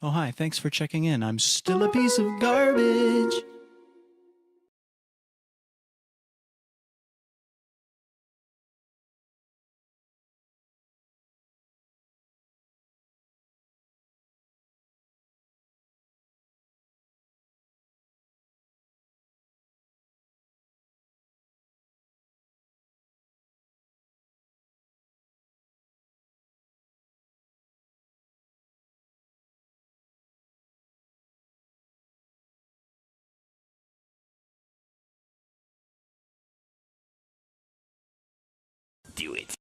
Oh, hi, thanks for checking in. I'm still a piece of garbage. Do it.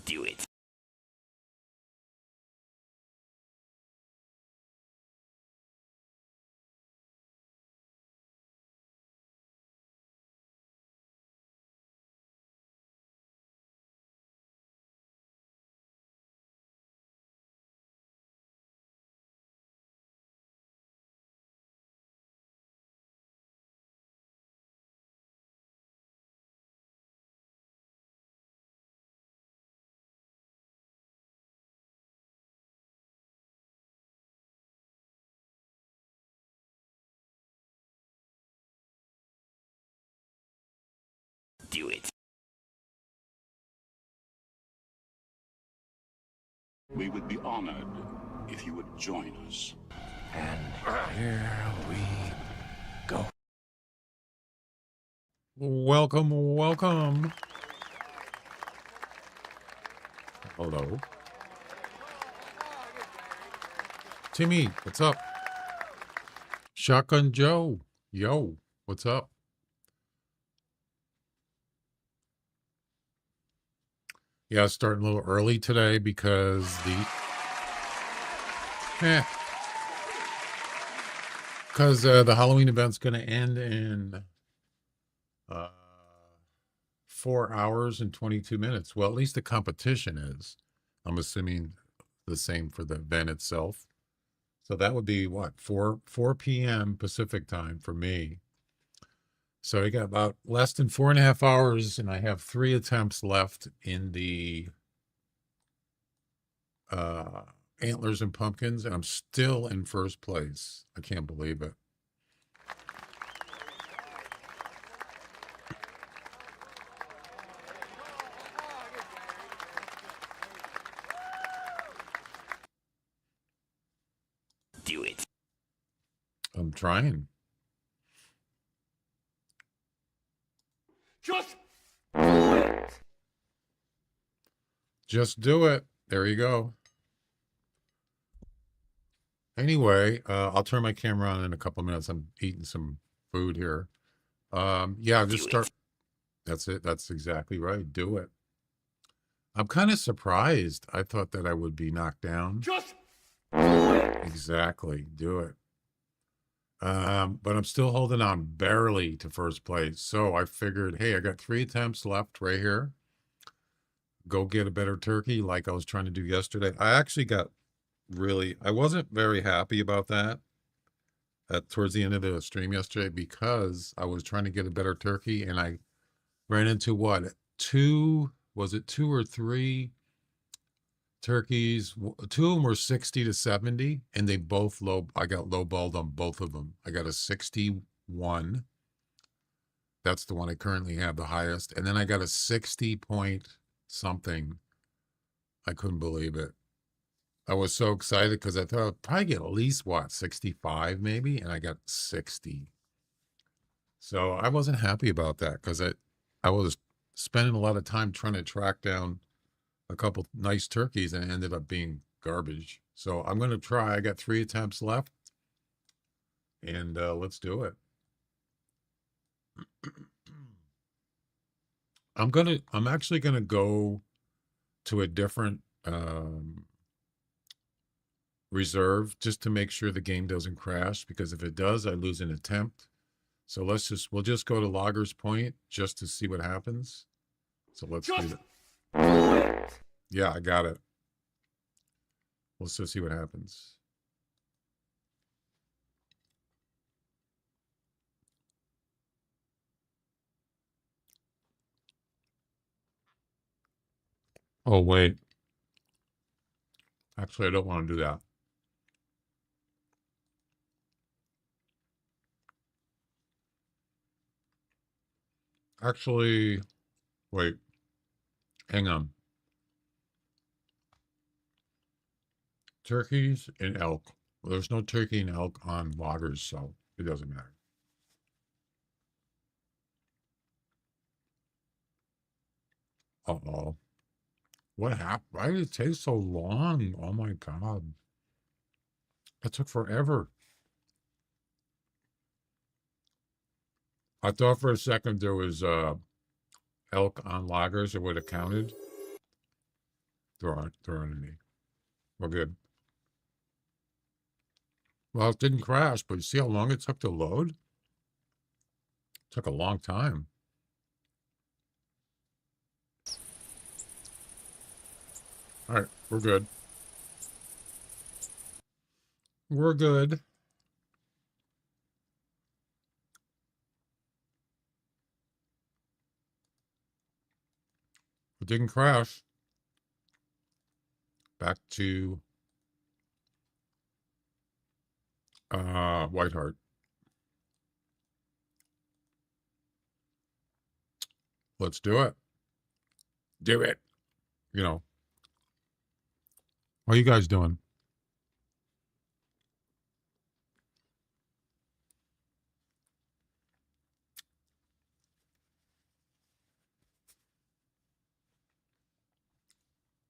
Do it. Do it. We would be honored if you would join us. And here we go. Welcome, welcome. Hello. Timmy, what's up? Shotgun Joe. Yo, what's up? Yeah, starting a little early today because Because the Halloween event's going to end in 4 hours and 22 minutes. Well, at least the competition is. I'm assuming the same for the event itself. So that would be what, 4 p.m. Pacific time for me. So I got about less than 4.5 hours, and I have 3 attempts left in the Antlers and Pumpkins, and I'm still in first place. I can't believe it. Do it. I'm trying. Just do it. Just do it. There you go. Anyway, I'll turn my camera on in a couple of minutes. I'm eating some food here. Yeah, just start. That's it. That's exactly right. Do it. I'm kind of surprised. I thought that I would be knocked down. Just do it. Exactly. Do it. But I'm still holding on barely to first place. So I figured, hey, I got 3 attempts left right here. Go get a better turkey like I was trying to do yesterday. I actually got I wasn't very happy about that towards the end of the stream yesterday, because I was trying to get a better turkey and I ran into what, 2 or 3 turkeys. 2 of them were 60 to 70, and they both I got lowballed on both of them. I got a 61. That's the one I currently have, the highest. And then I got a 60 point something. I couldn't believe it. I was so excited because I thought I'd probably get at least, what, 65 maybe? And I got 60. So I wasn't happy about that, because I was spending a lot of time trying to track down a couple nice turkeys, and it ended up being garbage. So I'm going to try. I got 3 attempts left, and let's do it. I'm actually going to go to a different reserve, just to make sure the game doesn't crash, because if it does, I lose an attempt. So we'll just go to Logger's Point just to see what happens. So let's do that. Yeah, I got it. Let's just see what happens. Oh, wait. Actually, I don't want to do that. Actually, wait. Hang on. Turkeys and elk. Well, there's no turkey and elk on Loggers, so it doesn't matter. Uh-oh. What happened? Why did it take so long? Oh my God. It took forever. I thought for a second there was elk on Loggers. It would have counted. There aren't any. We're good. Well, it didn't crash, but you see how long it took to load? It took a long time. All right, we're good. We're good. It didn't crash. Back to Whiteheart. Let's do it. Do it. You know. What are you guys doing?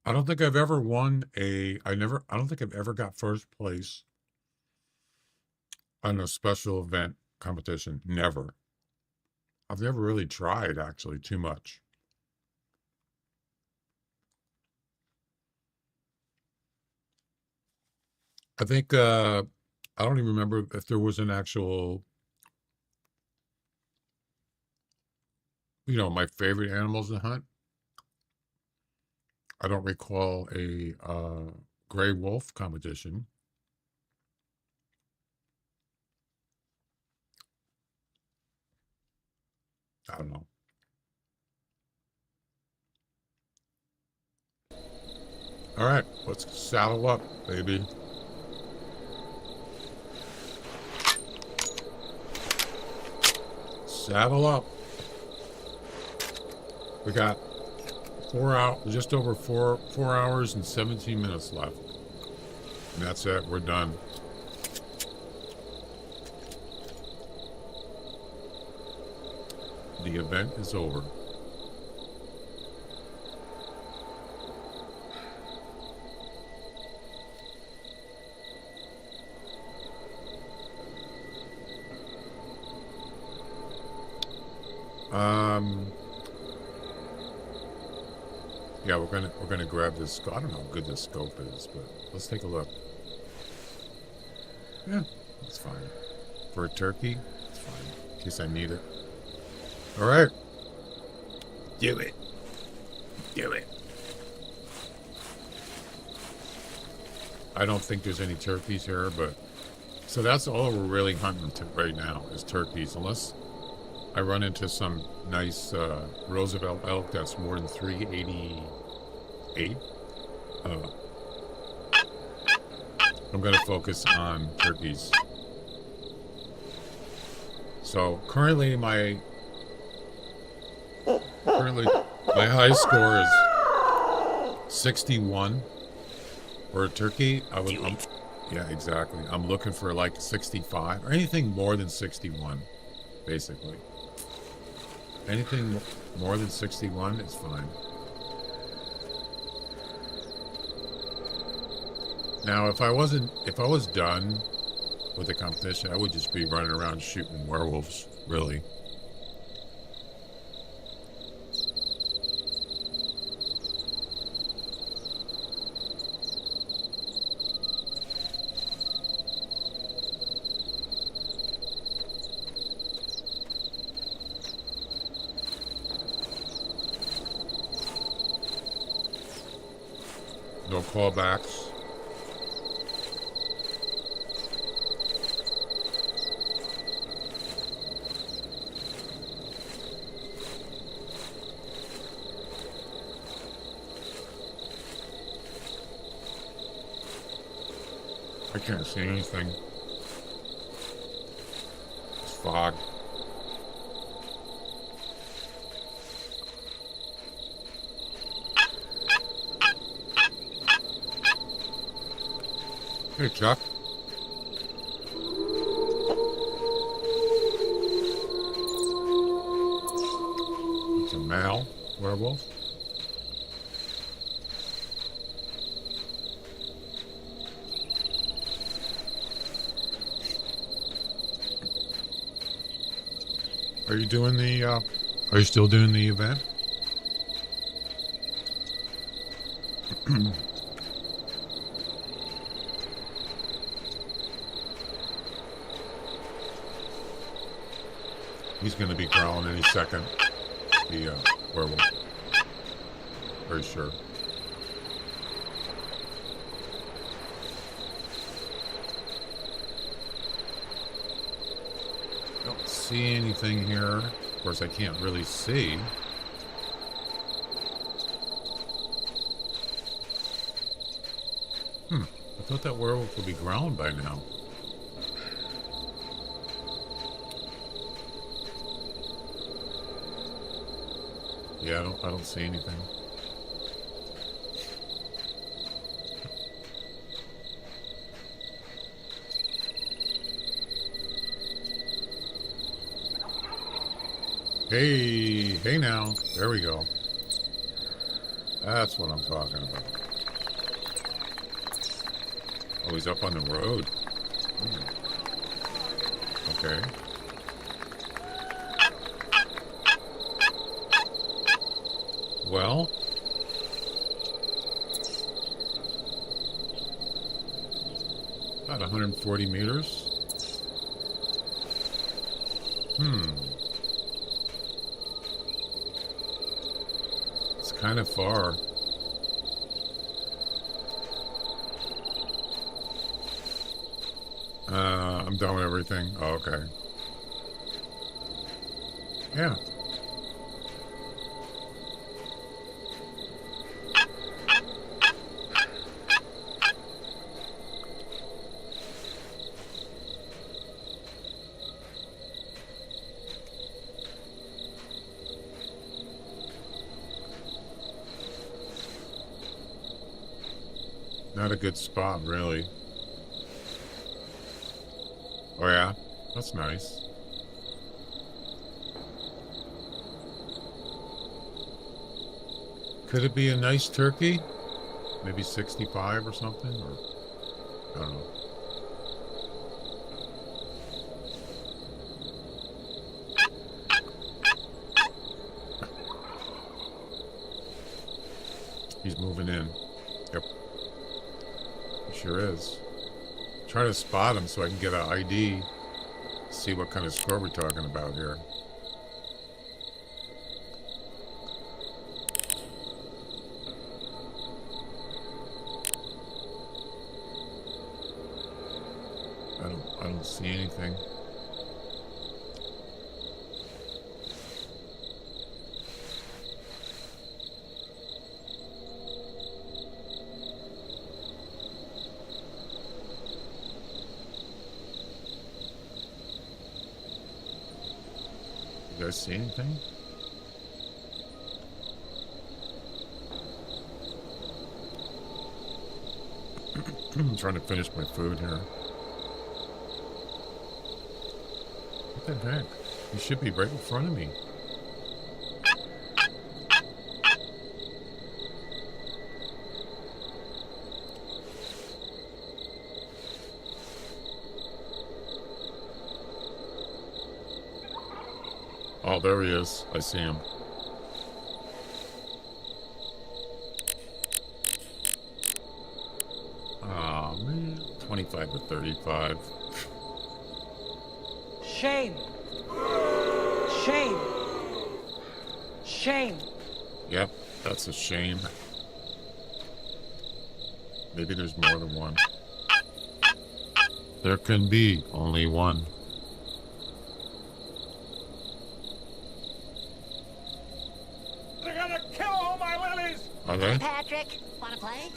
I don't think I've ever I don't think I've ever got first place on a special event competition. Never. I've never really tried, actually, too much. I think I don't even remember if there was an actual, my favorite animals to hunt. I don't recall a gray wolf competition. I don't know. All right, let's saddle up, baby. Saddle up. We got just over 4 hours and 17 minutes left. And that's it, we're done. The event is over. Yeah, we're gonna grab this. I don't know how good this scope is, but let's take a look. Yeah, it's fine. For a turkey, it's fine. In case I need it. All right. Do it. Do it. I don't think there's any turkeys here, but so that's all we're really hunting right now is turkeys, unless I run into some nice Roosevelt elk that's more than 388. I'm going to focus on turkeys. So currently my high score is 61 for a turkey. Yeah, exactly. I'm looking for like 65 or anything more than 61, basically. Anything more than 61 is fine. Now, if I was done with the competition, I would just be running around shooting werewolves, really. No callbacks. I can't see anything. It's fog. Hey, Chuck. It's a male werewolf. Are you doing the, are you still doing the event? He's going to be growling any second, the werewolf. Very sure. Don't see anything here. Of course, I can't really see. I thought that werewolf would be growling by now. Yeah, I don't see anything. Hey now. There we go. That's what I'm talking about. Oh, he's up on the road. Okay. Well, About 140 meters. It's kind of far. I'm done with everything. Oh, okay. Yeah. Not a good spot, really. Oh, yeah? That's nice. Could it be a nice turkey? Maybe 65 or something? Or I don't know. He's moving in. Yep. He sure is. Try to spot him so I can get an ID. See what kind of score we're talking about here. I don't see anything. You guys see anything? I'm trying to finish my food here. What the heck? You should be right in front of me. Oh, there he is. I see him. Oh, man. 25 to 35. Shame. Shame. Shame. Yep, that's a shame. Maybe there's more than one. There can be only one. They're gonna kill all my lilies! Are they? Patrick, wanna play?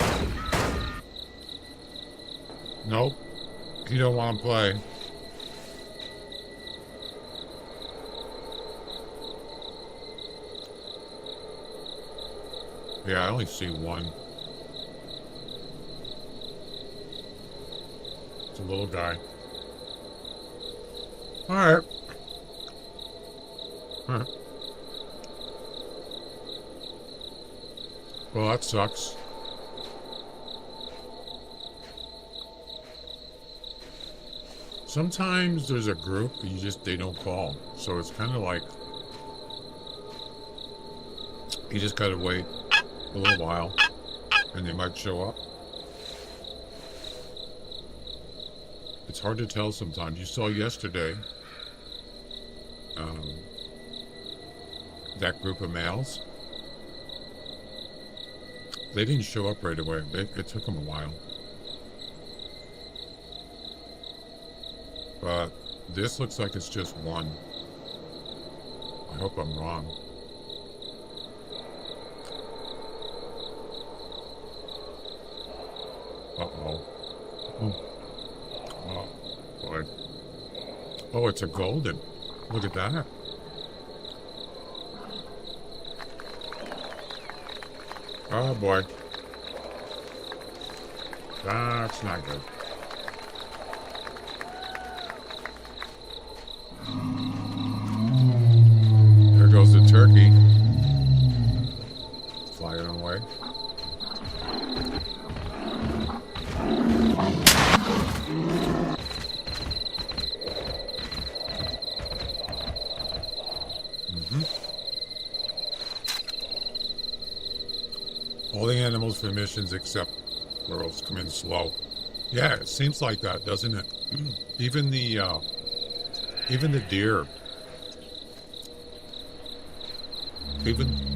Nope. You don't want to play. Yeah, I only see one. It's a little guy. Alright. Huh. Well, that sucks. Sometimes there's a group, they don't call. So it's kind of like, you just gotta wait a little while, and they might show up. It's hard to tell sometimes. You saw yesterday, that group of males. They didn't show up right away. It took them a while. But this looks like it's just one. I hope I'm wrong. Uh-oh. Oh, boy. Oh, it's a golden. Look at that. Oh, boy. That's not good. There goes the turkey. Flying away. All the animals for missions except girls come in slow. Yeah, it seems like that, doesn't it? Even the deer, even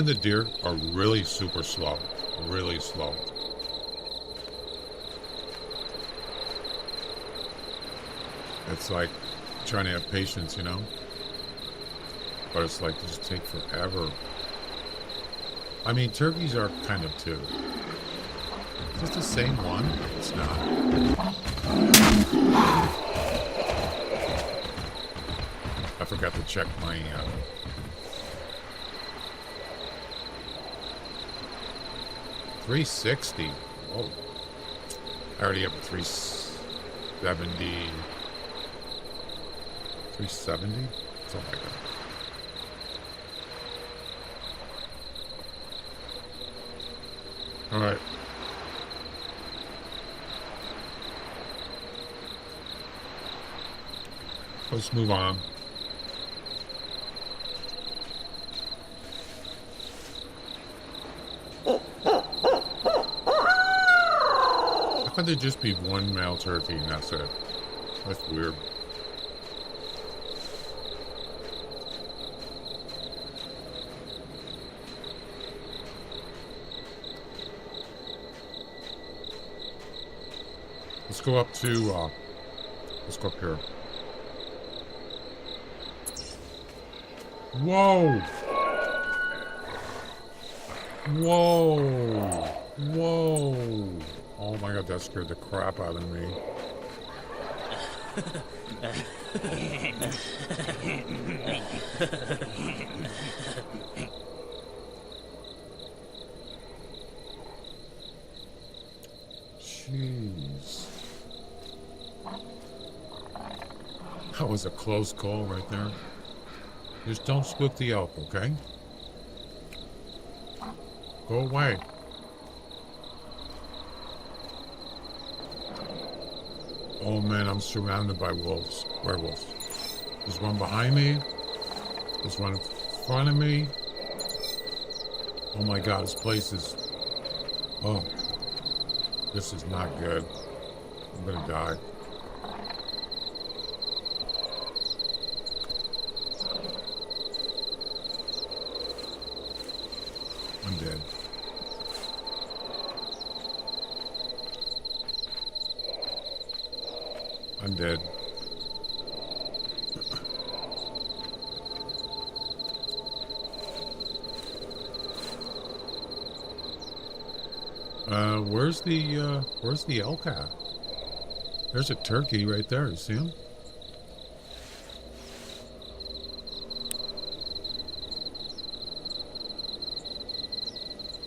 the deer are really super slow, really slow. It's like trying to have patience, you know? But it's like, just take forever. I mean, turkeys are kind of too. Is this the same one? It's not. I forgot to check my, 360. Whoa. I already have a 370. 370? Something like that. All right. Let's move on. How could there just be one male turkey and that's it? That's weird. Let's go up to, let's go up here. Whoa! Whoa! Whoa! Oh my god, that scared the crap out of me. Jeez. That was a close call right there. Just don't spook the elk, okay? Go away. Oh man, I'm surrounded by wolves. Werewolves. There's one behind me. There's one in front of me. Oh my god, this place is... Oh. This is not good. I'm gonna die. I'm dead. I'm dead. Where's the elk at? There's a turkey right there. You see him?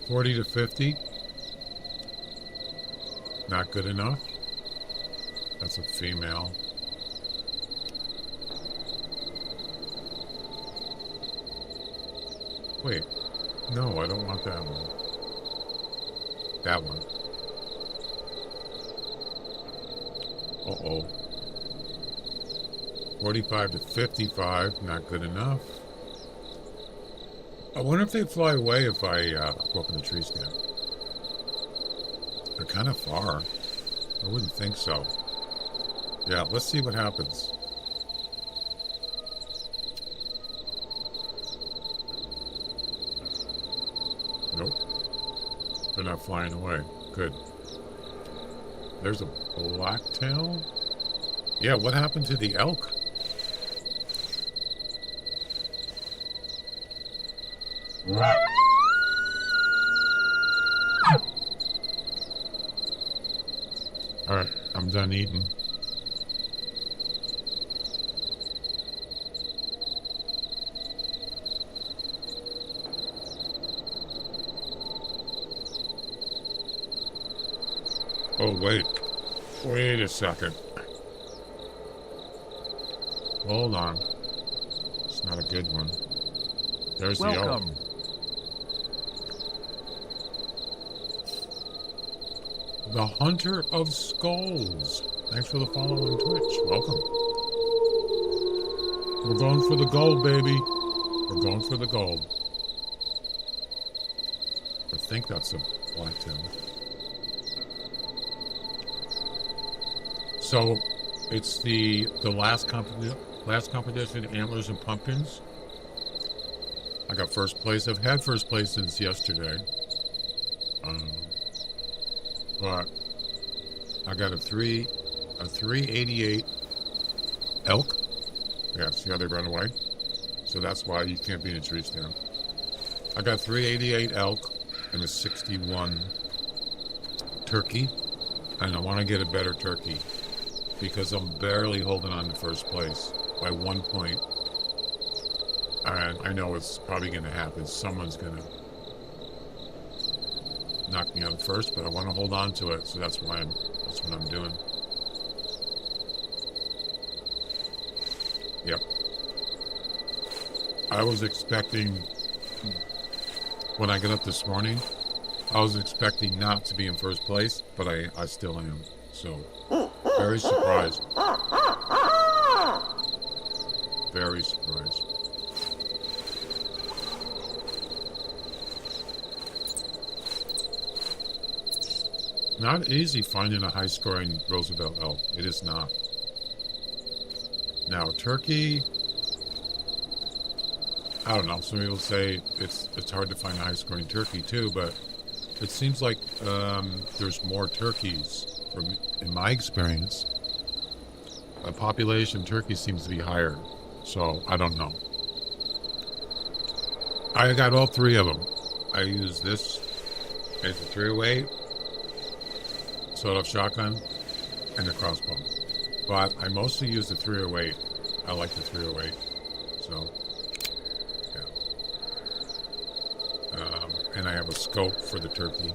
$40 to $50. Not good enough. That's a female. Wait. No, I don't want that one. That one. Uh-oh. 45 to 55. Not good enough. I wonder if they fly away if I go up in the tree stand. They're kind of far. I wouldn't think so. Yeah, let's see what happens. Nope. They're not flying away. Good. There's a blacktail. Yeah, what happened to the elk? Alright, I'm done eating. Oh, wait. Wait a second. Hold on. It's not a good one. There's the elk. The Hunter of Skulls. Thanks for the follow on Twitch. Welcome. We're going for the gold, baby. We're going for the gold. For think that's a black-tailed. So it's the last competition, Antlers and Pumpkins. I got first place. I've had first place since yesterday. But I got a 388 elk. Yeah, see how they run away? So that's why you can't be in trees now. I got 388 elk and a 61 turkey. And I want to get a better turkey because I'm barely holding on to first place by 1 point. And I know it's probably going to happen. Someone's going to knock me out first, but I want to hold on to it. So that's what I'm doing. Yep. I was expecting, when I got up this morning, I was expecting not to be in first place, but I still am. So, very surprised. Very surprised. Not easy finding a high-scoring Roosevelt elk. It is not. Now, turkey, I don't know. Some people say it's hard to find a high-scoring turkey too, but it seems like there's more turkeys. In my experience, the population of turkey seems to be higher. So I don't know. I got all three of them. I use this as a 308. Sawed-off shotgun, and the crossbow. But I mostly use the 308. I like the 308. So, yeah. And I have a scope for the turkey.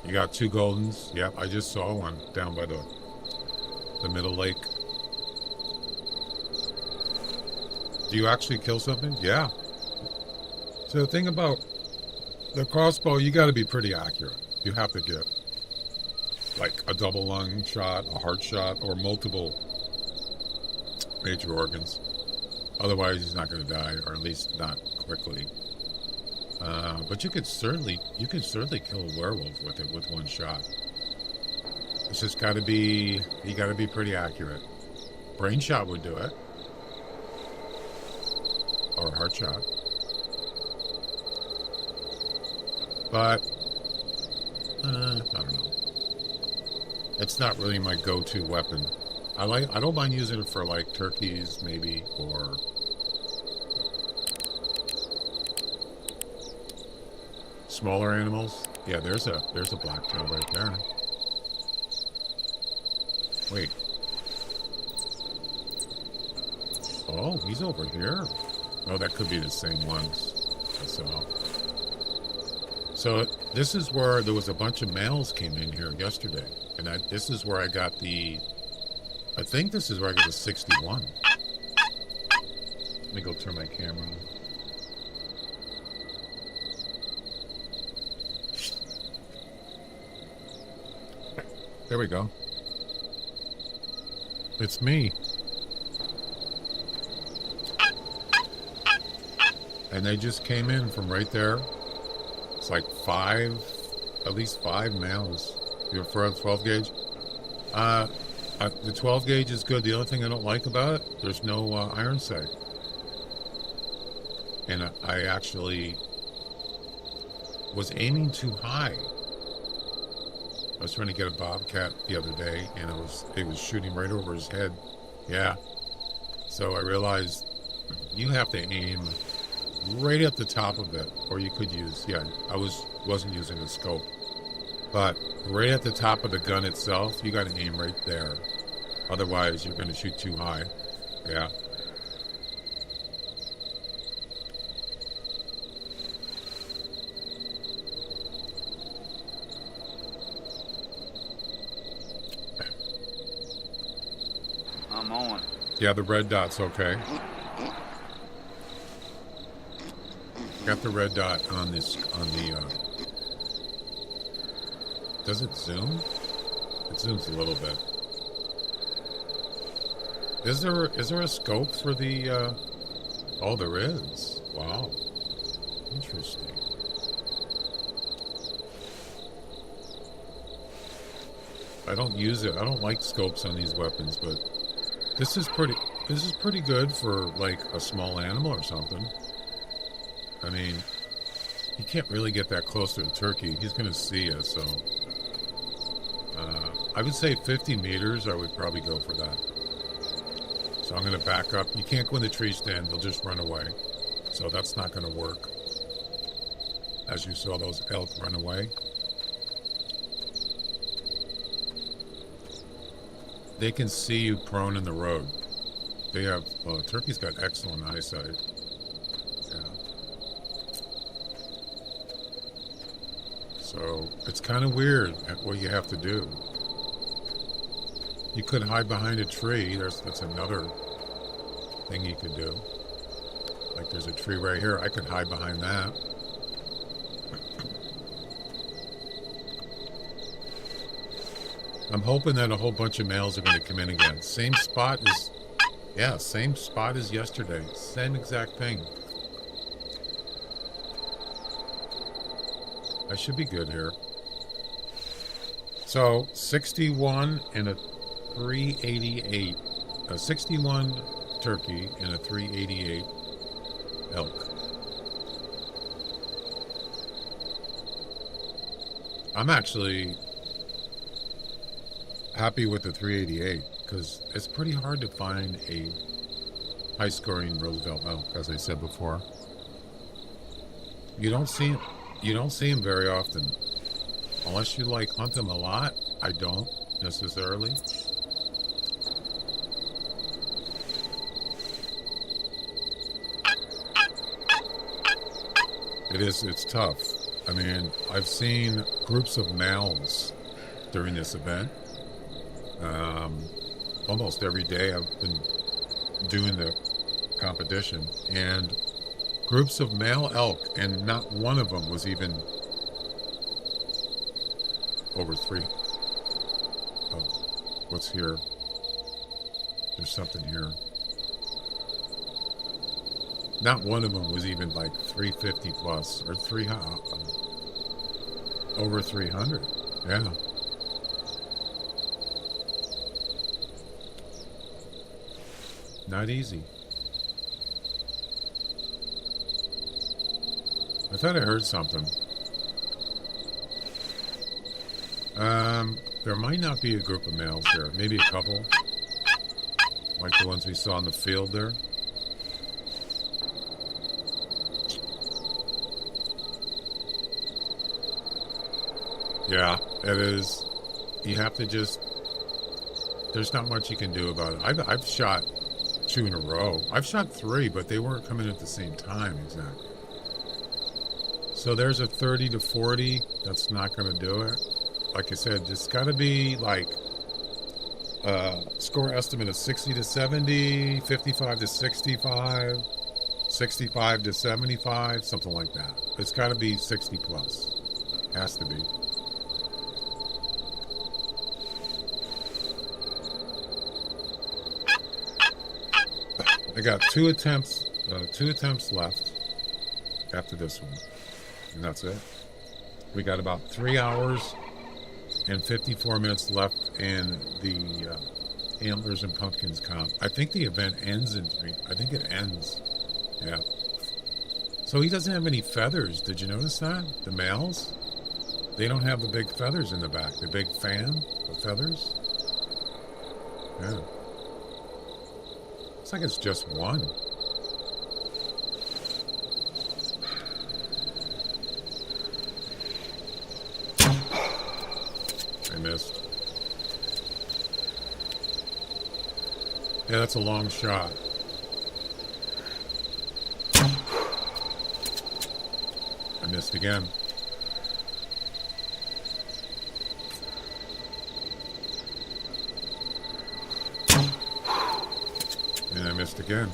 You got 2 Goldens. Yep, I just saw one down by the middle lake. Do you actually kill something? Yeah. So the thing about the crossbow, you got to be pretty accurate. You have to get like a double lung shot, a heart shot, or multiple major organs. Otherwise, he's not going to die, or at least not quickly. But you could certainly kill a werewolf with it with 1 shot. It's just got to be pretty accurate. Brain shot would do it. Or a heart shot. But I don't know. It's not really my go-to weapon. I don't mind using it for like turkeys maybe, or smaller animals. Yeah, there's a blacktail right there. Wait. Oh, he's over here. Oh, that could be the same ones. So this is where there was a bunch of males came in here yesterday, and this is where I got the 61. Let me go turn my camera on. There we go. It's me. And they just came in from right there. It's like at least 5 males. You prefer the 12 gauge? The 12 gauge is good. The only thing I don't like about it, there's no iron sight. And I actually was aiming too high. I was trying to get a bobcat the other day, and it was shooting right over his head. Yeah. So I realized you have to aim right at the top of it, or you could use, I wasn't using a scope, but right at the top of the gun itself, you got to aim right there. Otherwise, you're going to shoot too high. Yeah. I'm on. Yeah, the red dot's okay. Got the red dot on the does it zoom? It zooms a little bit. Is there a scope for the? Oh, there is. Wow, interesting. I don't use it. I don't like scopes on these weapons, but this is pretty. This is pretty good for like a small animal or something. I mean, you can't really get that close to a turkey. He's going to see you, so I would say 50 meters. I would probably go for that. So I'm going to back up. You can't go in the tree stand. They'll just run away. So that's not going to work. As you saw those elk run away. They can see you prone in the road. They have, turkey's got excellent eyesight. Yeah. So it's kind of weird what you have to do. You could hide behind a tree. That's another thing you could do. Like there's a tree right here. I could hide behind that. I'm hoping that a whole bunch of males are going to come in again. Same spot as yesterday. Same exact thing. I should be good here. So 61 and a 388. A 61 turkey and a 388 elk. I'm actually happy with the 388 because it's pretty hard to find a high-scoring Roosevelt elk, as I said before. You don't see him very often, unless you like hunt them a lot. I don't necessarily. It's tough. I mean, I've seen groups of males during this event. Almost every day I've been doing the competition, and groups of male elk, and not one of them was even over 3. Oh, what's here? There's something here. Not one of them was even like 350 plus or 300, over 300. Yeah. Not easy. I thought I heard something. There might not be a group of males there. Maybe a couple. Like the ones we saw in the field there. Yeah, it is. You have to just... There's not much you can do about it. I've shot 2 in a row. I've shot 3, but they weren't coming at the same time exactly. So there's a 30 to 40. That's not going to do it. Like I said, it's got to be like score estimate of 60 to 70, 55 to 65, 65 to 75, something like that. It's got to be 60 plus. Has to be. I got 2 attempts left after this one, and that's it. We got about 3 hours and 54 minutes left in the Antlers and Pumpkins comp. I think the event ends in 3. I think it ends. Yeah. So he doesn't have any feathers. Did you notice that? The males? They don't have the big feathers in the back. The big fan of feathers? Yeah. Looks like it's just one. I missed. Yeah, that's a long shot. I missed again. And I missed again.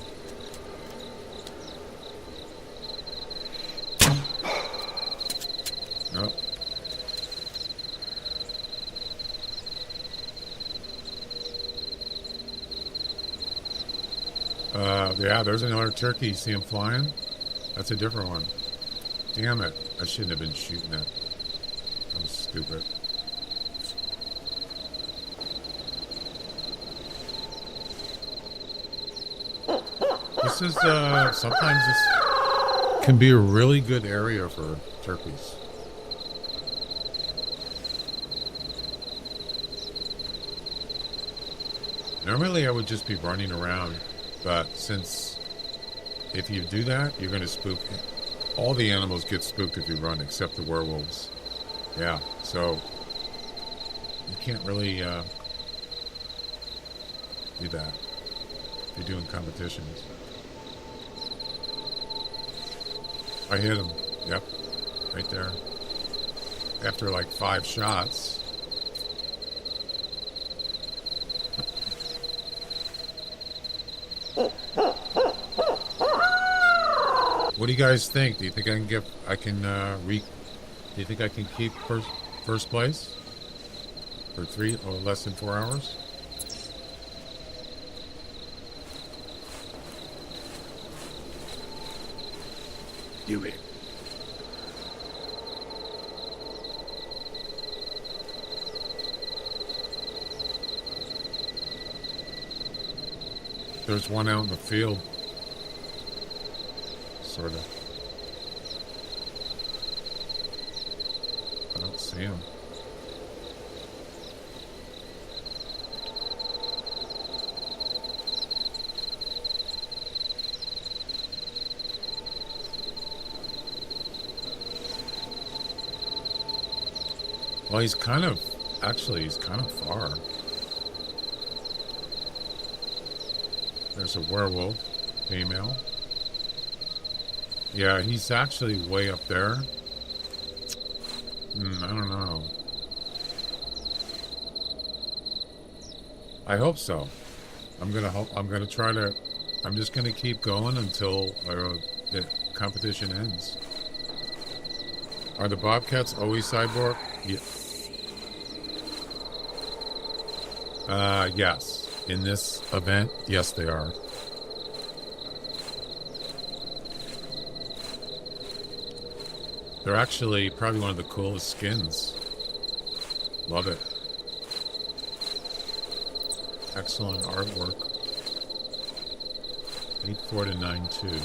Nope. Yeah, there's another turkey. See him flying? That's a different one. Damn it. I shouldn't have been shooting it. That was stupid. This is, sometimes this can be a really good area for turkeys. Normally I would just be running around, but since if you do that, you're going to spook. All the animals get spooked if you run, except the werewolves. Yeah, so you can't really do that if you're doing competitions. I hit him. Yep, right there. After like 5 shots. What do you guys think? Do you think I can get? Do you think I can keep first place for 3 or less than 4 hours? Do it. There's one out in the field. Sort of. I don't see him. Well, he's kind of far. There's a werewolf, female. Yeah, he's actually way up there. I don't know. I hope so. I'm just gonna keep going until the competition ends. Are the bobcats always cyborg? Yeah. Yes. In this event, yes, they are. They're actually probably one of the coolest skins. Love it. Excellent artwork. 8-4 to 9-2.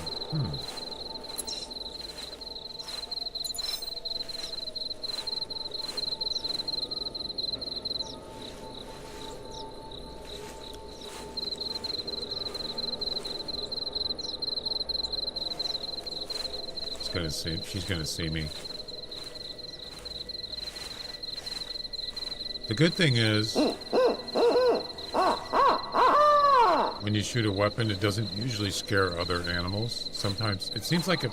She's gonna see me. The good thing is, when you shoot a weapon, it doesn't usually scare other animals. Sometimes it seems like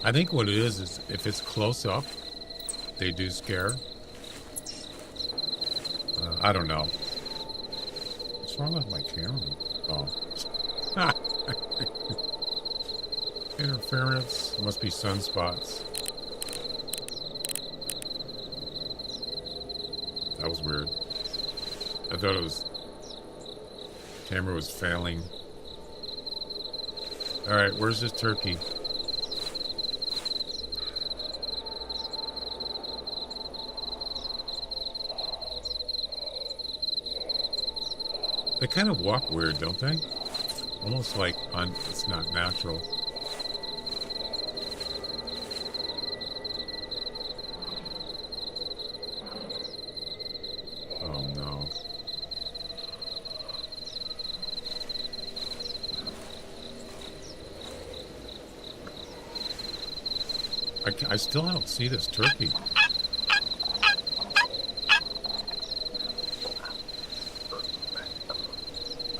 I think what it is if it's close up, they do scare. I don't know. What's wrong with my camera? Oh. Interference. It must be sunspots. That was weird. I thought camera was failing. Alright, where's this turkey? They kind of walk weird, don't they? Almost like it's not natural. Oh no. I still don't see this turkey.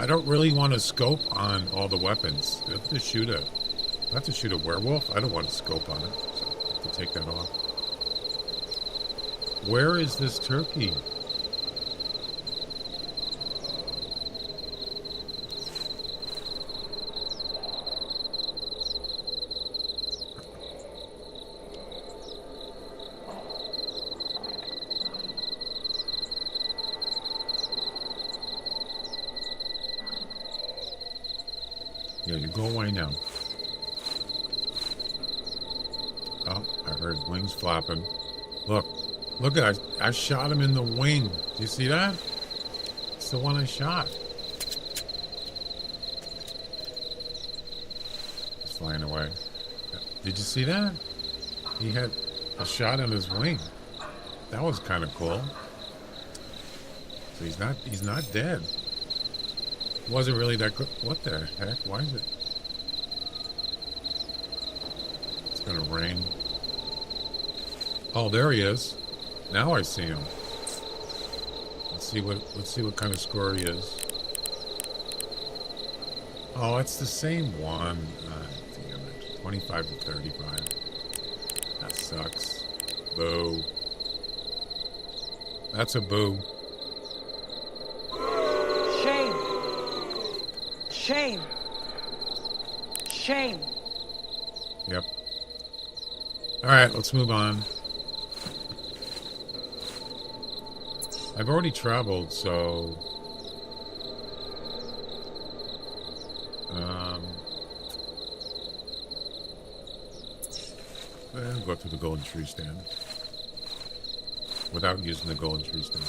I don't really want to scope on all the weapons. I have to shoot a werewolf. I don't want to scope on it, so I have to take that off. Where is this turkey? Yeah, you go away now. Oh, I heard wings flapping. Look, I shot him in the wing. Do you see that? It's the one I shot. It's flying away. Did you see that? He had a shot on his wing. That was kind of cool. So he's not dead. Wasn't really that good. What the heck? Why is it? It's gonna rain. Oh, there he is. Now I see him. Let's see what kind of score he is. Oh, it's the same one. Damn it. 25 to 35. That sucks. Boo. That's a boo. Shame. Shame. Shame. Yep. All right, let's move on. I've already traveled, so I'll go through the golden tree stand without using the golden tree stand.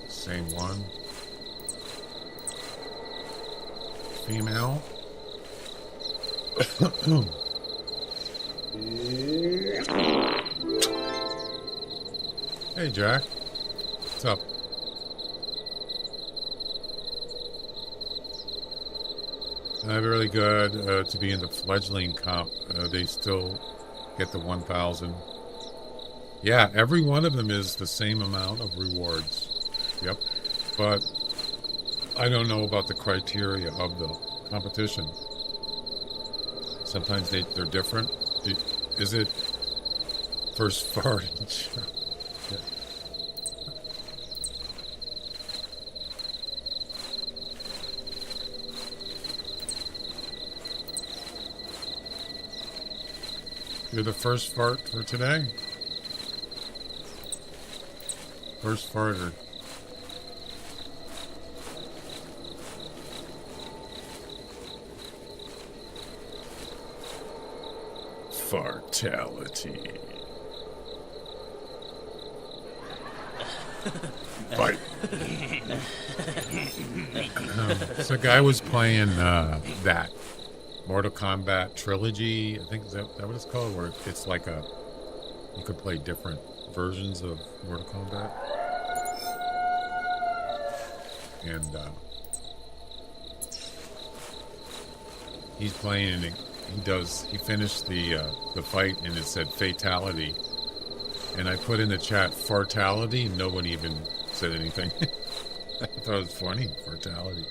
Same one. Female. Hey, Jack. What's up? Really good to be in the fledgling comp. They still get the 1,000. Yeah, every one of them is the same amount of rewards. Yep. But I don't know about the criteria of the competition. Sometimes they're different. Is it first fart? Yeah. You're the first fart for today? First farter. Fartality. Fight. So a guy was playing that Mortal Kombat trilogy. I think is that what it's called? Where it's like you could play different versions of Mortal Kombat. And he's playing and he finished the fight and it said fatality. And I put in the chat fartality and no one even said anything. I thought it was funny, fartality.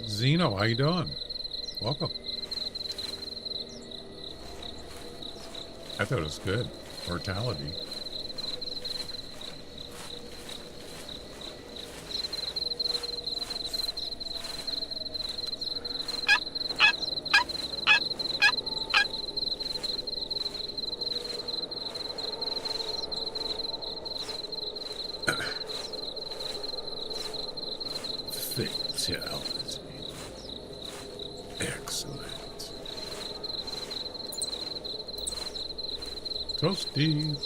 Zeno, how you doing? Welcome. I thought it was good. Fartality. Fatality. Excellent. Toasty.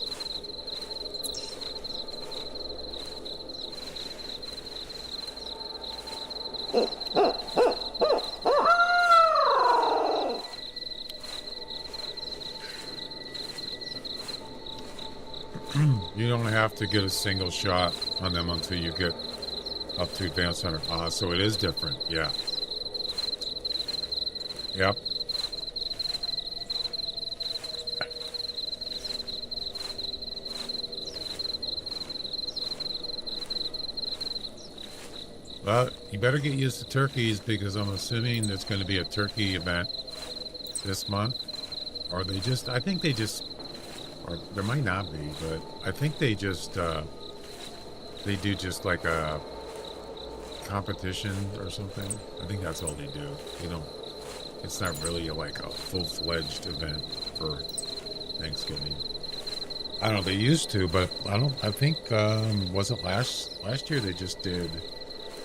You don't have to get a single shot on them until you get up to Advanced Hunter. So it is different. Yeah. Yep. Well, you better get used to turkeys because I'm assuming there's going to be a turkey event this month. Or I think they just, or there might not be, but I think they just, they do just like a competition or something. I think that's all they do. You know, it's not really like a full-fledged event for Thanksgiving. I don't know, they used to, but I think, was it last year they just did,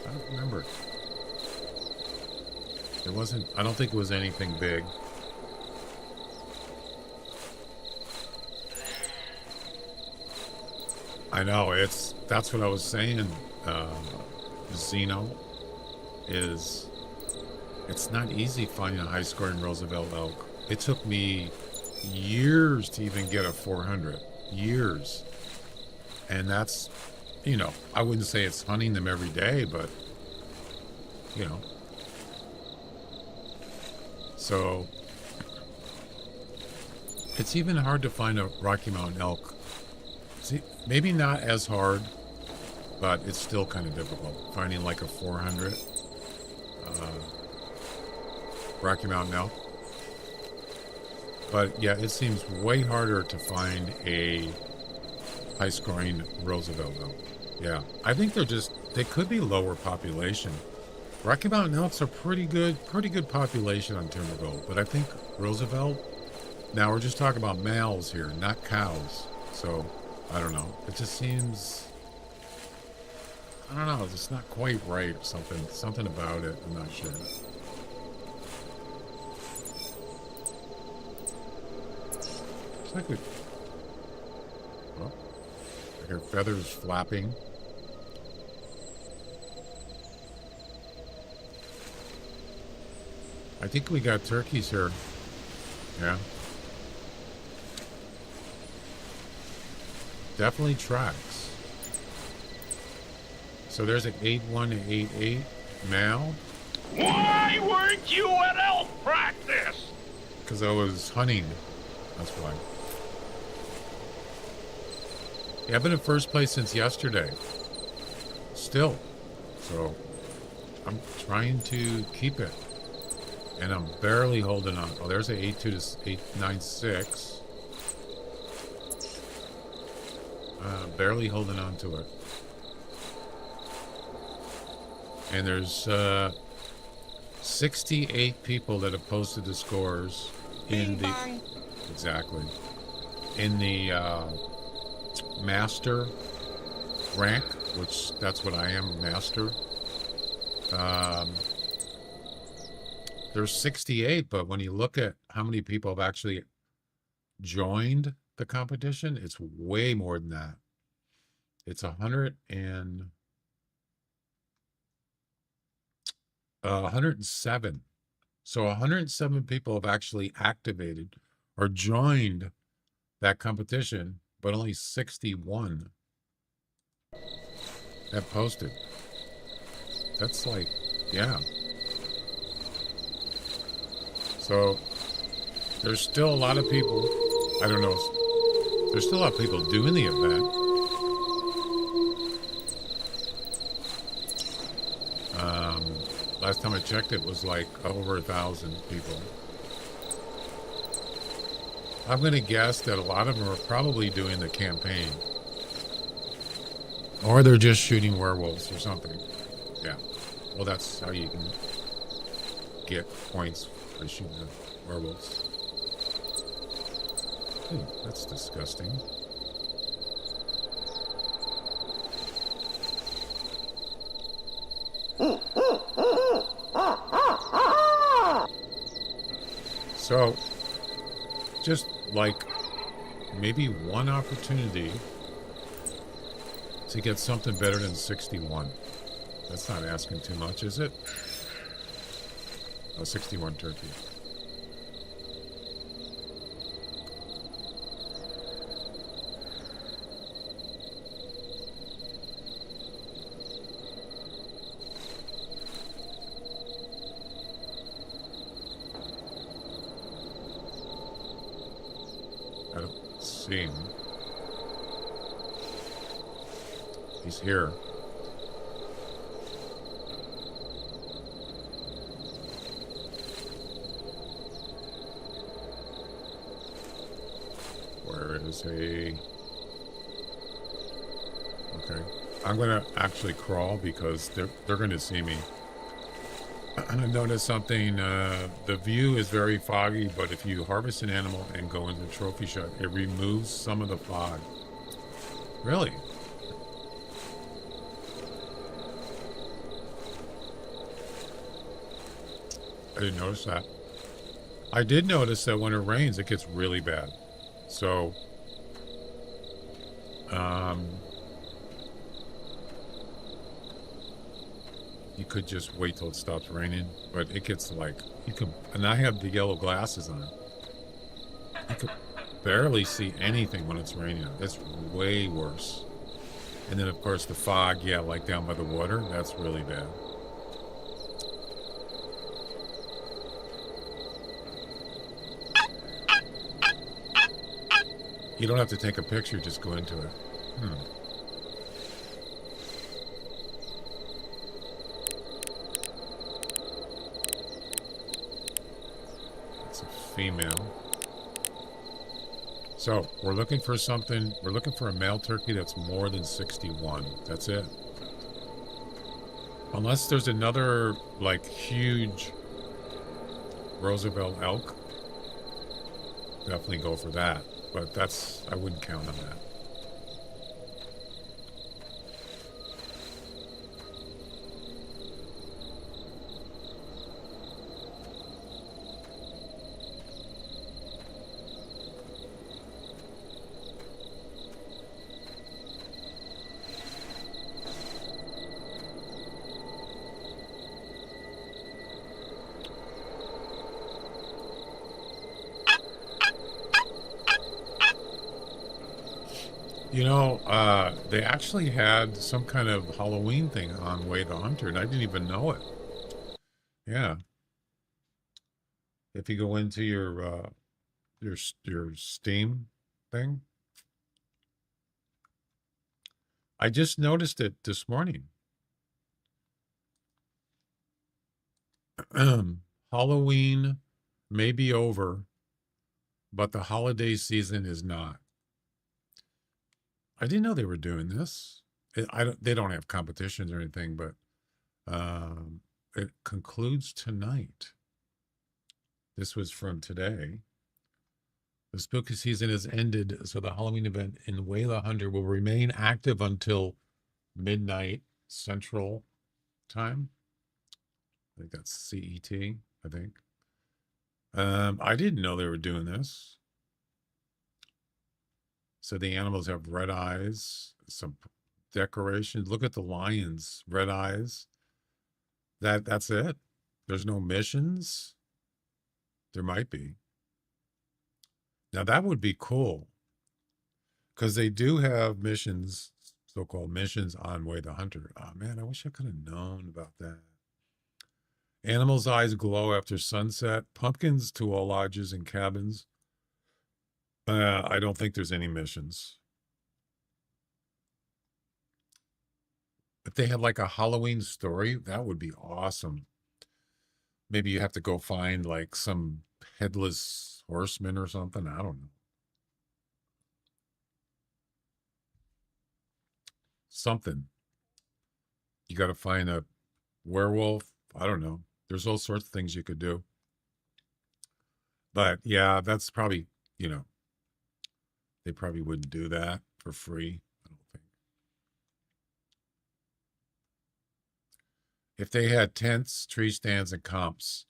I don't remember. It wasn't, I don't think it was anything big. I know, that's what I was saying, Zeno, is it's not easy finding a high-scoring Roosevelt elk. It took me years to even get a 400. Years. And that's, you know, I wouldn't say it's hunting them every day, but, you know. So, it's even hard to find a Rocky Mountain elk. See, maybe not as hard, but it's still kind of difficult. Finding like a 400 Rocky Mountain elk. But yeah, it seems way harder to find a high-scoring Roosevelt elk. Yeah, I think they could be lower population. Rocky Mountain elks are pretty good population on timber gold. But I think Roosevelt, now we're just talking about males here, not cows. So, I don't know. It just seems, I don't know, it's not quite right or something. Something about it, I'm not sure. It's like I hear feathers flapping. I think we got turkeys here. Yeah. Definitely tracks. So there's an 8188 male. Why weren't you at elk practice? Because I was hunting. That's why. Yeah, I've been in first place since yesterday. Still. So I'm trying to keep it. And I'm barely holding on. Oh, there's an 896. Barely holding on to it. And there's 68 people that have posted the scores in the exactly in the master rank, which that's what I am, master. There's 68, but when you look at how many people have actually joined the competition, it's way more than that. It's 107. So 107 people have actually activated or joined that competition, but only 61 have posted. That's like, yeah. So there's still a lot of people, I don't know, there's still a lot of people doing the event. Last time I checked, it was like over 1,000 people. I'm going to guess that a lot of them are probably doing the campaign. Or they're just shooting werewolves or something. Yeah. Well, that's how you can get points for shooting the werewolves. Ooh, that's disgusting. So, just like maybe one opportunity to get something better than 61. That's not asking too much, is it? Oh, 61 turkey. I don't see him. He's here. Where is he? Okay. I'm gonna actually crawl because they're gonna see me. I noticed something. The view is very foggy, but if you harvest an animal and go into the trophy shot, it removes some of the fog. Really? I didn't notice that. I did notice that when it rains, it gets really bad. So, you could just wait till it stops raining, but it gets like, you can, and I have the yellow glasses on. You could barely see anything when it's raining. It's way worse. And then, of course, the fog, yeah, like down by the water, that's really bad. You don't have to take a picture, just go into it. It's a female. So we're looking for something. We're looking for a male turkey that's more than 61. That's it. Unless there's another like huge Roosevelt elk, definitely go for that. But that's, I wouldn't count on that. You know, they actually had some kind of Halloween thing on Way the Hunter, and I didn't even know it. Yeah. If you go into your Steam thing, I just noticed it this morning. Halloween may be over, but the holiday season is not. I didn't know they were doing this. They don't have competitions or anything, but it concludes tonight. This was from today. The spooky season has ended, so the Halloween event in Way the Hunter will remain active until midnight Central Time. I think that's CET, I think. I didn't know they were doing this. So the animals have red eyes, some decorations. Look at the lions, red eyes. That's it. There's no missions. There might be. Now that would be cool. Because they do have missions, so-called missions on Way the Hunter. Oh man, I wish I could have known about that. Animals' eyes glow after sunset. Pumpkins to all lodges and cabins. I don't think there's any missions. If they had like a Halloween story, that would be awesome. Maybe you have to go find like some headless horseman or something. I don't know. Something. You got to find a werewolf. I don't know. There's all sorts of things you could do. But yeah, that's probably, you know, they probably wouldn't do that for free. I don't think. If they had tents, tree stands, and comps.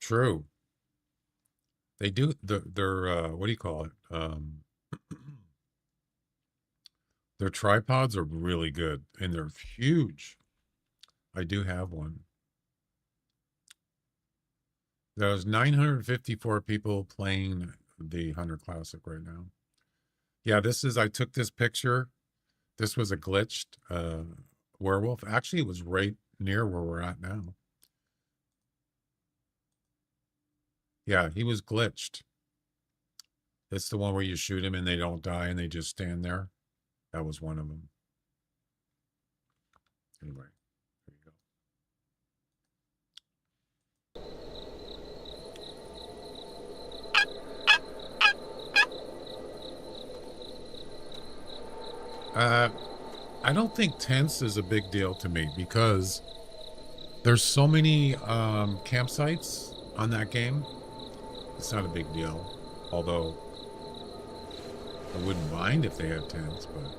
True. They do their what do you call it? Their tripods are really good and they're huge. I do have one. There's 954 people playing the Hunter Classic right now. Yeah, I took this picture. This was a glitched werewolf. Actually, it was right near where we're at now. Yeah, he was glitched. It's the one where you shoot him and they don't die and they just stand there. That was one of them. Anyway, there you go. I don't think tents is a big deal to me because there's so many campsites on that game. It's not a big deal. Although I wouldn't mind if they had tents, but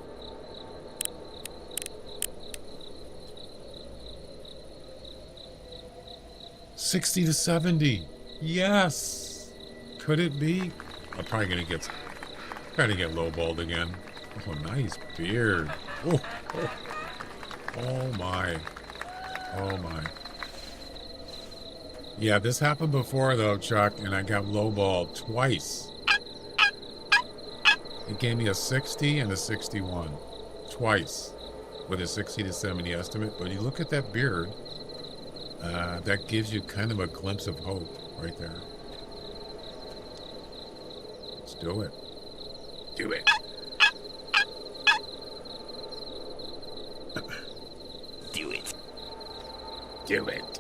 60 to 70. Yes. Could it be? I'm probably gonna get lowballed again. Oh, nice beard. Oh, oh, oh my. Oh my. Yeah, this happened before though, Chuck, and I got lowballed twice. It gave me a 60 and a 61. Twice. With a 60 to 70 estimate. But you look at that beard, that gives you kind of a glimpse of hope right there. Let's do it. Do it. Do it. Do it.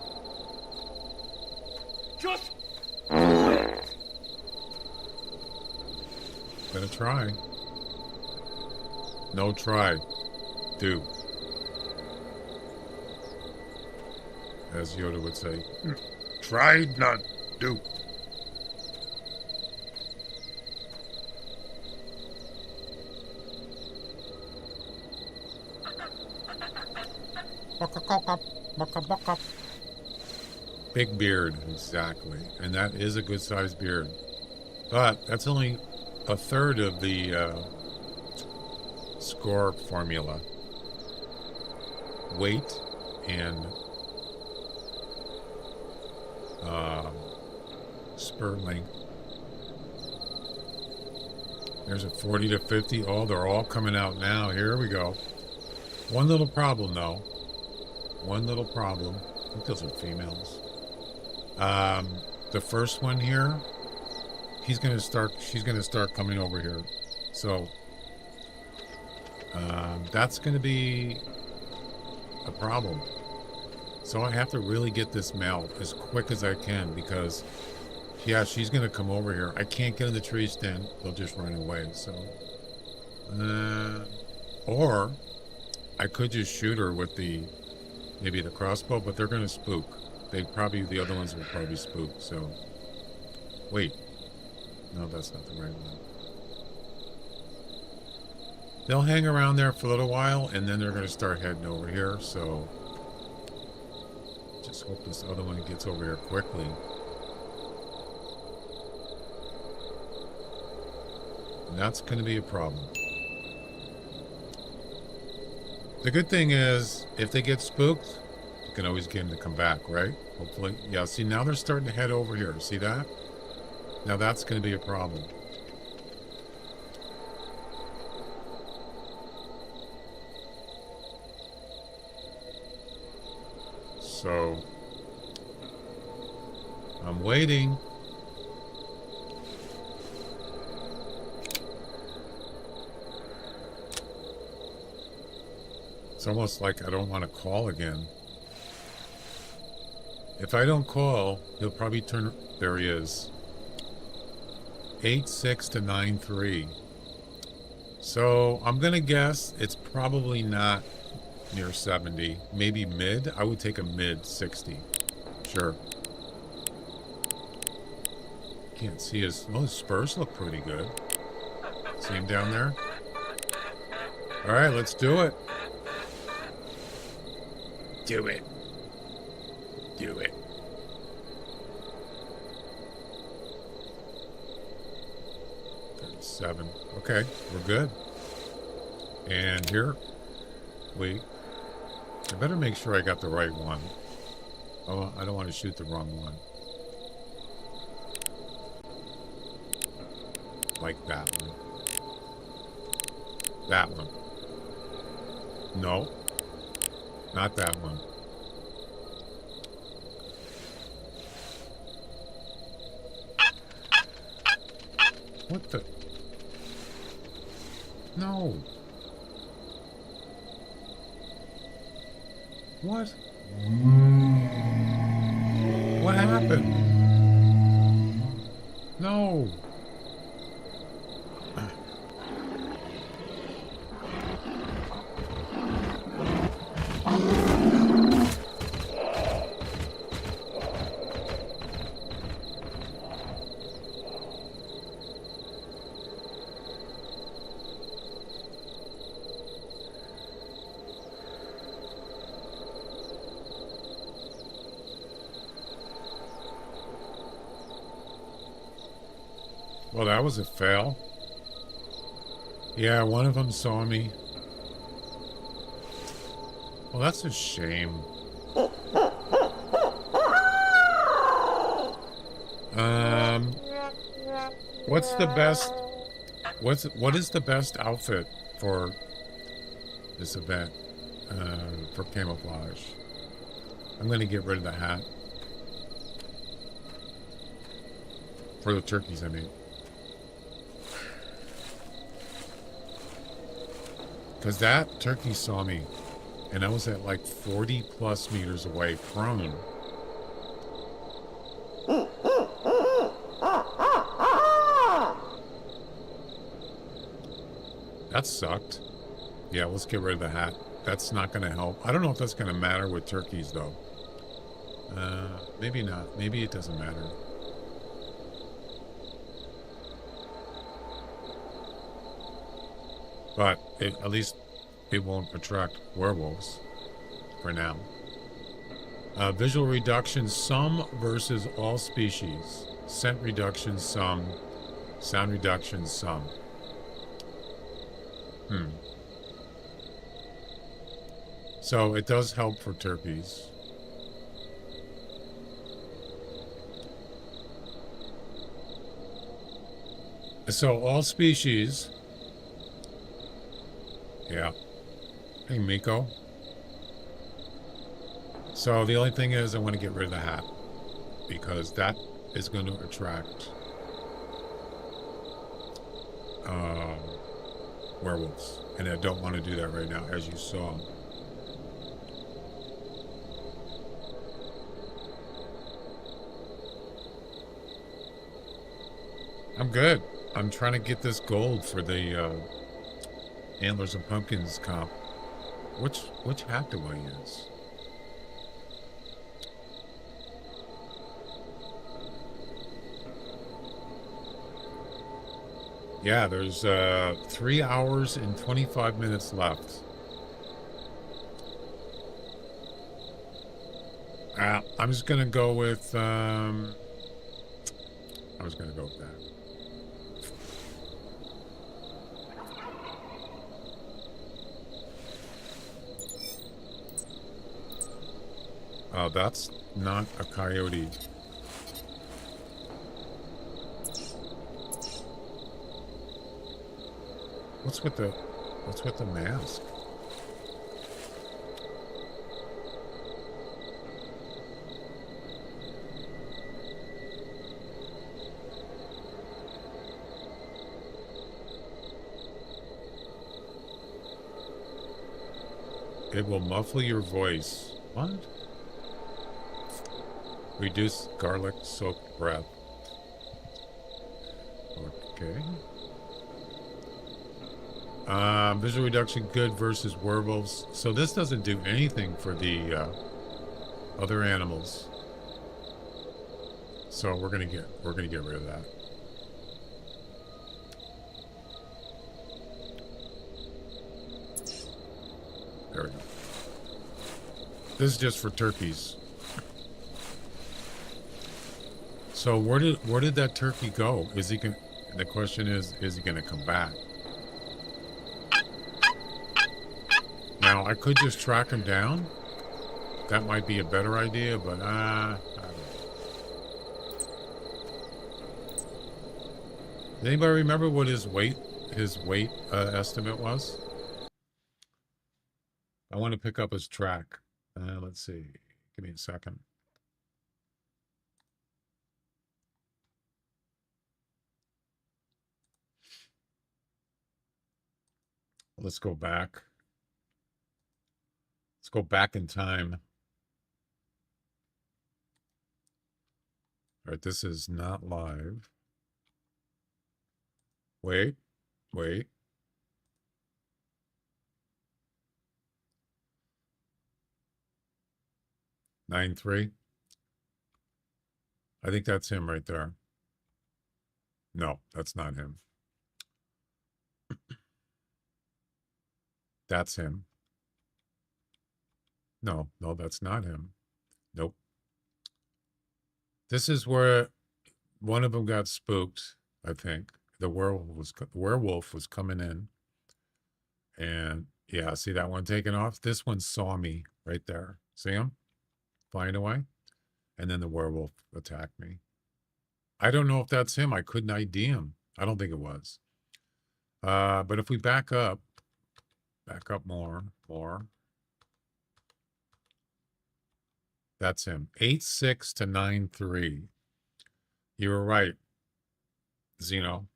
Just Gonna try. No try. Do. As Yoda would say. Try, not do. Big beard, exactly. And that is a good sized beard. But that's only a third of the score formula. Weight and spur length. There's a 40 to 50. Oh, they're all coming out now. Here we go. One little problem though. One little problem. I think those are females. The first one here, she's gonna start coming over here. So that's gonna be a problem. So I have to really get this male as quick as I can because yeah, she's gonna come over here. I can't get in the tree stand, they'll just run away. So or I could just shoot her with maybe the crossbow, but they're gonna spook. The other ones will probably spook, so wait. No, that's not the right one. They'll hang around there for a little while and then they're gonna start heading over here, so just hope this other one gets over here quickly. And that's gonna be a problem. The good thing is, if they get spooked, you can always get them to come back, right? Hopefully. Yeah, see, now they're starting to head over here. See that? Now that's going to be a problem. So, I'm waiting. It's almost like I don't want to call again. If I don't call, he'll probably turn... There he is. 8-6 to 9-3. So I'm going to guess it's probably not near 70. Maybe mid. I would take a mid 60. Sure. Can't see his... Oh, his spurs look pretty good. See him down there? Alright, let's do it. Do it. Do it. Seven. Okay, we're good. And here, wait. I better make sure I got the right one. Oh, I don't want to shoot the wrong one. Like that one. That one. No. Not that one. What the? No. What? What happened? No. Well, that was a fail. Yeah, one of them saw me. Well, that's a shame. What's the best? What is the best outfit for this event? For camouflage. I'm gonna get rid of the hat. For the turkeys, I mean. Because that turkey saw me. And I was at like 40 plus meters away, prone. That sucked. Yeah, let's get rid of the hat. That's not going to help. I don't know if that's going to matter with turkeys, though. Maybe not. Maybe it doesn't matter. But at least it won't attract werewolves for now. Visual reduction, some versus all species. Scent reduction, some. Sound reduction, some. So it does help for turkeys. So all species. Yeah. Hey, Miko. So the only thing is I want to get rid of the hat because that is going to attract werewolves. And I don't want to do that right now, as you saw. I'm good. I'm trying to get this gold for the Antlers and Pumpkins comp. Which hat do I use? Yeah, there's 3 hours and 25 minutes left. I'm just gonna go with I was gonna go with that. That's not a coyote. What's with the mask? It will muffle your voice. What? Reduce garlic soaked breath. Okay. Visual reduction good versus werewolves. So this doesn't do anything for the other animals. So we're gonna get rid of that. There we go. This is just for turkeys. So where did that turkey go? Is he gonna? The question is he gonna come back? Now I could just track him down. That might be a better idea, but I don't know. Does anybody remember what his weight estimate was? I want to pick up his track. Let's see. Give me a second. Let's go back. Let's go back in time. All right, this is not live. Wait. 9-3. I think that's him right there. No, that's not him. That's him. No, that's not him. Nope. This is where one of them got spooked. I think. The werewolf was coming in. And yeah, see that one taking off? This one saw me right there. See him? Flying away. And then the werewolf attacked me. I don't know if that's him. I couldn't ID him. I don't think it was. But if we back up more. That's him. 86 to 93. You were right, Zeno.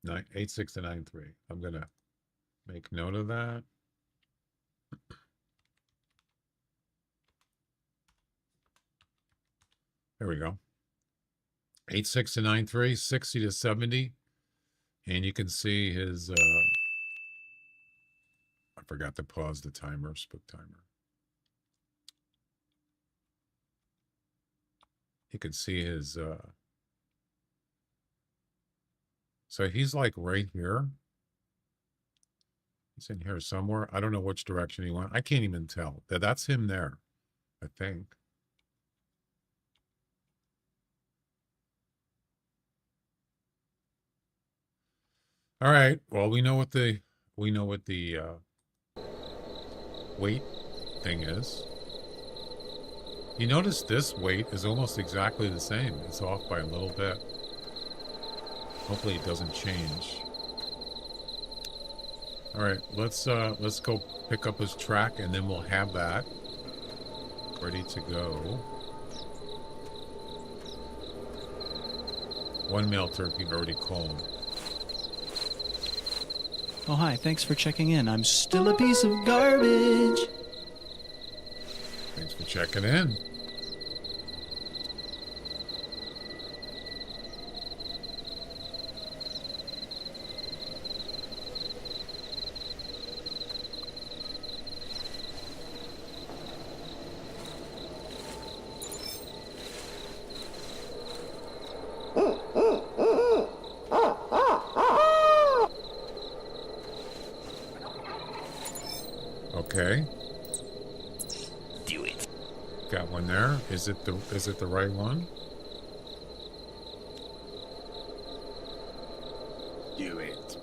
86 to 93. I'm going to make note of that. There we go. 86 to 93, 60 to 70. And you can see his, I forgot to pause the timer, spook timer. You can see his, so he's like right here. He's in here somewhere. I don't know which direction he went. I can't even tell. That's him there, I think. All right. Well, we know what the weight thing is. You notice this weight is almost exactly the same. It's off by a little bit. Hopefully it doesn't change. All right, let's go pick up his track, and then we'll have that ready to go. One male turkey already called. Oh, hi, thanks for checking in. I'm still a piece of garbage. Thanks for checking in. Okay. Do it. Got one there. Is it the right one? Do it.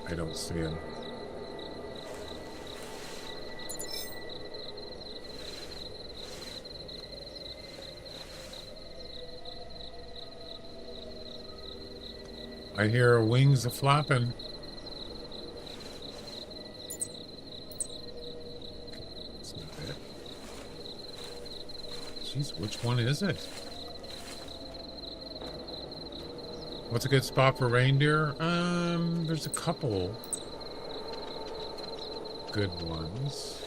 I don't see him. I hear wings a flapping. That's not it. Jeez, which one is it? What's a good spot for reindeer? There's a couple good ones.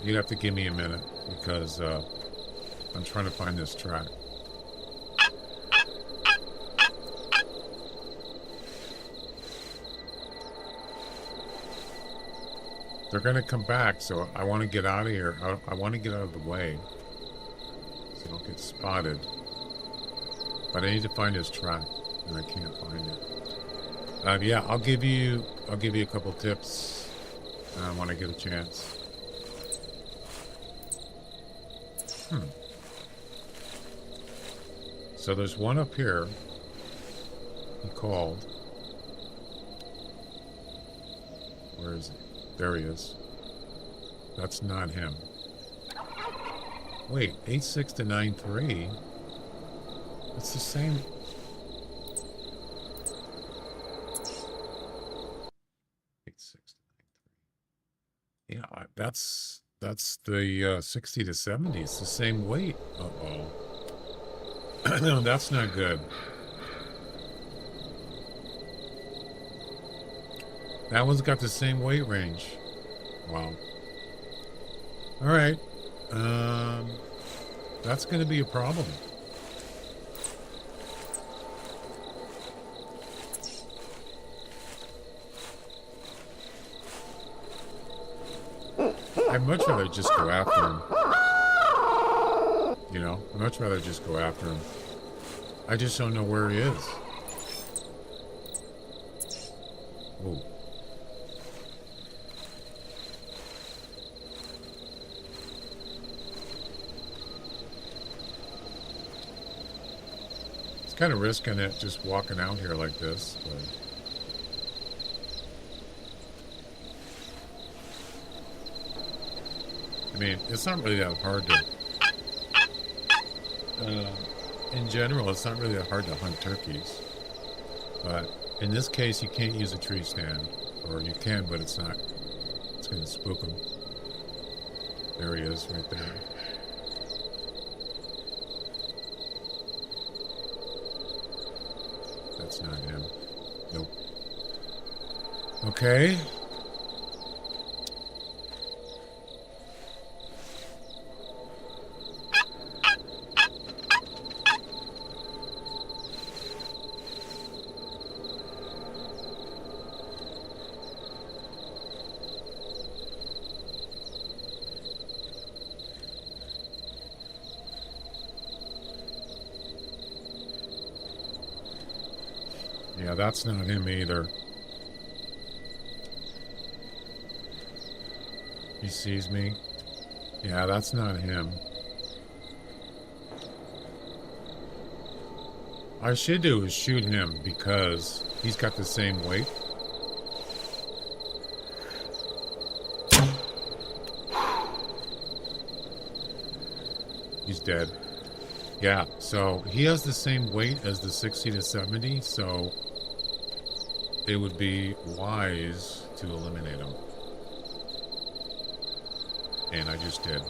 You'd have to give me a minute because I'm trying to find this track. They're going to come back, so I want to get out of here. I want to get out of the way so I don't get spotted. But I need to find his track, and I can't find it. Yeah, I'll give you a couple tips when I get a chance. So there's one up here. He called. Where is he? There he is. That's not him. Wait, 86 to 93. It's the same. 86 to 93. Yeah, that's the 60 to 70. It's the same weight. Uh-oh. No, that's not good. That one's got the same weight range. Wow. All right. That's going to be a problem. I'd much rather just go after him. You know, I'd much rather just go after him. I just don't know where he is. Ooh. It's kind of risking it just walking out here like this, but... I mean, it's not really that hard to... in general, it's not really that hard to hunt turkeys. But in this case, you can't use a tree stand. Or you can, but it's not... It's going to spook them. There he is, right there. That's not him. Nope. Okay. Yeah, that's not him either. He sees me. Yeah, that's not him. What I should do is shoot him because he's got the same weight. He's dead. Yeah, so he has the same weight as the 60 to 70, so it would be wise to eliminate him. And I just did.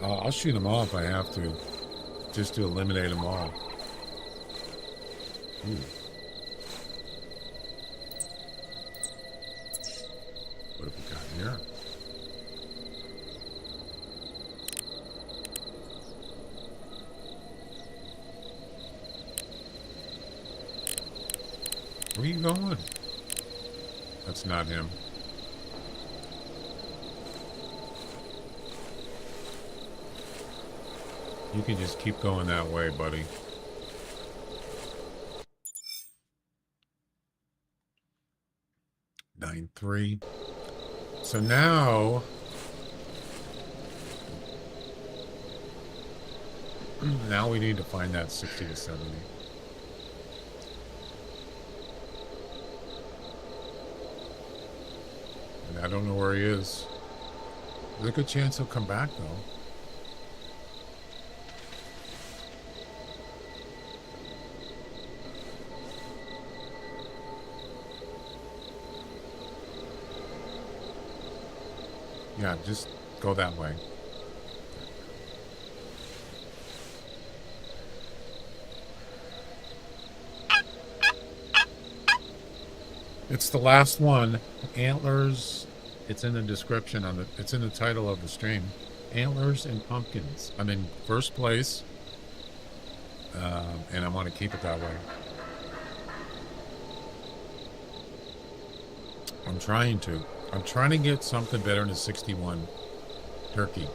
I'll shoot them all if I have to, just to eliminate them all. Ooh. What have we got here? Where are you going? That's not him. You can just keep going that way, buddy. Nine 3. So now we need to find that 60 to 70. And I don't know where he is. There's a good chance he'll come back though. Yeah, just go that way. It's the last one. Antlers. It's in the description on the. It's in the title of the stream. Antlers and pumpkins. I'm in first place, and I want to keep it that way. I'm trying to get something better than a 61 turkey.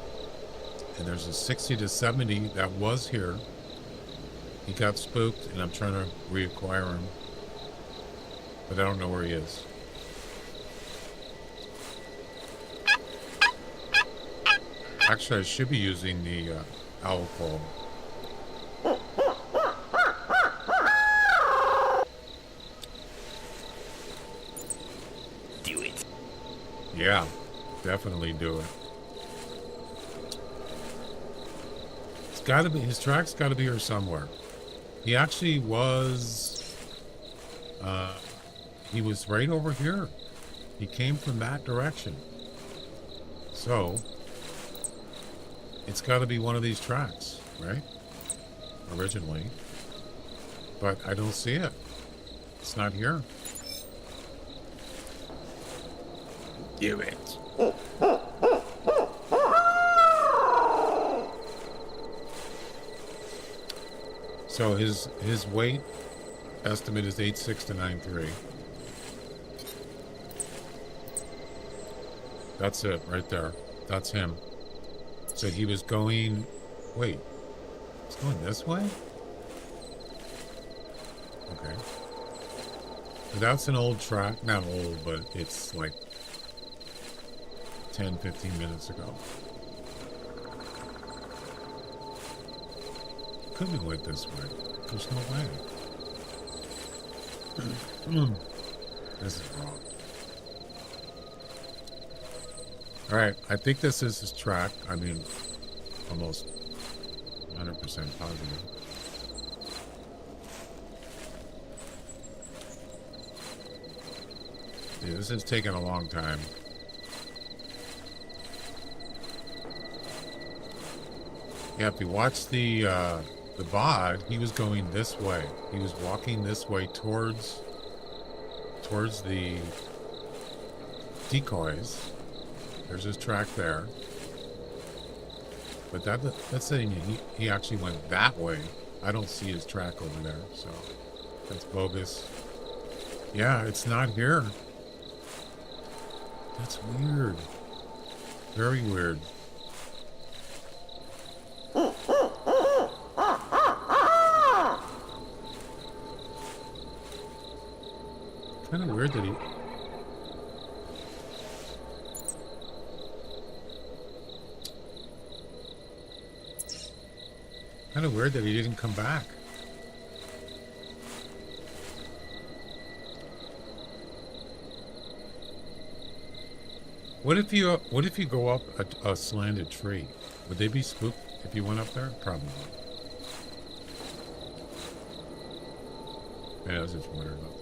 And there's a 60 to 70 that was here. He got spooked, and I'm trying to reacquire him. But I don't know where he is. Actually, I should be using the owl call. Do it. Yeah, definitely do it. It's got to be, his track's got to be here somewhere. He actually was, he was right over here. He came from that direction. So, it's got to be one of these tracks, right? Originally. But I don't see it. It's not here. Do it. So his weight Estimate is 8.6 to 9.3. That's it right there. That's him. So he was going... Wait. He's going this way? Okay. That's an old track. Not old, but it's like 10, 15 minutes ago. Could we went this way? There's no way. This is wrong. Alright, I think this is his track. I mean, almost 100% positive. Yeah, this is taking a long time. Yeah, if you watch the VOD, he was going this way. He was walking this way towards the decoys. There's his track there. But that's saying he actually went that way. I don't see his track over there, so that's bogus. Yeah, it's not here. That's weird. Very weird. Kind of weird that he... Kind of weird that he didn't come back. What if you go up a slanted tree? Would they be spooked if you went up there? Probably. Yeah, I was just wondering about that.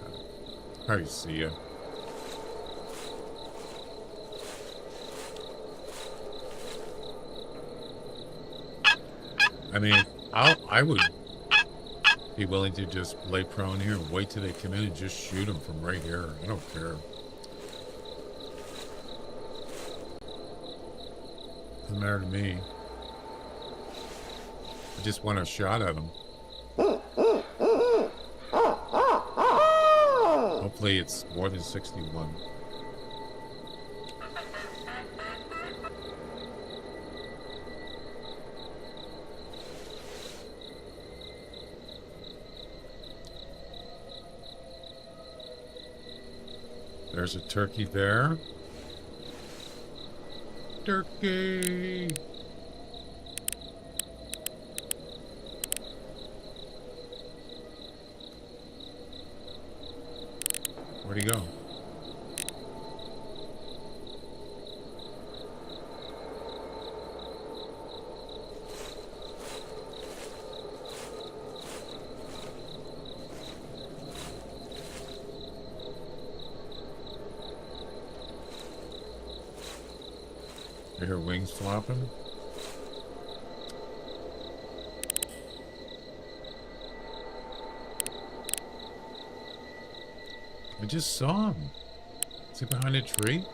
Probably see ya. I mean, I would be willing to just lay prone here and wait till they come in and just shoot them from right here. I don't care. Doesn't matter to me. I just want a shot at them. Hopefully it's more than 61. There's a turkey there. Turkey! Where'd he go? I hear wings flopping. I just saw him. Is he behind a tree?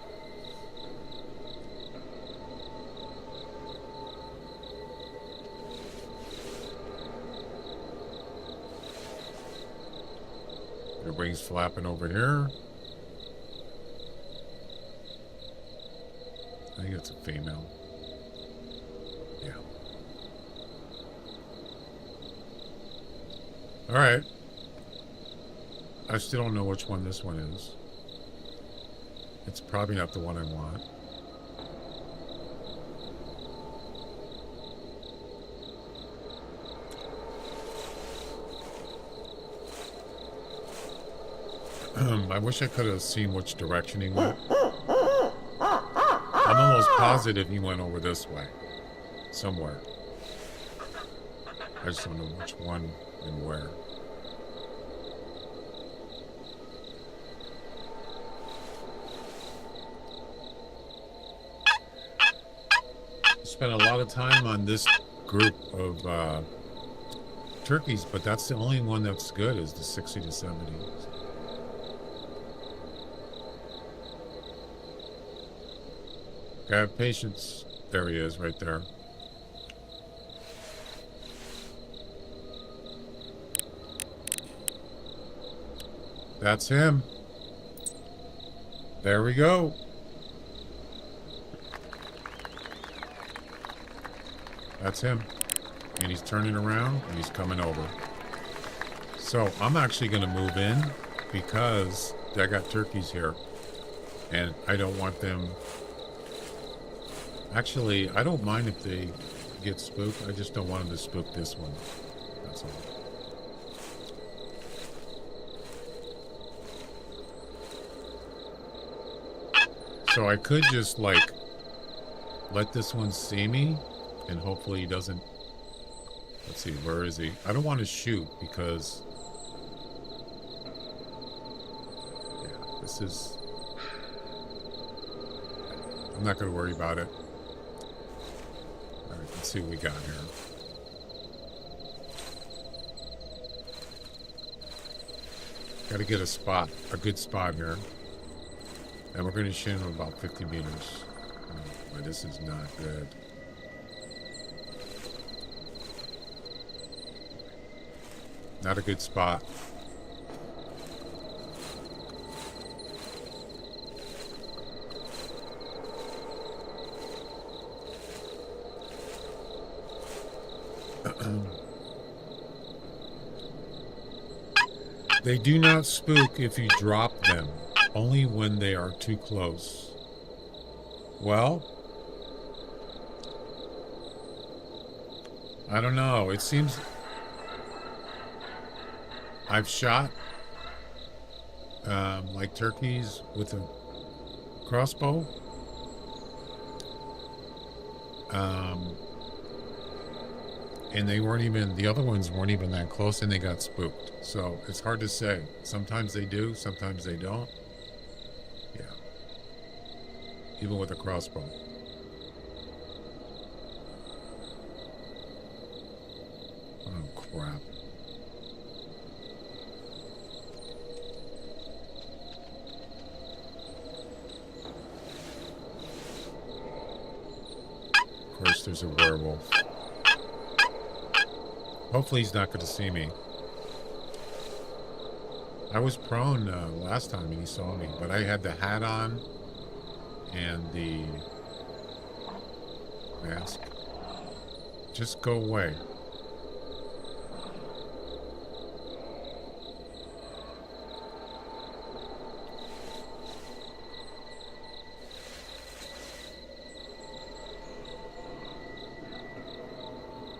Their wings flapping over here. I think it's a female. Yeah. Alright. I still don't know which one this one is. It's probably not the one I want. I wish I could have seen which direction he went. I'm almost positive he went over this way. Somewhere. I just don't know which one and where. Spent a lot of time on this group of turkeys, but that's the only one that's good is the 60 to 70. Have patience. There he is, right there. That's him. There we go. That's him. And he's turning around and he's coming over. So I'm actually going to move in because I got turkeys here. And I don't want them... Actually, I don't mind if they get spooked. I just don't want them to spook this one. That's all. So I could just, like, let this one see me, and hopefully he doesn't... Let's see, where is he? I don't want to shoot, because... Yeah, this is... I'm not going to worry about it. Alright, let's see what we got here. Got to get a spot, a good spot here. And we're going to shoot him about 50 meters. Oh, boy, this is not good. Not a good spot. They do not spook if you drop them. Only when they are too close. Well, I don't know. It seems I've shot like turkeys with a crossbow. And they weren't even, the other ones weren't even that close and they got spooked. So it's hard to say. Sometimes they do, sometimes they don't. Yeah. Even with a crossbow. Oh, crap. Of course, there's a werewolf. Hopefully he's not going to see me. I was prone last time and he saw me, but I had the hat on and the mask. Just go away.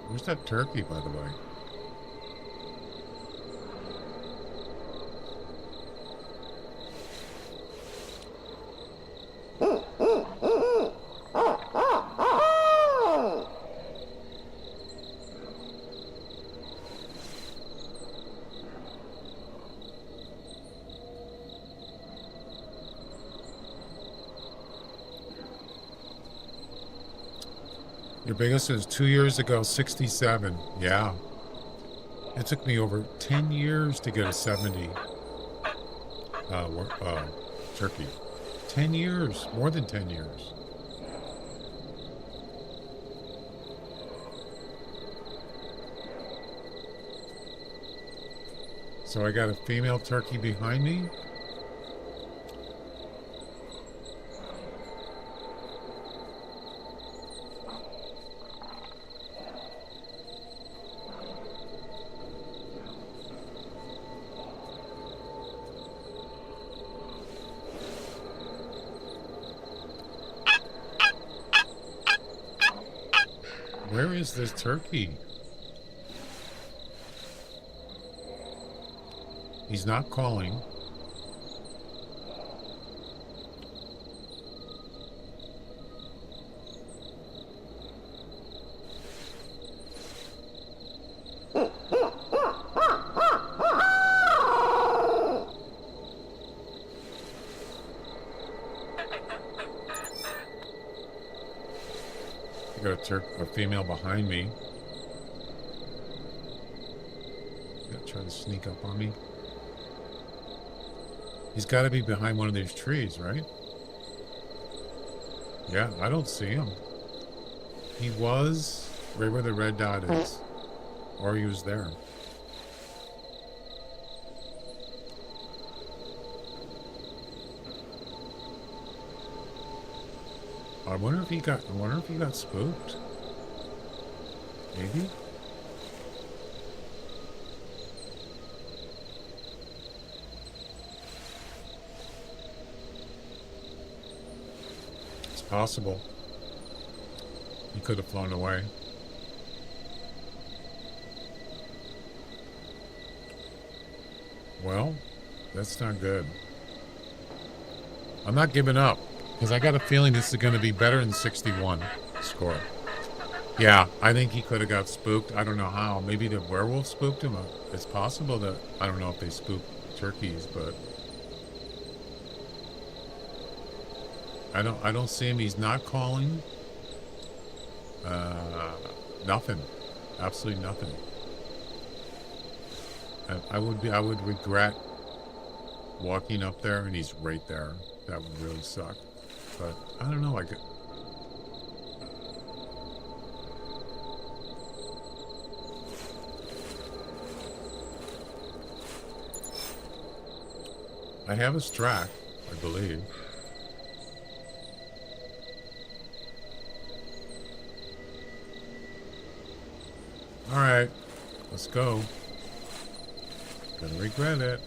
Where's that turkey, by the way? Your biggest is 2 years ago, 67. Yeah. It took me over 10 years to get a 70 turkey. 10 years. More than 10 years. So I got a female turkey behind me. Where is this turkey? He's not calling. I got a female behind me. Gonna try to sneak up on me. He's got to be behind one of these trees, right? Yeah, I don't see him. He was right where the red dot is. Or he was there. I wonder if he got spooked. Maybe? It's possible. He could have flown away. Well, that's not good. I'm not giving up, because I got a feeling this is going to be better than 61 score. Yeah, I think he could have got spooked. I don't know how. Maybe the werewolf spooked him. It's possible that, I don't know if they spook turkeys, but I don't see him. He's not calling. Nothing. Absolutely nothing. I would regret walking up there and he's right there. That would really suck. But I don't know. I have his track, I believe. All right, let's go. Gonna regret it.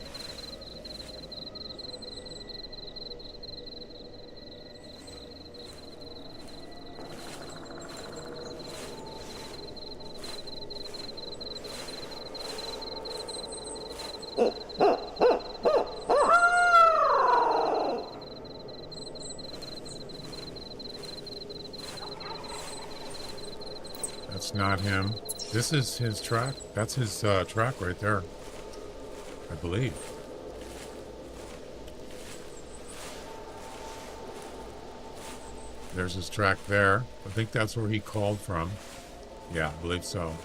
That's not him. This is his track. That's his track right there, I believe. There's his track there. I think that's where he called from. Yeah, I believe so.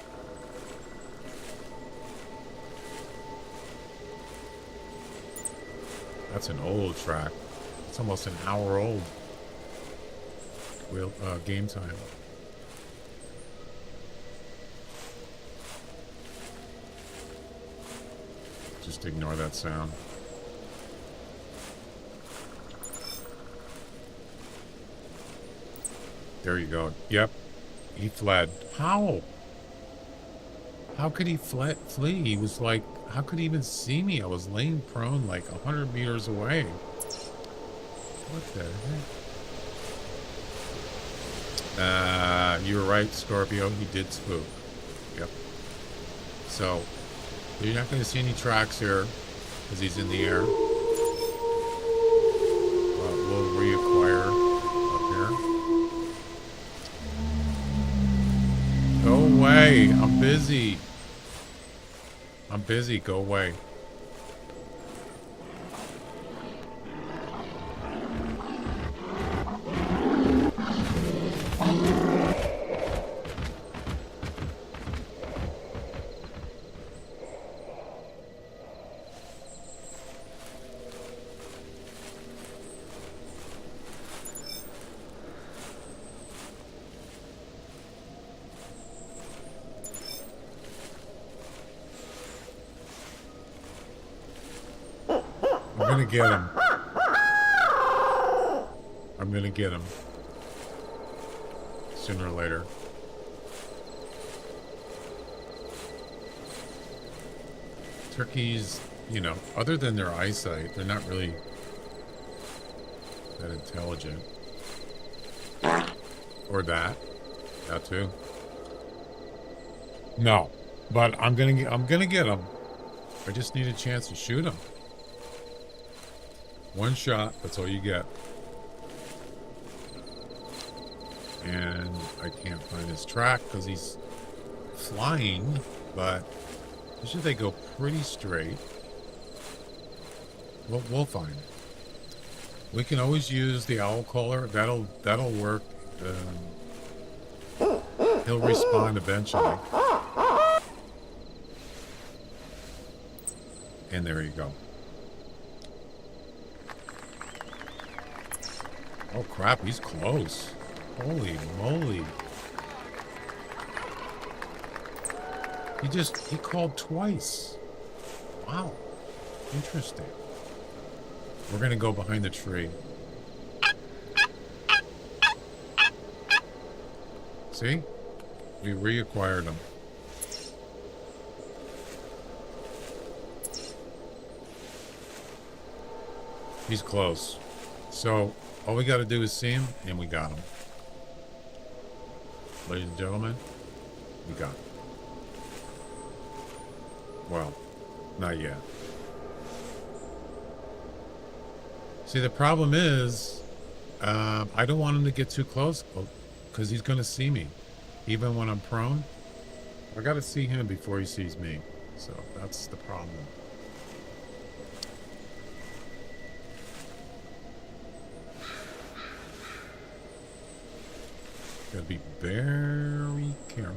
That's an old track. It's almost an hour old. Game time. Just ignore that sound. There you go. Yep. He fled. How? How could he flee? He was like, how could he even see me? I was laying prone like 100 meters away. What the heck? You were right, Scorpio. He did spook. Yep. So, you're not going to see any tracks here because he's in the air. We'll reacquire up here. Go away. I'm busy. I'm busy. Go away. I'm gonna get him. I'm gonna get him. Sooner or later. Turkeys, you know, other than their eyesight, they're not really that intelligent. Or that too. No, but I'm gonna get him. I just need a chance to shoot him. One shot, that's all you get. And I can't find his track because he's flying, but usually they go pretty straight. We'll find it. We can always use the owl caller. That'll work. He'll respond eventually. And there you go. Oh crap, he's close. Holy moly. He called twice. Wow. Interesting. We're gonna go behind the tree. See? We reacquired him. He's close. So all we got to do is see him, and we got him. Ladies and gentlemen, we got him. Well, not yet. See, the problem is, I don't want him to get too close because he's going to see me. Even when I'm prone, I got to see him before he sees me. So that's the problem. Got to be very careful.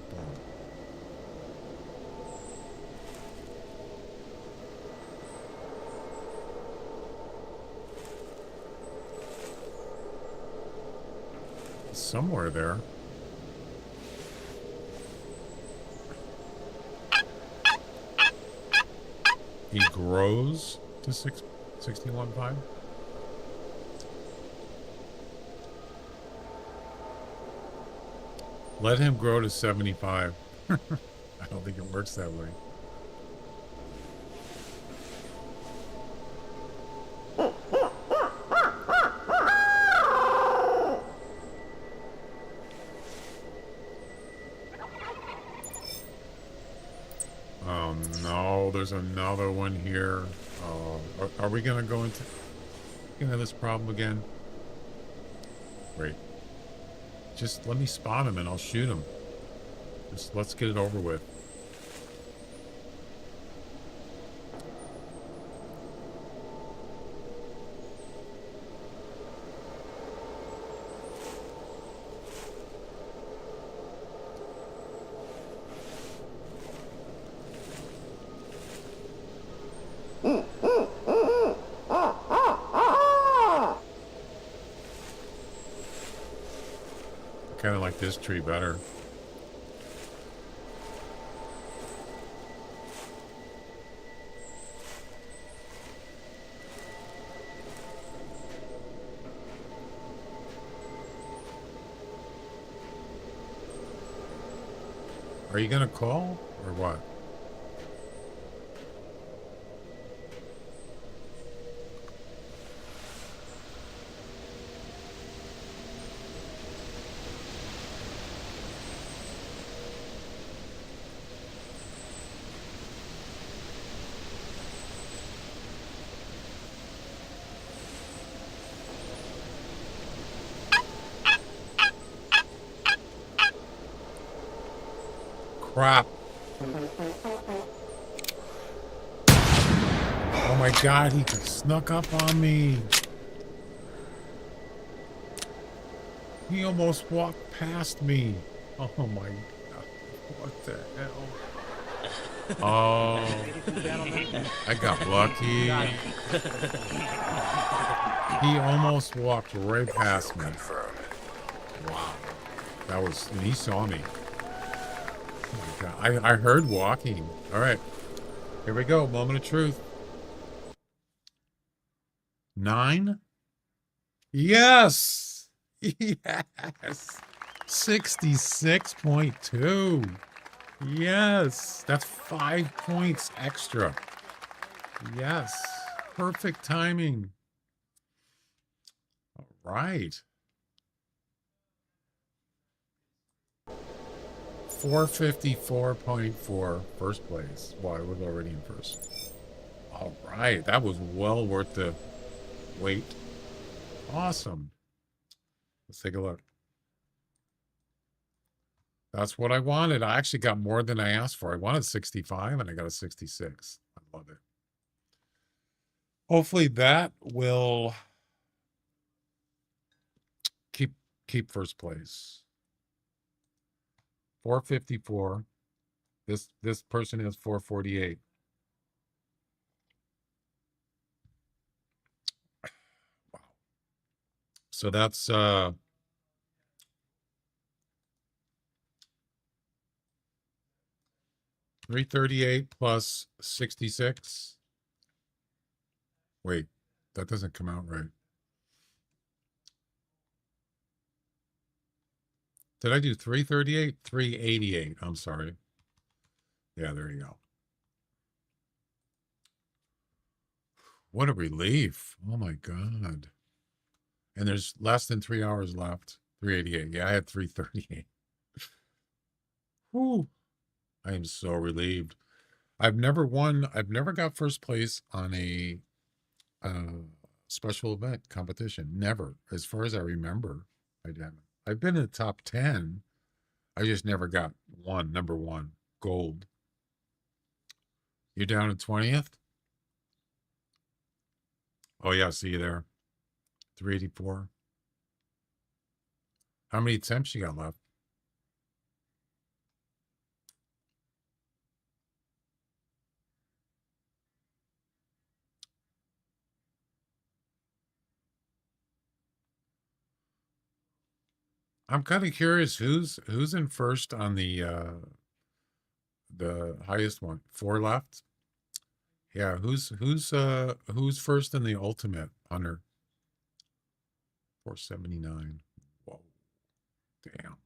Somewhere there. He grows to 61.5. Let him grow to 75. I don't think it works that way. Oh no, there's another one here. Are we gonna go into this problem again? Wait. Just let me spot him and I'll shoot him. Just let's get it over with. Kind of like this tree better. Are you gonna call or what? Crap. Oh my God, he snuck up on me. He almost walked past me. Oh my God. What the hell? Oh, I got lucky. He almost walked right past me. Wow. That was, and he saw me. Oh my God. I heard walking. All right. Here we go. Moment of truth. 9. Yes. Yes. 66.2. Yes. That's 5 points extra. Yes. Perfect timing. All right. 454.4, first place. Well, I was already in first. All right, that was well worth the wait. Awesome. Let's take a look. That's what I wanted. I actually got more than I asked for. I wanted 65 and I got a 66. I love it. Hopefully that will keep first place. 454. This person has 448. Wow. So that's 338 plus 66. Wait, that doesn't come out right. Did I do 338? 388. I'm sorry. Yeah, there you go. What a relief. Oh my God. And there's less than 3 hours left. 388. Yeah, I had 338. Whew. I am so relieved. I've never got first place on a special event competition. Never. As far as I remember, I haven't. I've been in the top 10. I just never got number one, gold. You're down to 20th? Oh, yeah, see you there. 384. How many attempts you got left? I'm kind of curious who's in first on the highest one. 4 left. Yeah, who's first in the ultimate hunter? 479. Whoa. Damn.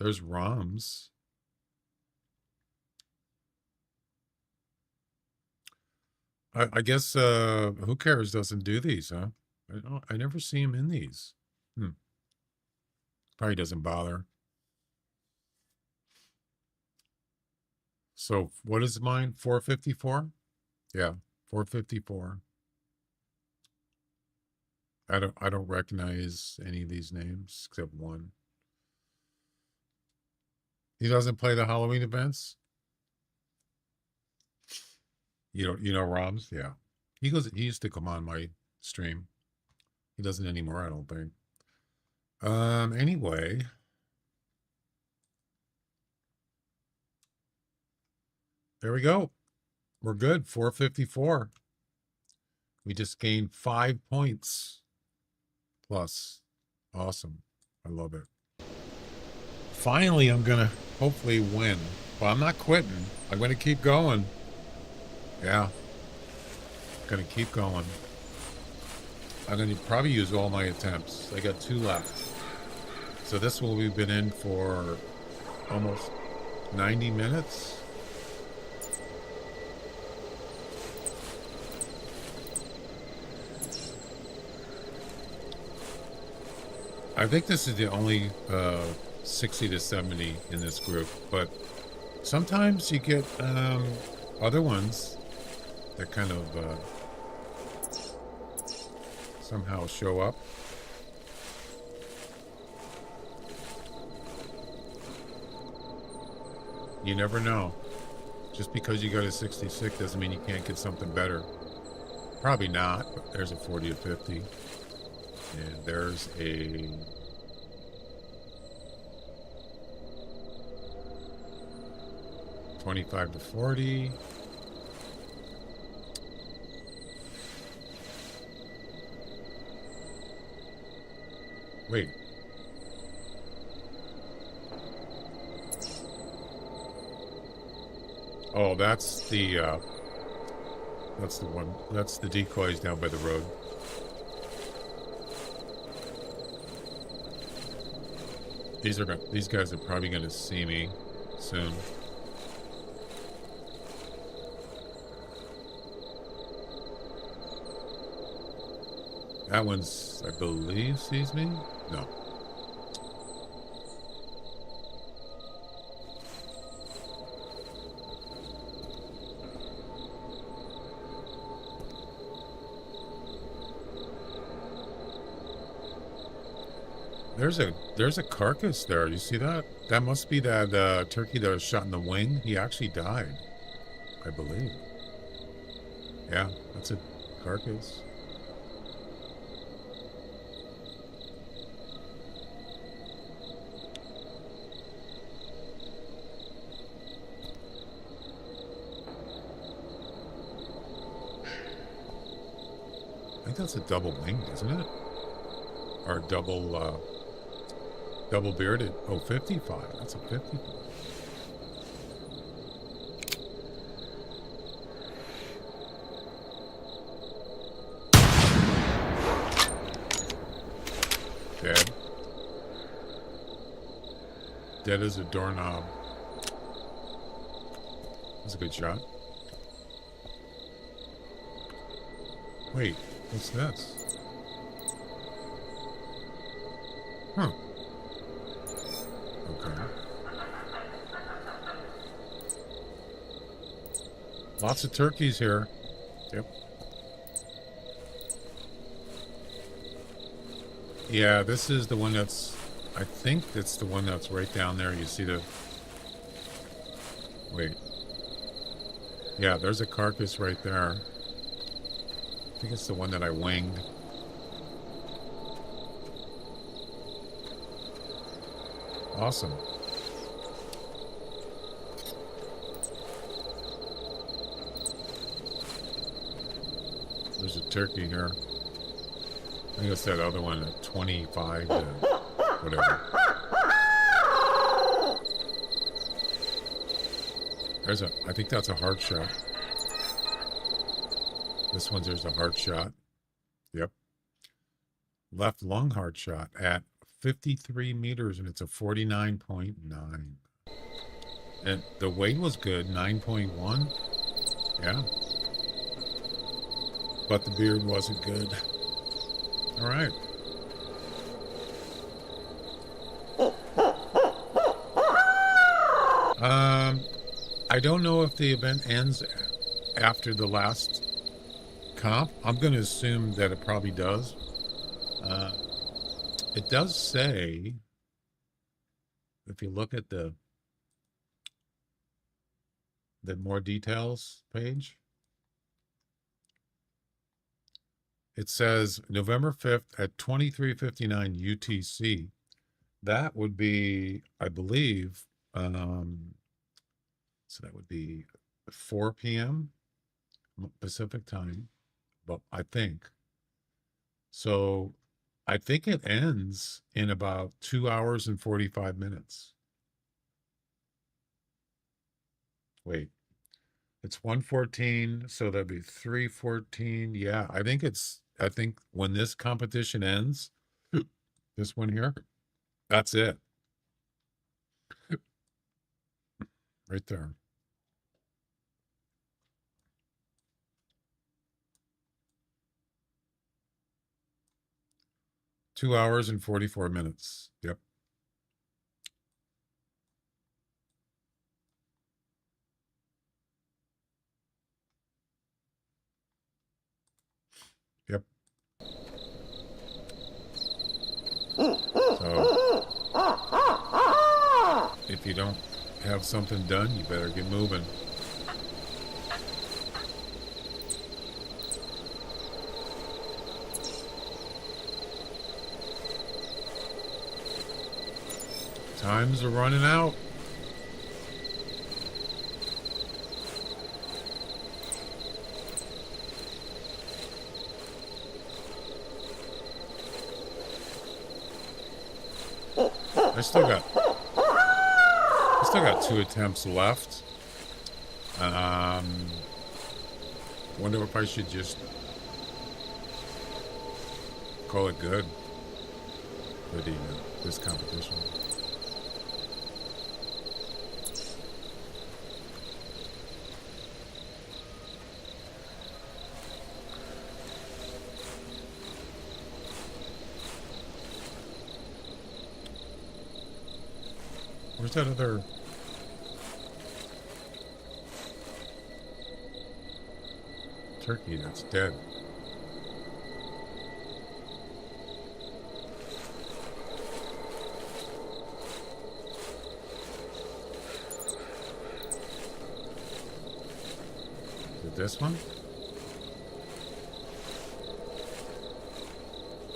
There's ROMs. I guess Who Cares doesn't do these, huh? I never see him in these. Probably doesn't bother. So what is mine? 454? Yeah, 454. I don't recognize any of these names except one. He doesn't play the Halloween events? You know Roms? Yeah. He used to come on my stream. He doesn't anymore, I don't think. Anyway. There we go. We're good. 454. We just gained 5 points plus. Awesome. I love it. Finally, I'm going to hopefully win. Well, I'm not quitting. I'm going to keep going. Yeah. Going to keep going. I'm going to probably use all my attempts. I got 2 left. So this will we've been in for almost 90 minutes. I think this is the only 60 to 70 in this group, but sometimes you get other ones that kind of somehow show up. You never know. Just because you got a 66 doesn't mean you can't get something better. Probably not, but there's a 40 to 50. And there's a 25 to 40. Wait. Oh, that's the one. That's the decoys down by the road. These guys are probably going to see me soon. That one's, I believe, sees me? No. There's a carcass there. You see that? That must be that turkey that was shot in the wing. He actually died, I believe. Yeah, that's a carcass. I think that's a double wing, isn't it? Or double bearded. Oh, 55. That's a 55. dead as a doorknob. That's a good shot. Wait, what's this? Huh. Okay. Lots of turkeys here. Yep. Yeah, this is the one that's... I think it's the one that's right down there. You see the... Wait. Yeah, there's a carcass right there. I think it's the one that I winged. Awesome. There's a turkey here. I think it's that other one at 25 to whatever. There's a, I think that's a heart shot. This one, there's a heart shot. Yep. Left lung heart shot at 53 meters, and it's a 49.9. And the weight was good, 9.1. Yeah. But the beard wasn't good. All right. I don't know if the event ends after the last comp. I'm going to assume that it probably does. It does say, if you look at the more details page, it says November 5th at 23:59 UTC. That would be, I believe, so that would be 4 p.m. Pacific time, but I think. So I think it ends in about 2 hours and 45 minutes. Wait, it's 1:14, so that'd be 3:14. Yeah, I think when this competition ends, this one here, that's it. Right there. Two hours and 44 minutes. Yep. Yep. So if you don't have something done, you better get moving. Times are running out. I still got 2 attempts left. Wonder if I should just call it good for this competition. Where's that other... turkey that's dead? Is it this one?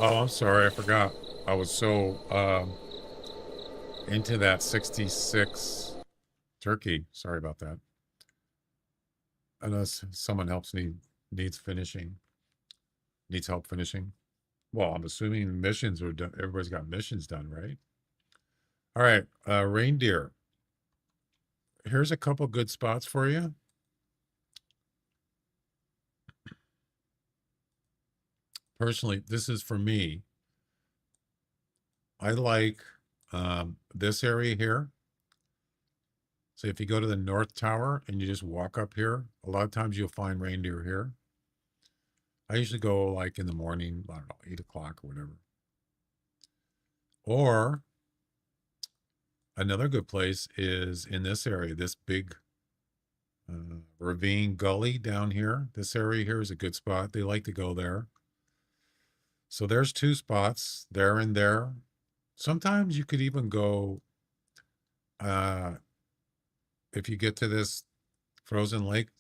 Oh, I'm sorry, I forgot. I was so into that 66 turkey. Sorry about that. Unless someone needs help finishing. Well, I'm assuming missions are done. Everybody's got missions done, right? All right, reindeer. Here's a couple good spots for you. Personally, this is for me. I like this area here. So if you go to the North Tower and you just walk up here, a lot of times you'll find reindeer here. I usually go like in the morning, I don't know, 8 o'clock or whatever. Or another good place is in this area, this big ravine gully down here. This area here is a good spot. They like to go there. So there's 2 spots, there and there. Sometimes you could even go, if you get to this frozen lake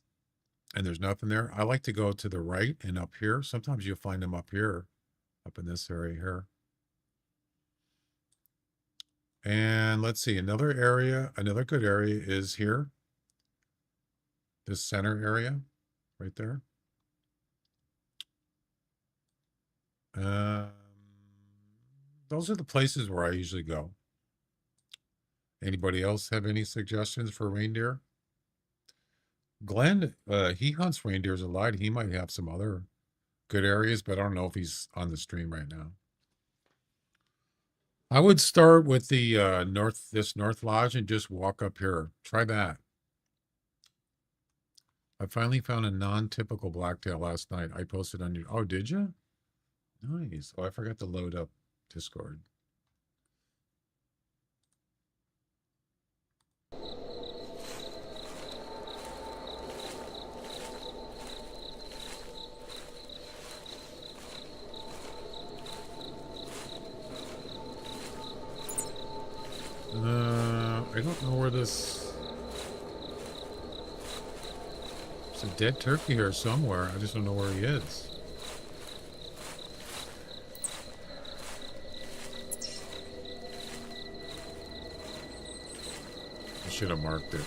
and there's nothing there, I like to go to the right and up here. Sometimes you'll find them up here, up in this area here. And let's see, another area, another good area is here. This center area right there. Those are the places where I usually go. Anybody else have any suggestions for reindeer? Glenn, he hunts reindeers a lot. He might have some other good areas, but I don't know if he's on the stream right now. I would start with the this North Lodge and just walk up here. Try that. I finally found a non-typical blacktail last night. I posted on you. Oh, did you? Nice. Oh, I forgot to load up Discord. I don't know where this... There's a dead turkey here somewhere. I just don't know where he is. I should have marked it.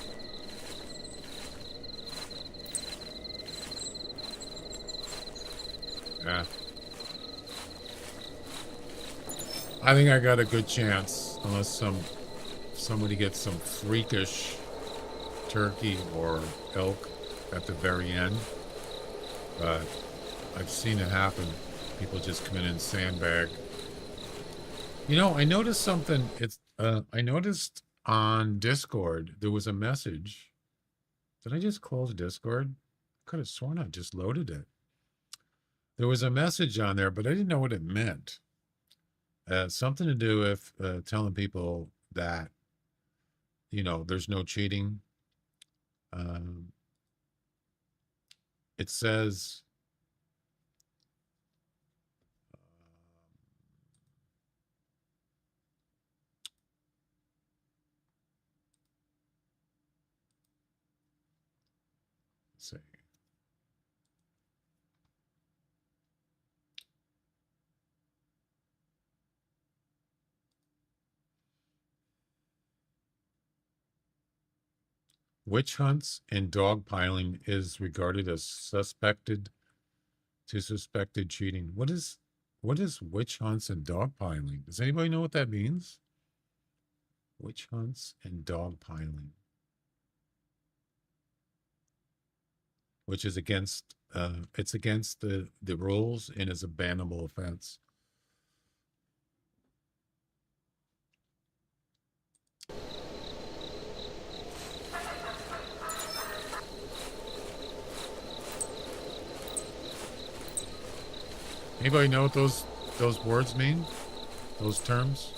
Yeah. I think I got a good chance, unless somebody gets some freakish turkey or elk at the very end. But I've seen it happen. People just come in and sandbag. You know, I noticed something. I noticed on Discord there was a message. Did I just close Discord? I could have sworn I just loaded it. There was a message on there, but I didn't know what it meant. Something to do with telling people that, you know, there's no cheating. It says, let's see. Witch hunts and dogpiling is regarded as suspected cheating. What is witch hunts and dogpiling? Does anybody know what that means? Witch hunts and dogpiling, which is against it's against the rules and is a bannable offense. Anybody know what those words mean? Those terms?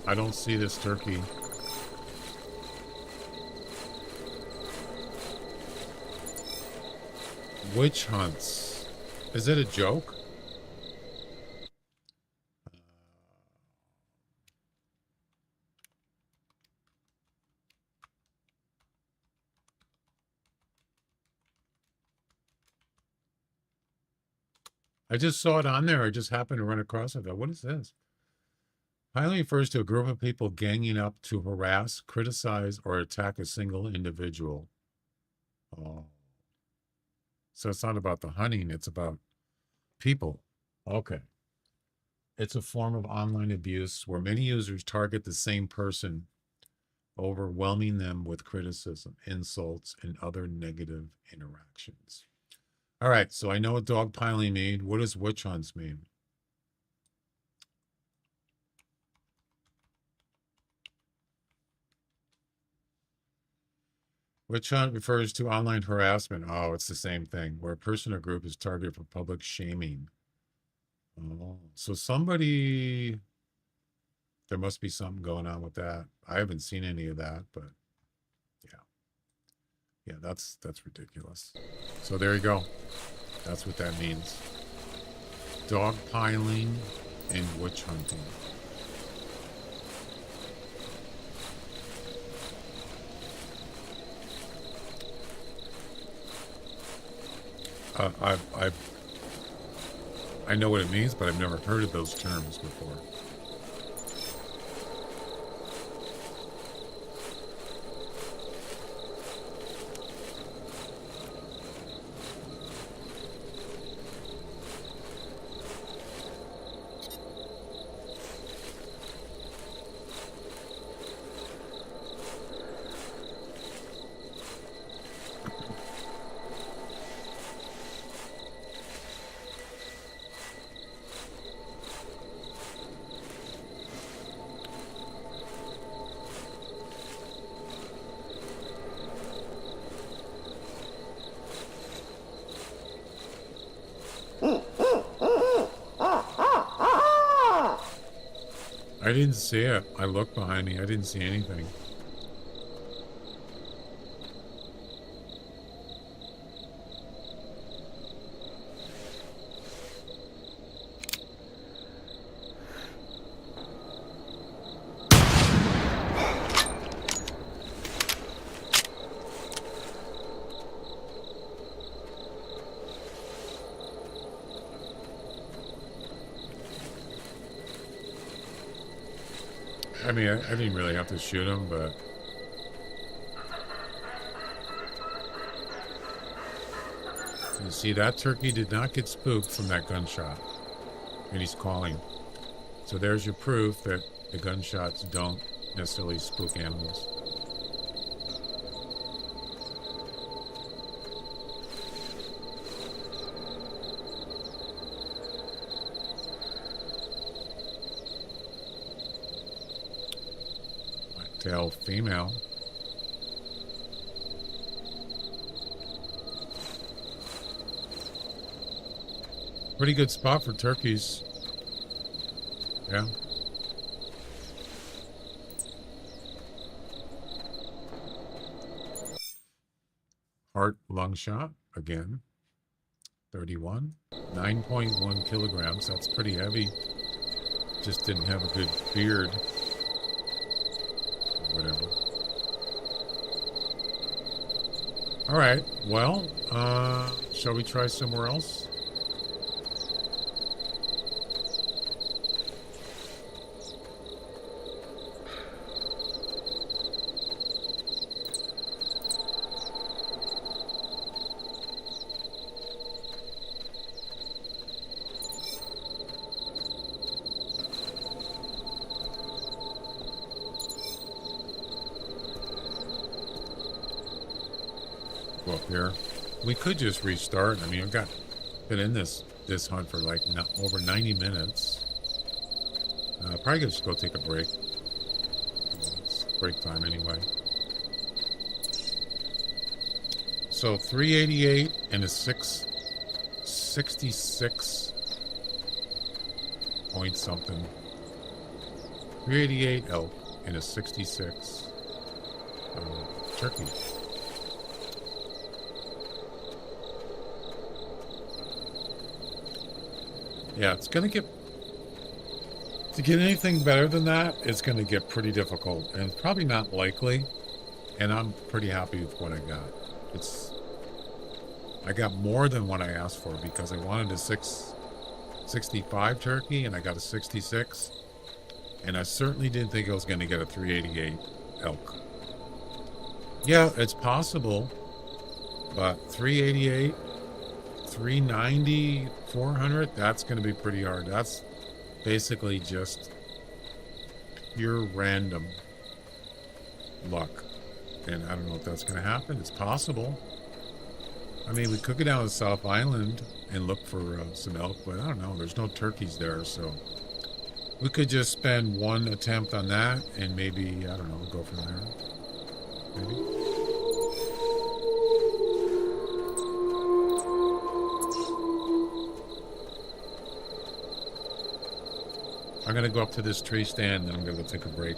I don't see this turkey. Witch hunts. Is it a joke? I just saw it on there. I just happened to run across it. I thought, what is this? Piling refers to a group of people ganging up to harass, criticize, or attack a single individual. Oh. So it's not about the hunting, it's about people. Okay. It's a form of online abuse where many users target the same person, overwhelming them with criticism, insults, and other negative interactions. All right, so I know what dogpiling means. What does witch hunts mean? Witch hunt refers to online harassment. Oh, it's the same thing, where a person or group is targeted for public shaming. Oh, so somebody, there must be something going on with that. I haven't seen any of that, but yeah. Yeah, that's ridiculous. So there you go. That's what that means. Dog piling and witch hunting. I know what it means, but I've never heard of those terms before. I didn't see it. I looked behind me. I didn't see anything. I mean, I didn't really have to shoot him, but you see, that turkey did not get spooked from that gunshot, and he's calling. So there's your proof that the gunshots don't necessarily spook animals. Tail female. Pretty good spot for turkeys. Yeah. Heart lung shot again. 31. 9.1 kilograms. That's pretty heavy. Just didn't have a good beard. Whatever. All right. Well, shall we try somewhere else? Go up here. We could just restart. I mean, I've been in this hunt for like over 90 minutes. Probably gonna just go take a break. It's break time anyway. So 388 and a 666 point something. 388 elk and a 66 turkey. Yeah, it's going to get anything better than that, it's going to get pretty difficult, and it's probably not likely, and I'm pretty happy with what I got. I got more than what I asked for because I wanted a 665 turkey, and I got a 66, and I certainly didn't think I was going to get a 388 elk. Yeah, it's possible, but 388... 390, 400, that's going to be pretty hard. That's basically just pure random luck. And I don't know if that's going to happen. It's possible. I mean, we could go down to South Island and look for some elk, but I don't know. There's no turkeys there, so we could just spend one attempt on that and maybe, I don't know, go from there. Maybe. I'm gonna go up to this tree stand, and I'm gonna go take a break.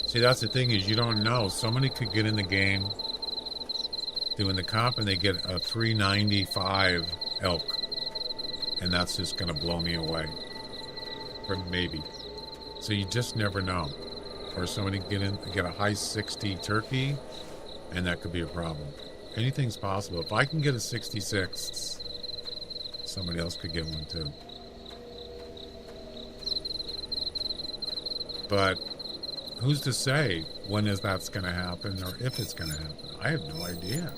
See, that's the thing, is you don't know. Somebody could get in the game doing the comp and they get a 395 elk, and that's just gonna blow me away. Or maybe. So you just never know. Or somebody get a high 60 turkey, and that could be a problem. Anything's possible. If I can get a 66, somebody else could get one too. But who's to say when that's going to happen, or if it's going to happen? I have no idea.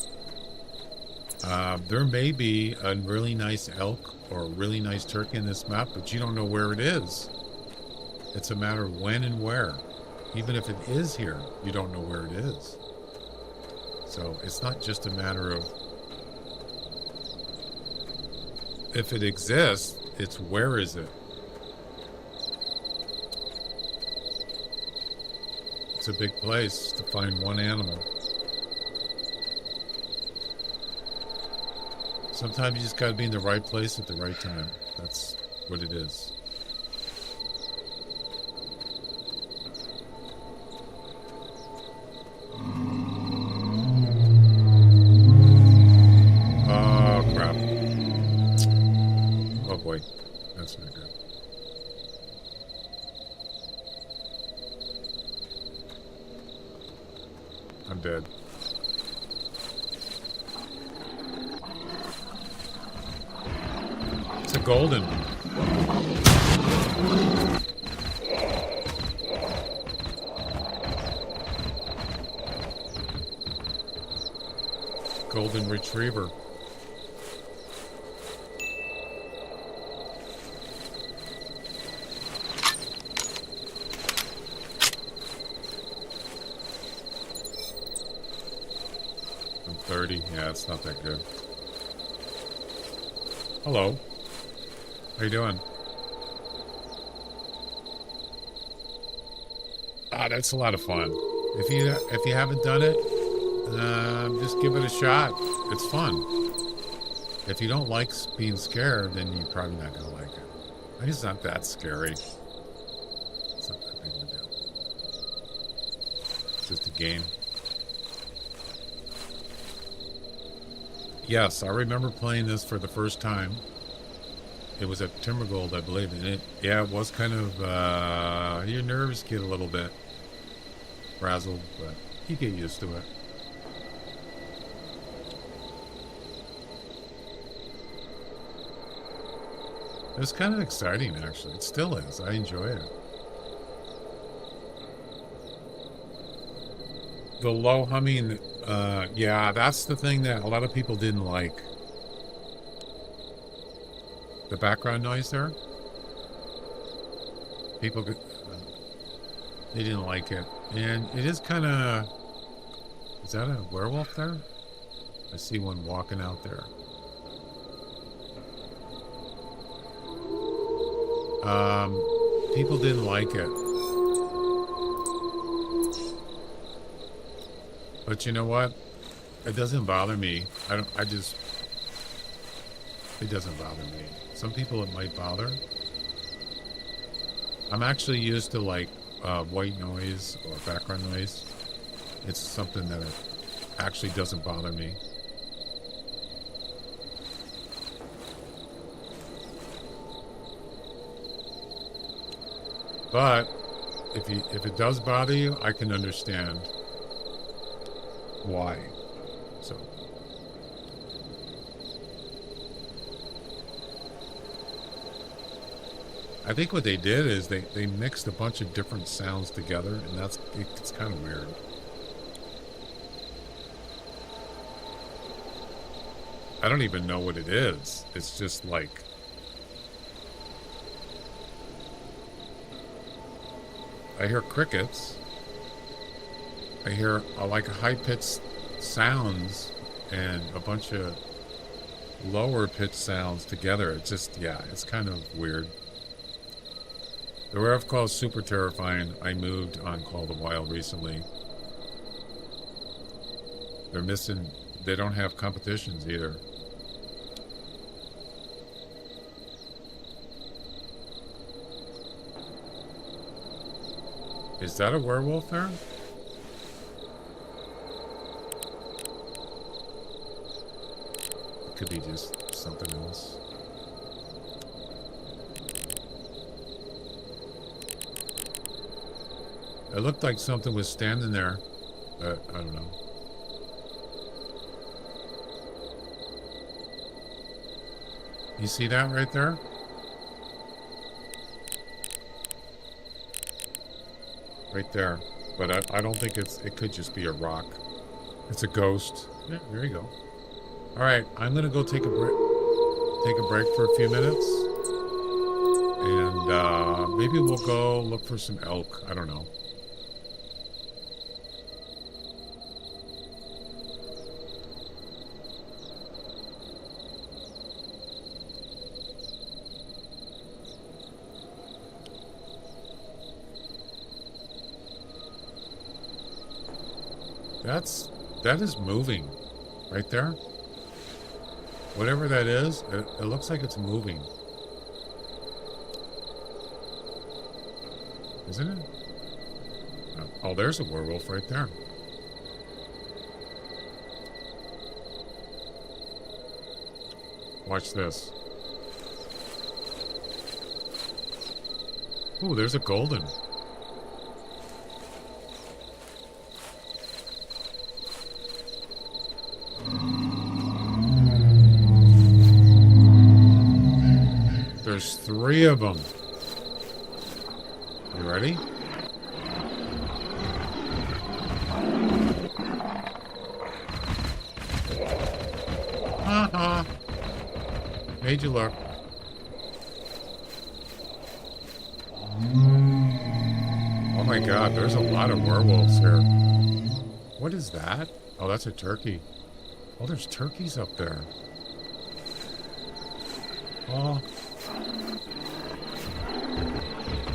There may be a really nice elk or a really nice turkey in this map, but you don't know where it is. It's a matter of when and where. Even if it is here, you don't know where it is. So it's not just a matter of if it exists, it's where is it? It's a big place to find one animal. Sometimes you just got to be in the right place at the right time. That's what it is. Oh, crap. Oh, boy. That's not good. I'm dead. It's a golden. Golden retriever. I'm 30. Yeah, it's not that good. Hello. How you doing? Ah, that's a lot of fun. If you haven't done it, just give it a shot. It's fun. If you don't like being scared, then you're probably not gonna like it. I think it's not that scary. It's not that big of a deal. It's just a game. Yes, I remember playing this for the first time. It was at Timbergold, I believe, and it was kind of, your nerves get a little bit frazzled, but you get used to it. It was kind of exciting, actually. It still is. I enjoy it. The low humming, yeah, that's the thing that a lot of people didn't like. The background noise there. People, they didn't like it. And it is kind of, is that a werewolf there? I see one walking out there. People didn't like it. But you know what? It doesn't bother me. It doesn't bother me. Some people it might bother. I'm actually used to like white noise or background noise. It's something that actually doesn't bother me. But if it does bother you, I can understand why. So I think what they did is they mixed a bunch of different sounds together, and it's kind of weird. I don't even know what it is. It's just like I hear crickets. I hear like high-pitched sounds and a bunch of lower-pitched sounds together. It's just, yeah, it's kind of weird. The rare call is super terrifying. I moved on Call of the Wild recently, They're missing, they don't have competitions either. Is that a werewolf there? It could be just something else. It looked like something was standing there, but I don't know. You see that right there? Right there. But I don't think it could just be a rock. It's a ghost. Yeah, there you go. All right, I'm gonna go take a break for a few minutes, and maybe we'll go look for some elk. I don't know. That is moving right there. Whatever that is, it looks like it's moving. Isn't it? Oh, there's a werewolf right there. Watch this. Ooh, there's a golden. There's 3 of them. You ready? Uh-huh. Made you look. Oh my God, there's a lot of werewolves here. What is that? Oh, that's a turkey. Oh, there's turkeys up there. Oh.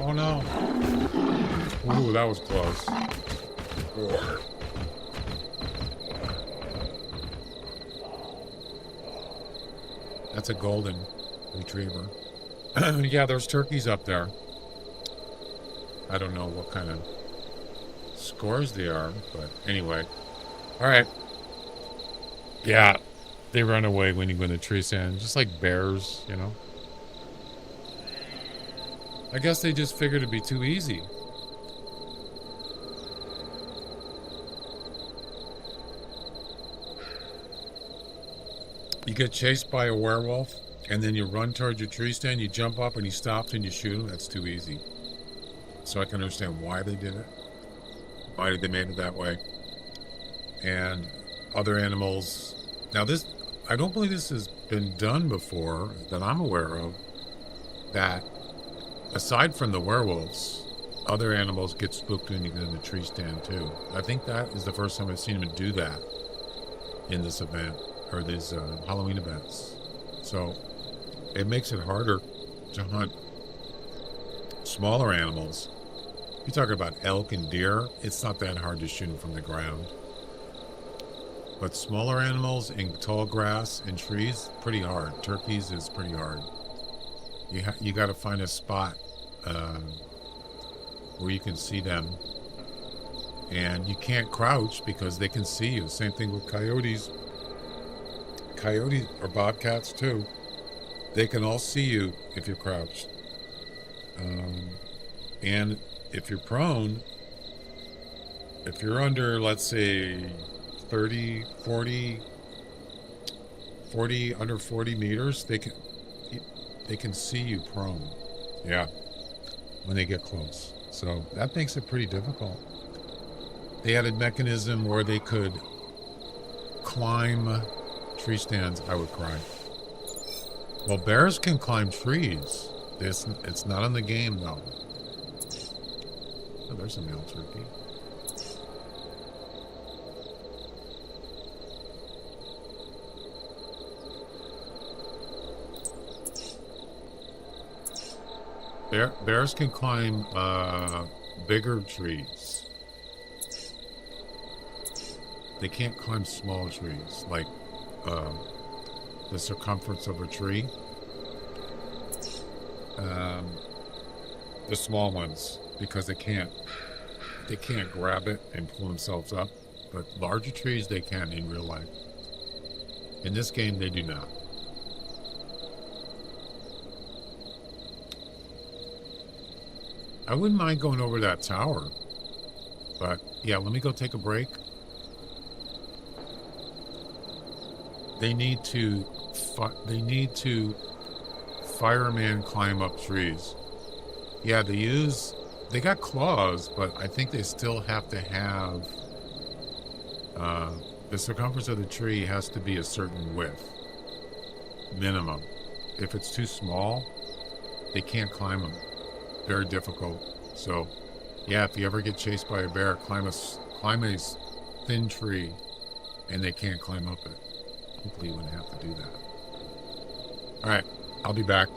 Oh no. Ooh, that was close. Ugh. That's a golden retriever. Yeah, there's turkeys up there. I don't know what kind of scores they are, but anyway. All right. Yeah, they run away when you go in the tree stand, just like bears, you know. I guess they just figured it'd be too easy. You get chased by a werewolf, and then you run towards your tree stand, you jump up and he stops and you shoot him. That's too easy. So I can understand why they did it. Why did they make it that way? And other animals. Now this, I don't believe this has been done before that I'm aware of, that aside from the werewolves, other animals get spooked when you get in the tree stand too. I think that is the first time I've seen them do that in this event, or these Halloween events. So it makes it harder to hunt smaller animals. If you're talking about elk and deer, it's not that hard to shoot them from the ground. But smaller animals in tall grass and trees, pretty hard. Turkeys is pretty hard. You got to find a spot where you can see them, and you can't crouch because they can see you. Same thing with coyotes. Coyotes or bobcats too. They can all see you if you're crouched. And if you're prone, if you're under, let's say, 30, 40, under 40 meters, they can see you prone. Yeah, when they get close. So that makes it pretty difficult. They had a mechanism where they could climb tree stands. I would cry. Well, bears can climb trees. It's not in the game though. Oh, there's a male turkey. Bears can climb bigger trees. They can't climb small trees, like the circumference of a tree. The small ones, because they can't grab it and pull themselves up. But larger trees, they can in real life. In this game, they do not. I wouldn't mind going over that tower. But yeah, let me go take a break. They need to fireman climb up trees. Yeah, they got claws, but I think they still have to have the circumference of the tree has to be a certain width minimum. If it's too small, they can't climb them. Very difficult. So yeah, if you ever get chased by a bear, climb a thin tree and they can't climb up it. Hopefully you wouldn't have to do that. All right, I'll be back.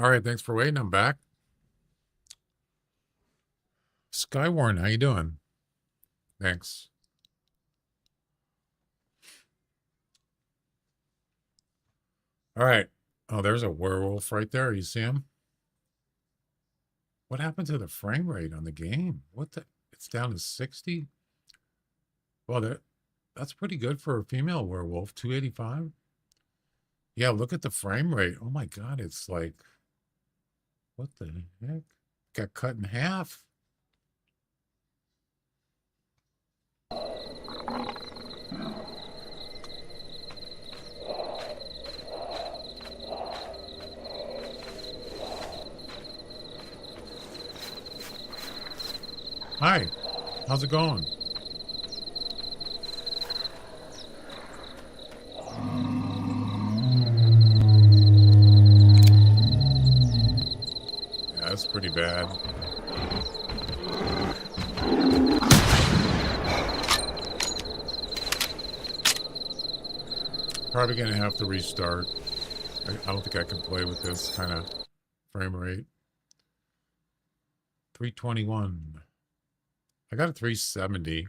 All right, thanks for waiting. I'm back. Skywarn, how you doing? Thanks. All right. Oh, there's a werewolf right there. You see him? What happened to the frame rate on the game? What the? It's down to 60? Well, that's pretty good for a female werewolf. 285? Yeah, look at the frame rate. Oh my God, it's like, what the heck? Got cut in half. Hi, how's it going? Yeah, that's pretty bad. Probably gonna have to restart. I don't think I can play with this kind of frame rate. 321. I got a 370.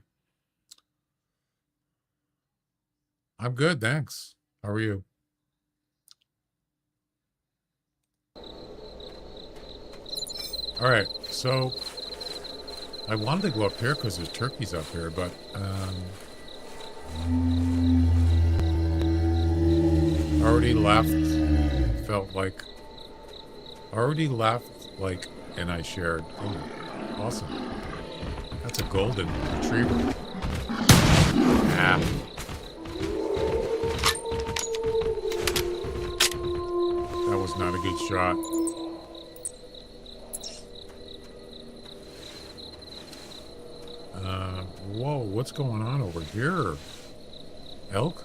I'm good, thanks. How are you? All right, so I wanted to go up here because there's turkeys up here, but already left. Felt like already left, like, and I shared. Oh, awesome. That's a golden retriever. Ah. That was not a good shot. Whoa, what's going on over here? Elk?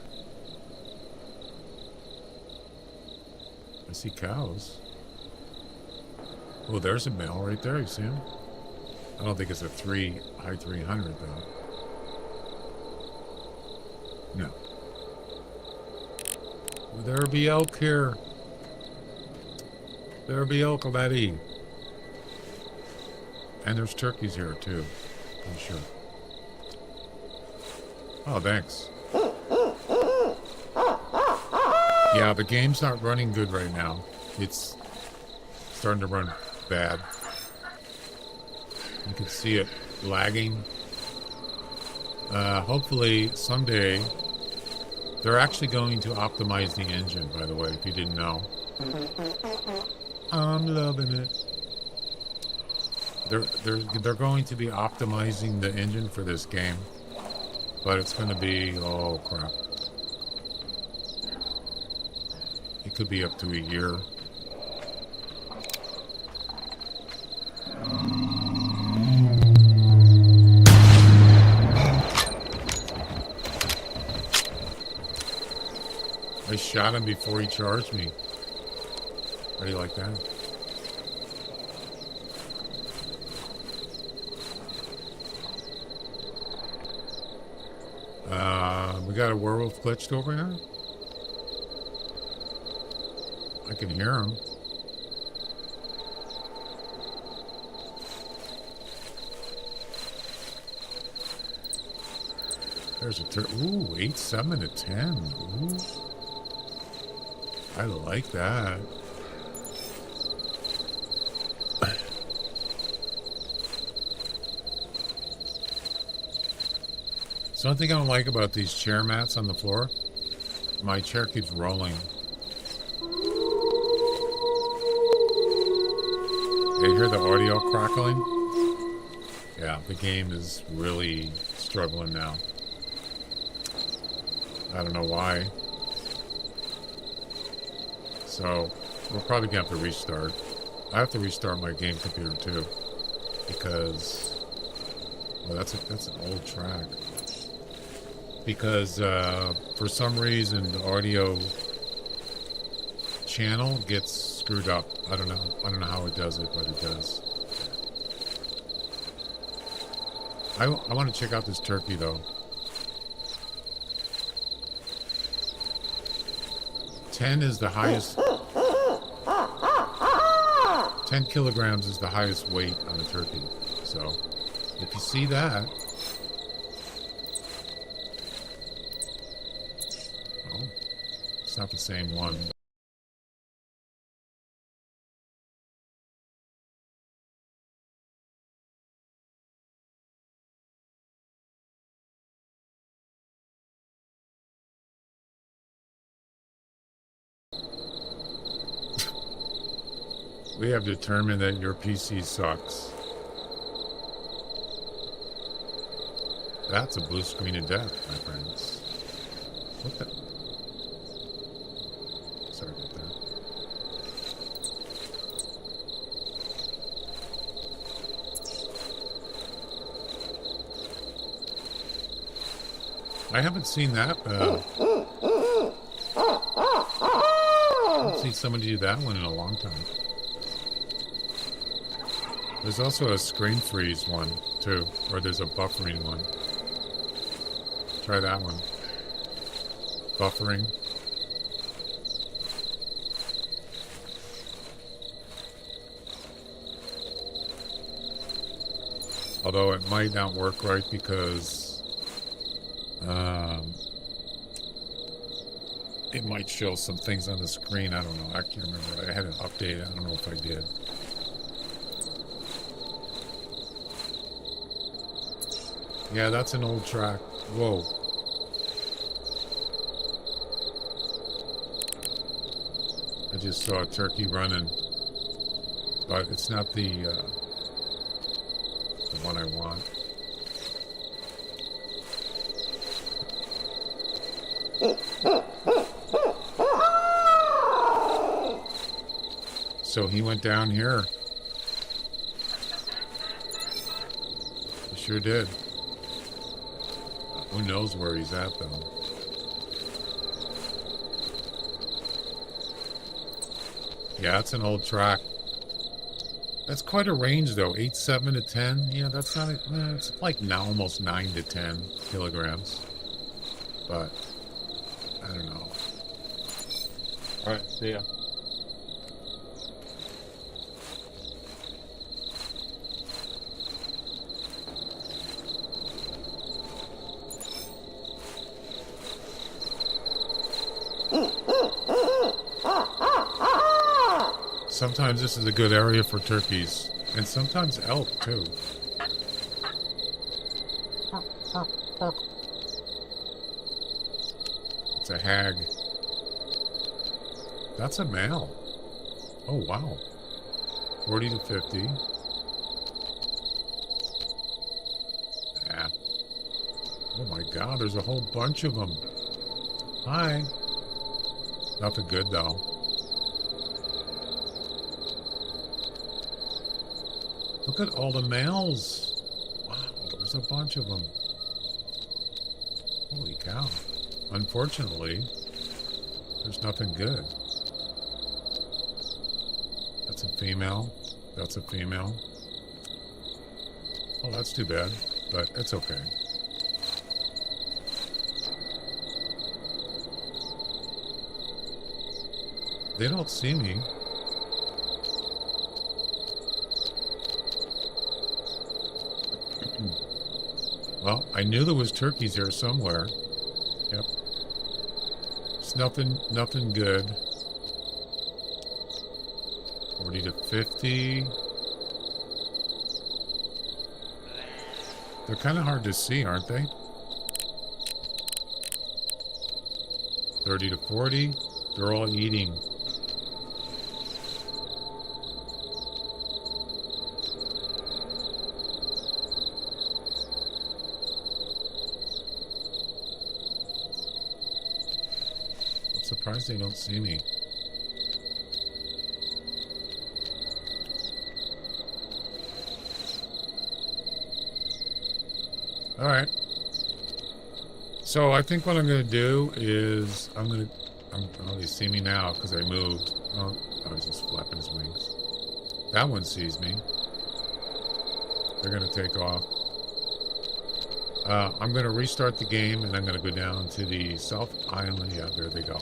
I see cows. Oh, there's a male right there. You see him? I don't think it's a high 300 though. No. There be elk here. There be elk, laddie. And there's turkeys here too. I'm sure. Oh, thanks. Yeah, the game's not running good right now. It's starting to run bad. You can see it lagging. Hopefully someday they're actually going to optimize the engine, by the way, if you didn't know. I'm loving it. They're going to be optimizing the engine for this game. But it's going to be, oh crap. It could be up to a year. I shot him before he charged me. How do you like that? We got a werewolf glitched over here. I can hear him. There's a ooh, 8, 7 to 10. Ooh. I like that. Something I don't like about these chair mats on the floor, my chair keeps rolling. You hear the audio crackling? Yeah, the game is really struggling now. I don't know why. So, we're probably going to have to restart. I have to restart my game computer too. Because, well, that's an old track. Because for some reason the audio channel gets screwed up. I don't know how it does it, but it does. I want to check out this turkey though. 10 is the highest. 10 kilograms is the highest weight on a turkey. So if you see that, oh, it's not the same one. We have determined that your PC sucks. That's a blue screen of death, my friends. What the? Sorry about that. I haven't seen that. I haven't seen somebody do that one in a long time. There's also a screen freeze one, too. Or there's a buffering one. Try that one. Buffering. Although it might not work right because it might show some things on the screen. I don't know. I can't remember. I had an update. I don't know if I did. Yeah, that's an old track. Whoa. I just saw a turkey running. But it's not the one I want. So he went down here. He sure did. Who knows where he's at, though? Yeah, it's an old track. That's quite a range, though. 8.7 to 10. Yeah, that's not a... it's like now almost 9 to 10 kilograms. But, I don't know. All right, see ya. Sometimes this is a good area for turkeys, and sometimes elk, too. It's a hag. That's a male. Oh, wow. 40 to 50. Yeah. Oh my God, there's a whole bunch of them. Hi. Nothing good, though. Look at all the males. Wow, there's a bunch of them. Holy cow. Unfortunately, there's nothing good. That's a female. That's a female. Oh, that's too bad, but it's okay. They don't see me. Well, I knew there was turkeys here somewhere. Yep. It's nothing good. 40 to 50. They're kind of hard to see, aren't they? 30 to 40. They're all eating. Surprised they don't see me. All right. So I think what I'm going to do is oh, they see me now because I moved. Oh, I was just flapping his wings. That one sees me. They're going to take off. I'm going to restart the game, and I'm going to go down to the South Island. Yeah, there they go.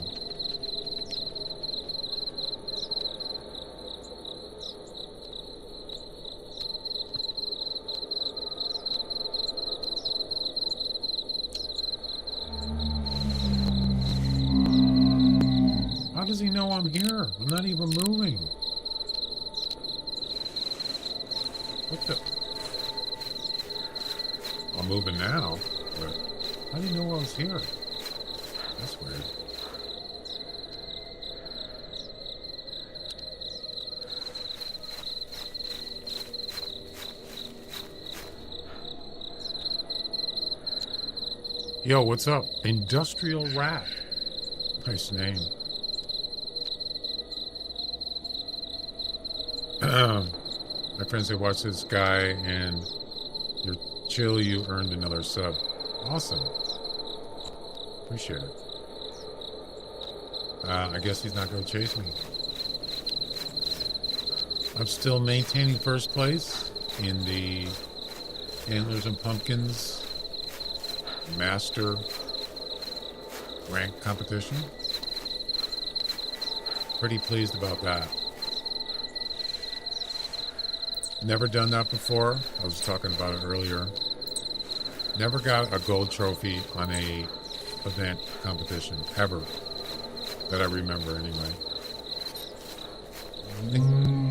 here. I'm not even moving. What the? I'm moving now, but how do you know I was here? That's weird. Yo, what's up? Industrial Rat. Nice name. My friends say watch this guy and you're chill, you earned another sub. Awesome. Appreciate it. I guess he's not going to chase me. I'm still maintaining first place in the Antlers and Pumpkins Master rank competition. Pretty pleased about that. Never done that before. I was talking about it earlier. Never got a gold trophy on a event competition ever that I remember anyway. The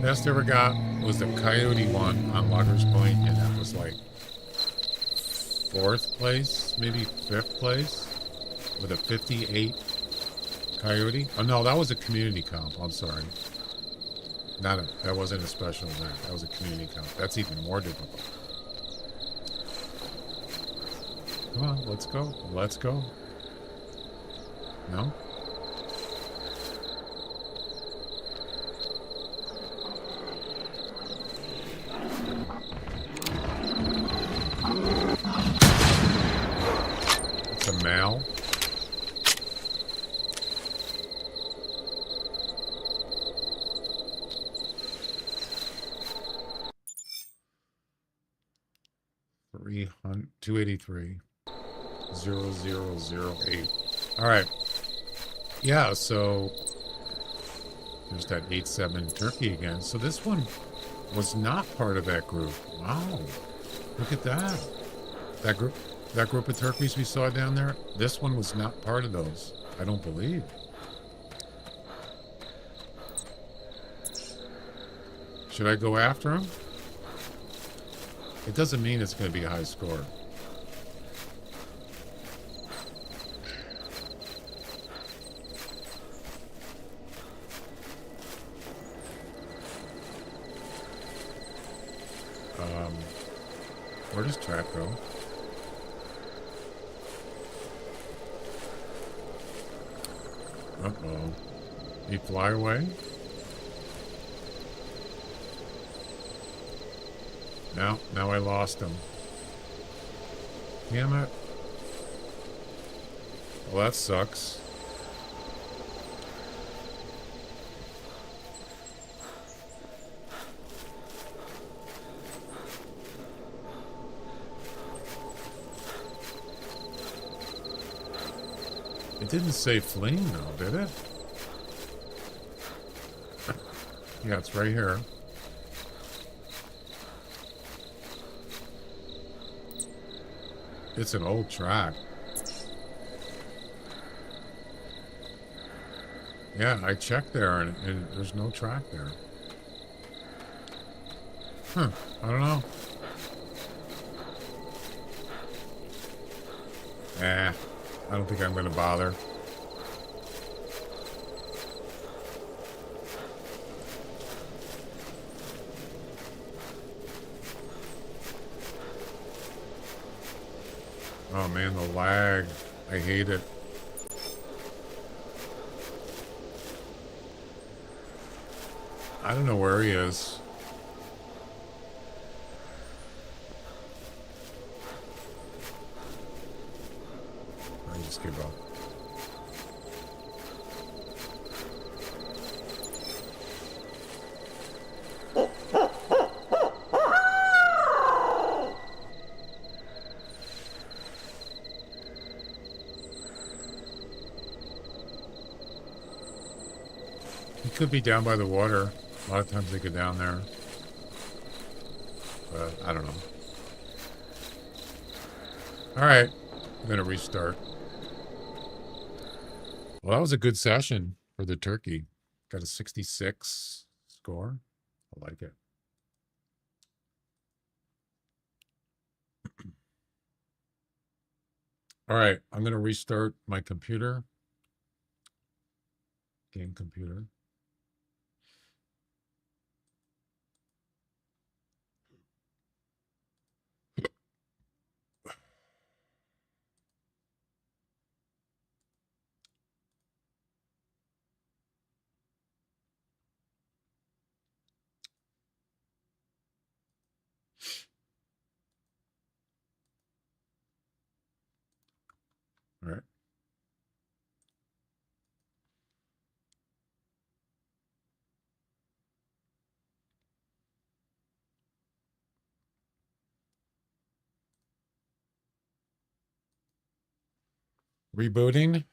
best I ever got was the Coyote one on Loggers Point, and that was like 4th place, maybe 5th place, with a 58 Coyote. Oh no, that was a community comp. I'm sorry. That wasn't a special event. That was a community comp. That's even more difficult. Come on, let's go. Let's go. No? It's a male. $283 0008. All right. Yeah, so there's that 8-7 turkey again. So this one was not part of that group. Wow. Look at that. That group of turkeys we saw down there, this one was not part of those. I don't believe. Should I go after him? It doesn't mean it's going to be a high score. Where does track go? Uh-oh. He fly away? Now I lost him. Damn it. Well, that sucks. It didn't say fleeing though, did it? Yeah, it's right here. It's an old track. Yeah, I checked there and there's no track there. Huh, I don't know. I don't think I'm going to bother. Oh man, the lag. I hate it. I don't know where he is. I just give up. He could be down by the water. A lot of times they go down there. But I don't know. Alright. I'm going to restart. Well, that was a good session for the turkey. Got a 66 score. I like it. All right, I'm going to restart my computer. Game computer. All right. Rebooting.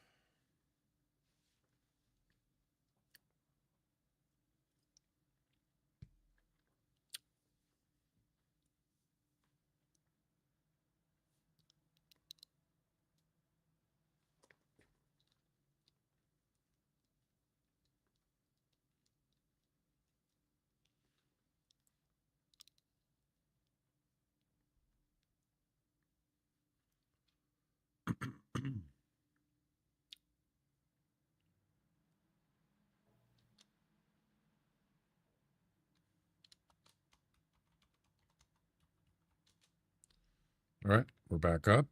All right, we're back up.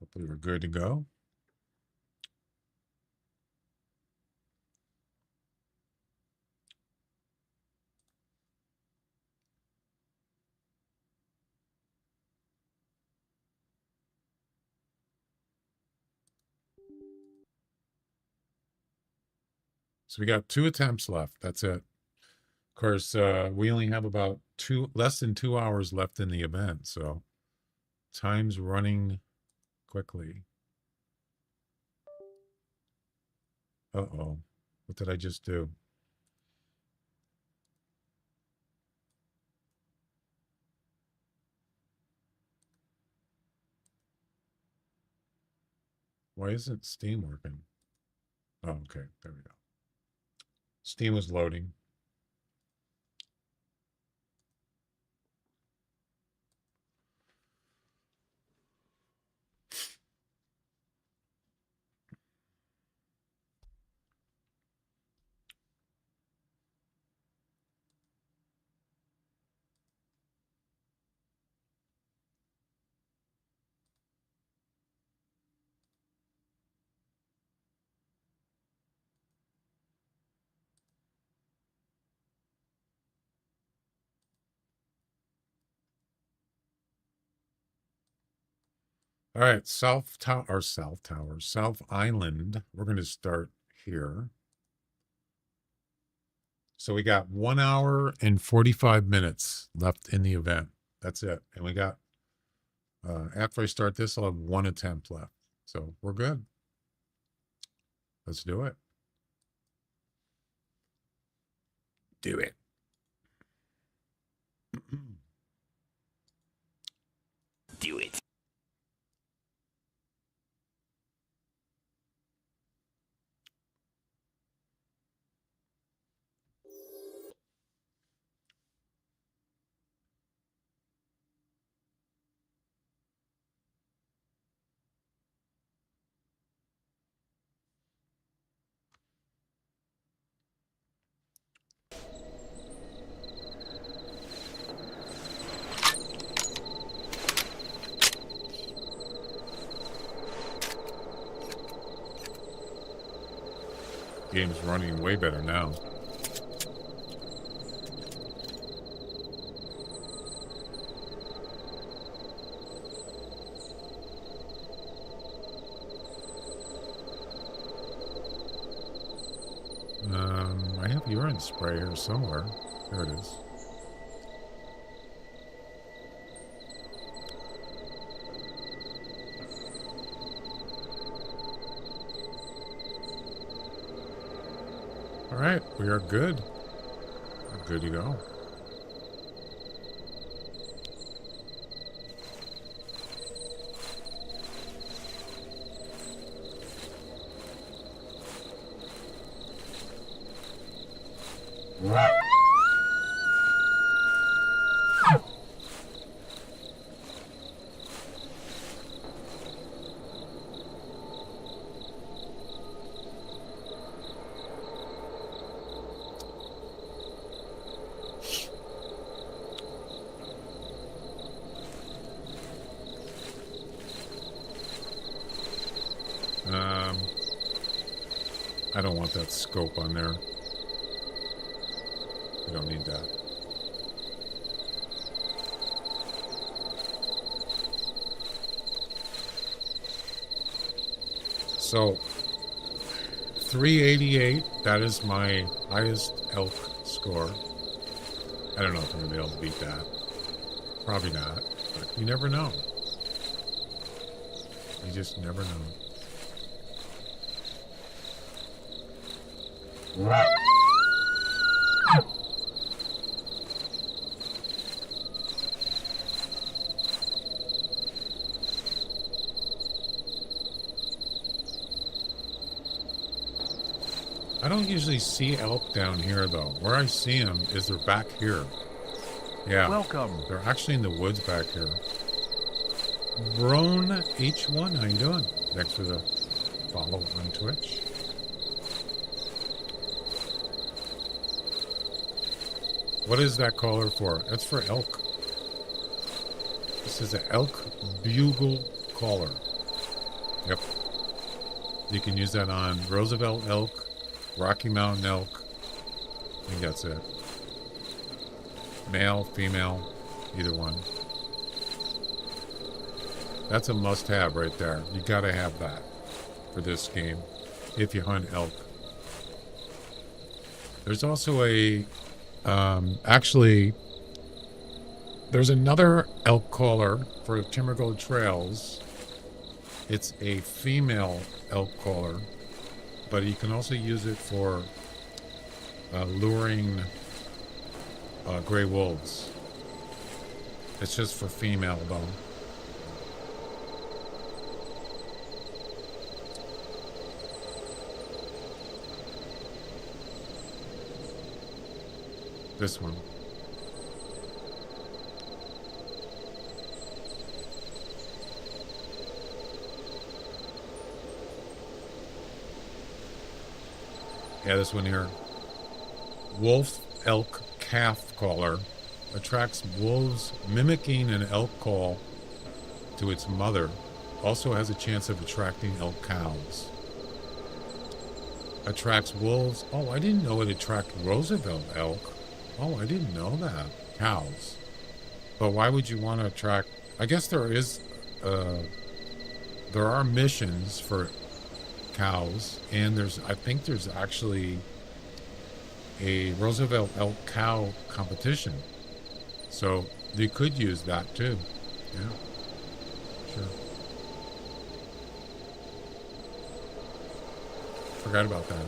Hopefully we're good to go. So we got 2 attempts left. That's it. Of course, we only have about less than 2 hours left in the event, so time's running quickly. Uh-oh. What did I just do? Why isn't Steam working? Oh, okay. There we go. Steam was loading. All right, South Island. We're going to start here. So we got 1 hour and 45 minutes left in the event. That's it. And we got, after I start this, I'll have 1 attempt left. So we're good. Let's do it. Do it. Do it. Game's running way better now. I have urine spray here somewhere. There it is. All All right, we are good. We're good to go. I don't want that scope on there. We don't need that. So, 388, that is my highest elk score. I don't know if I'm going to be able to beat that. Probably not, but you never know. You just never know. I don't usually see elk down here, though. Where I see them is they're back here. Yeah. Welcome. They're actually in the woods back here. Brone H1, how you doing? Thanks for the follow on Twitch. What is that collar for? That's for elk. This is an elk bugle collar. Yep. You can use that on Roosevelt elk, Rocky Mountain elk. I think that's it. Male, female, either one. That's a must-have right there. You gotta have that for this game if you hunt elk. There's also a actually, there's another elk collar for Timber Gold Trails. It's a female elk collar, but you can also use it for luring gray wolves. It's just for female though. This one. Yeah, this one here. Wolf elk calf collar attracts wolves mimicking an elk call to its mother. Also has a chance of attracting elk cows. Attracts wolves. Oh, I didn't know it attracted Roosevelt elk. Oh, I didn't know that. Cows. But why would you want to attract... I guess there is... there are missions for cows. And I think there's actually a Roosevelt elk cow competition. So they could use that too. Yeah. Sure. Forgot about that.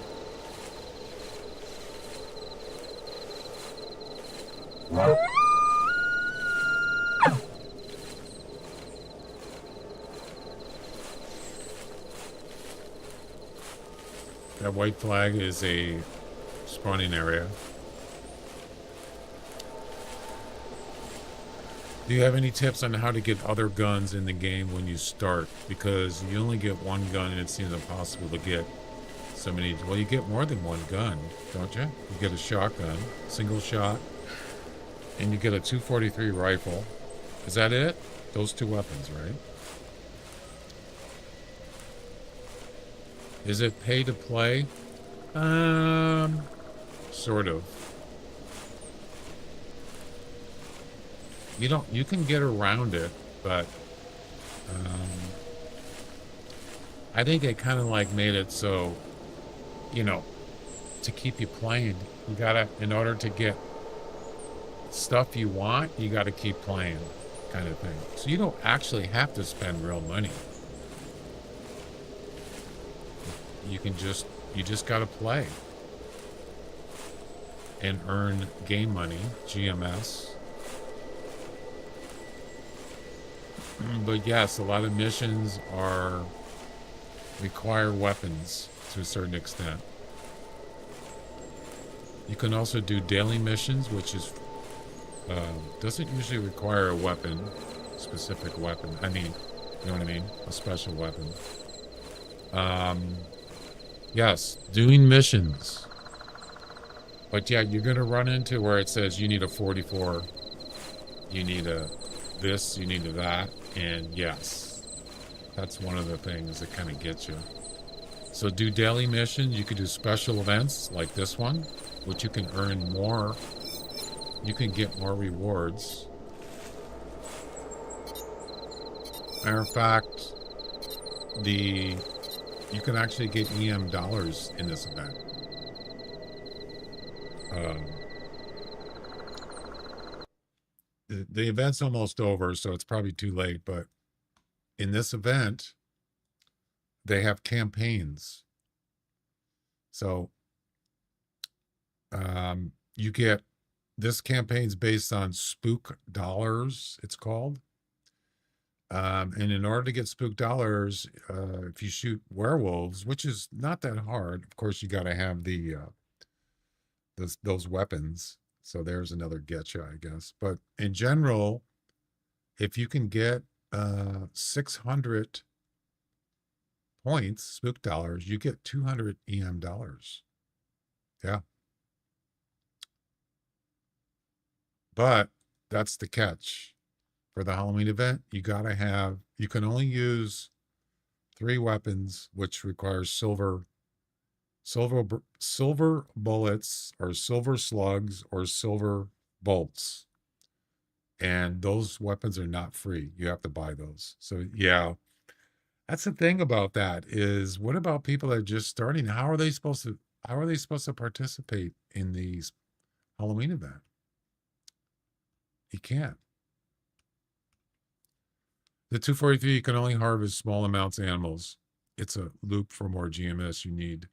That white flag is a spawning area. Do you have any tips on how to get other guns in the game when you start? Because you only get one gun and it seems impossible to get so many. Well, you get more than one gun, don't you? You get a shotgun, single shot, and you get a 243 rifle. Is that it? Those two weapons, right? Is it pay to play? Sort of. You can get around it, but I think they kind of like made it so, to keep you playing, you gotta, in order to get stuff you want, you gotta keep playing, kind of thing. So you don't actually have to spend real money. You just gotta play. and earn game money, GMS. But yes, a lot of missions require weapons to a certain extent. You can also do daily missions, which is doesn't usually require a weapon, specific weapon. I mean, you know what I mean? A special weapon. Yes, doing missions. But yeah, you're going to run into where it says you need a 44, you need a this, you need a that, and yes, that's one of the things that kind of gets you. So do daily missions. You could do special events like this one, which you can earn more. You can get more rewards. Matter of fact, you can actually get EM dollars in this event. The event's almost over, so it's probably too late, but in this event, they have campaigns. So you get, this campaign's based on spook dollars, it's called. And in order to get spook dollars, if you shoot werewolves, which is not that hard, of course, you got to have those weapons. So there's another getcha, I guess. But in general, if you can get 600 points, spook dollars, you get 200 EM dollars. Yeah. But that's the catch. For the Halloween event, you can only use 3 weapons, which requires silver bullets or silver slugs or silver bolts. And those weapons are not free. You have to buy those. So yeah, that's the thing about that is, what about people that are just starting? How are they supposed to participate in these Halloween event? You can't. The 243, you can only harvest small amounts of animals. It's a loop for more GMS. You need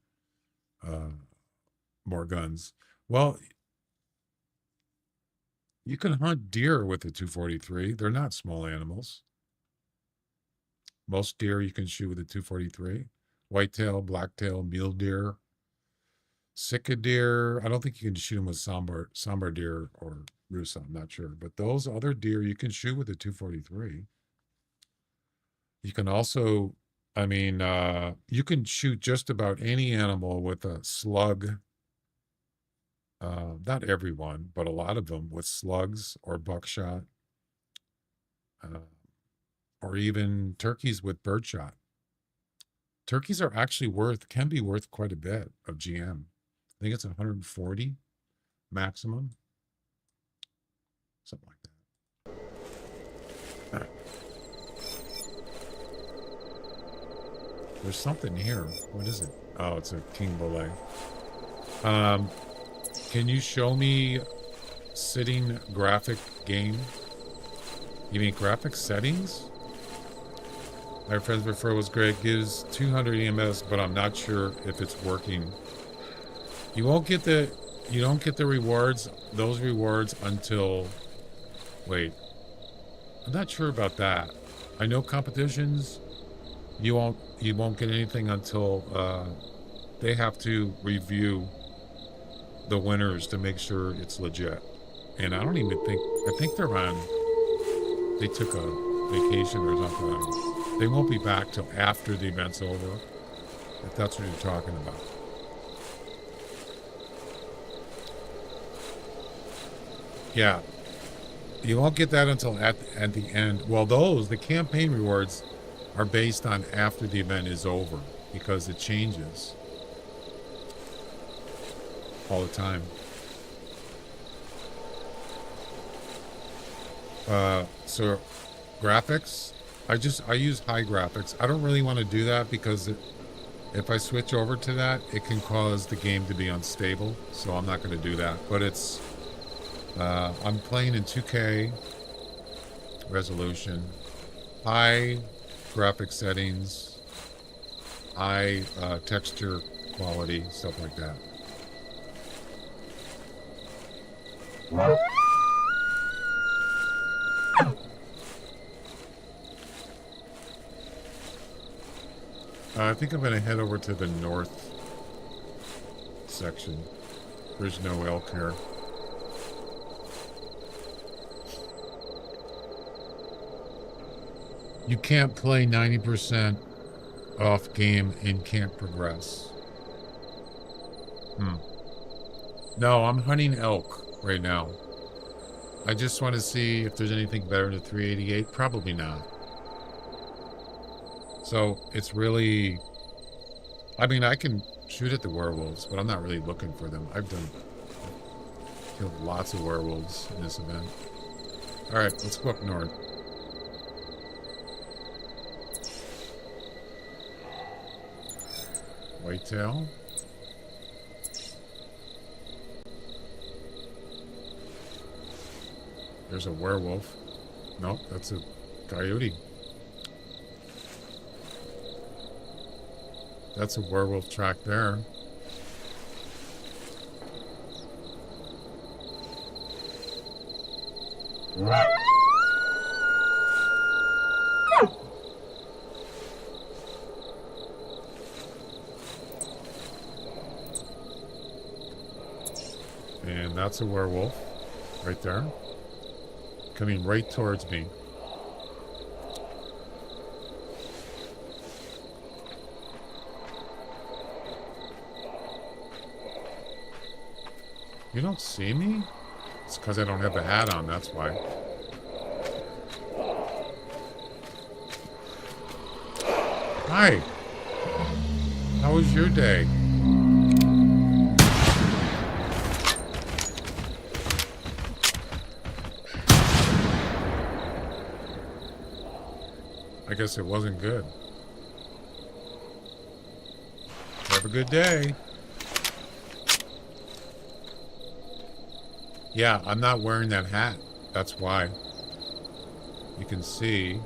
more guns. Well, you can hunt deer with the 243. They're not small animals. Most deer you can shoot with a 243. Whitetail, blacktail, mule deer, sika deer. I don't think you can shoot them with sambar deer or rusa. I'm not sure. But those other deer you can shoot with a 243. You can also, you can shoot just about any animal with a slug. Not everyone, but a lot of them with slugs or buckshot, or even turkeys with birdshot. Turkeys are actually can be worth quite a bit of GM. I think it's 140 maximum, something like that. There's something here. What is it? Oh, it's a king bullet. Can you show me sitting graphic game? You mean graphic settings? My friend's referral was great. Gives 200 EMS, but I'm not sure if it's working. You don't get the rewards, those rewards until, wait, I'm not sure about that. I know competitions, you won't get anything until they have to review the winners to make sure it's legit. And I think they took a vacation or something. They won't be back till after the event's over, if that's what you're talking about. Yeah, you won't get that until at the end. Well, the campaign rewards are based on after the event is over, because it changes all the time. So graphics, I use high graphics. I don't really want to do that because if I switch over to that, it can cause the game to be unstable. So I'm not going to do that. But I'm playing in 2K resolution, high graphic settings, high texture quality, stuff like that. I think I'm going to head over to the north section. There's no elk here. You can't play 90% off game and can't progress. No, I'm hunting elk right now. I just want to see if there's anything better than 388. Probably not. So it's really, I mean, I can shoot at the werewolves, but I'm not really looking for them. I've killed lots of werewolves in this event. All right, let's go up north. Whitetail. There's a werewolf. Nope, that's a coyote. That's a werewolf track there. And that's a werewolf right there. Coming right towards me. You don't see me? It's because I don't have the hat on, that's why. Hi. How was your day? I guess it wasn't good. Have a good day. Yeah, I'm not wearing that hat. That's why. You can see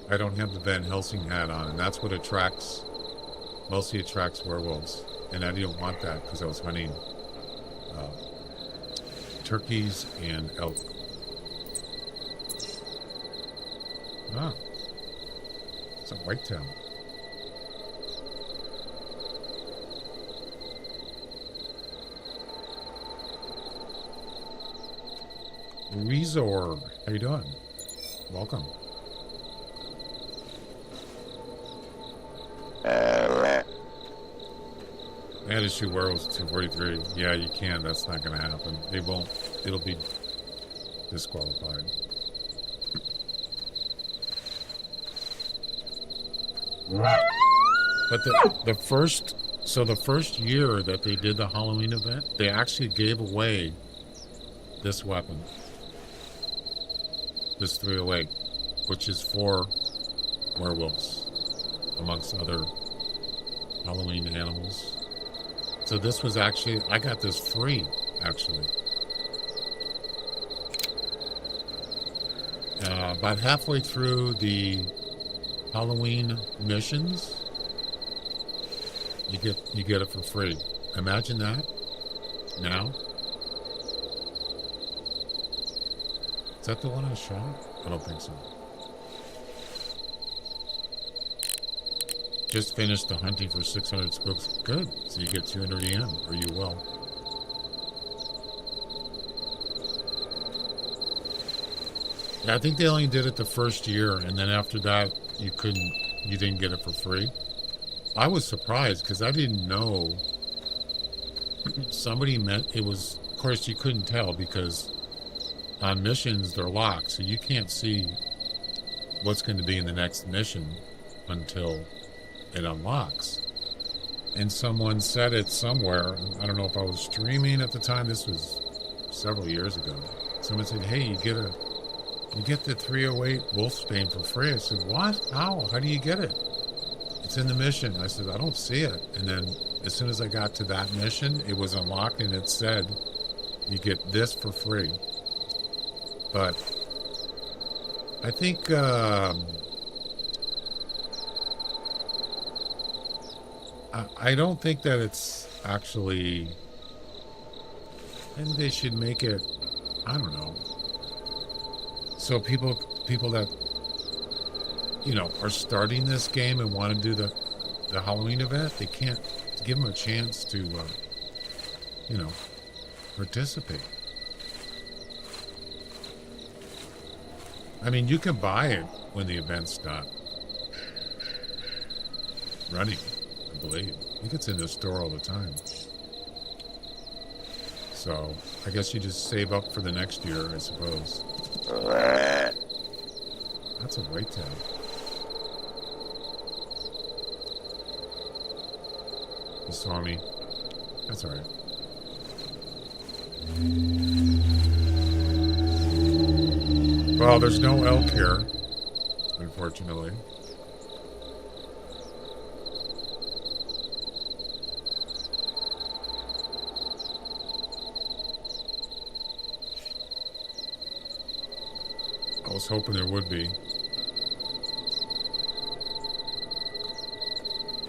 I don't have the Van Helsing hat on, and that's what attracts, mostly attracts werewolves. And I didn't want that because I was hunting turkeys and elk. Ah, it's a whitetail. Resor, how you doing? Welcome. I had to shoot werewolves at 243. Yeah, you can. That's not going to happen. They won't. It'll be disqualified. But the first year that they did the Halloween event, they actually gave away this weapon, this 308, which is for werewolves, amongst other Halloween animals. So this was actually, I got this free, actually. About halfway through the Halloween missions, you get it for free. Imagine that. Now. Is that the one I shot? I don't think so. Just finished the hunting for 600 spooks. Good. So you get 200 EM, or you will. Yeah, I think they only did it the first year, and then after that, you didn't get it for free. I was surprised because I didn't know. Somebody meant it was, of course, you couldn't tell because on missions they're locked, so you can't see what's going to be in the next mission until it unlocks. And someone said it somewhere. I don't know if I was streaming at the time. This was several years ago. Someone said, "Hey, you get the 308 Wolfsbane for free." I said, "What? How? How do you get it?" "It's in the mission." I said, "I don't see it." And then as soon as I got to that mission, it was unlocked and it said, "You get this for free." But I think I don't think that it's actually And they should make it, I don't know. So people that, you know, are starting this game and want to do the Halloween event, they can't give them a chance to, you know, participate. I mean, you can buy it when the event's not running, I believe. I think it's in the store all the time. So I guess you just save up for the next year, I suppose. That's a white tab. You saw me. That's all right. Well, there's no elk here, unfortunately. I was hoping there would be.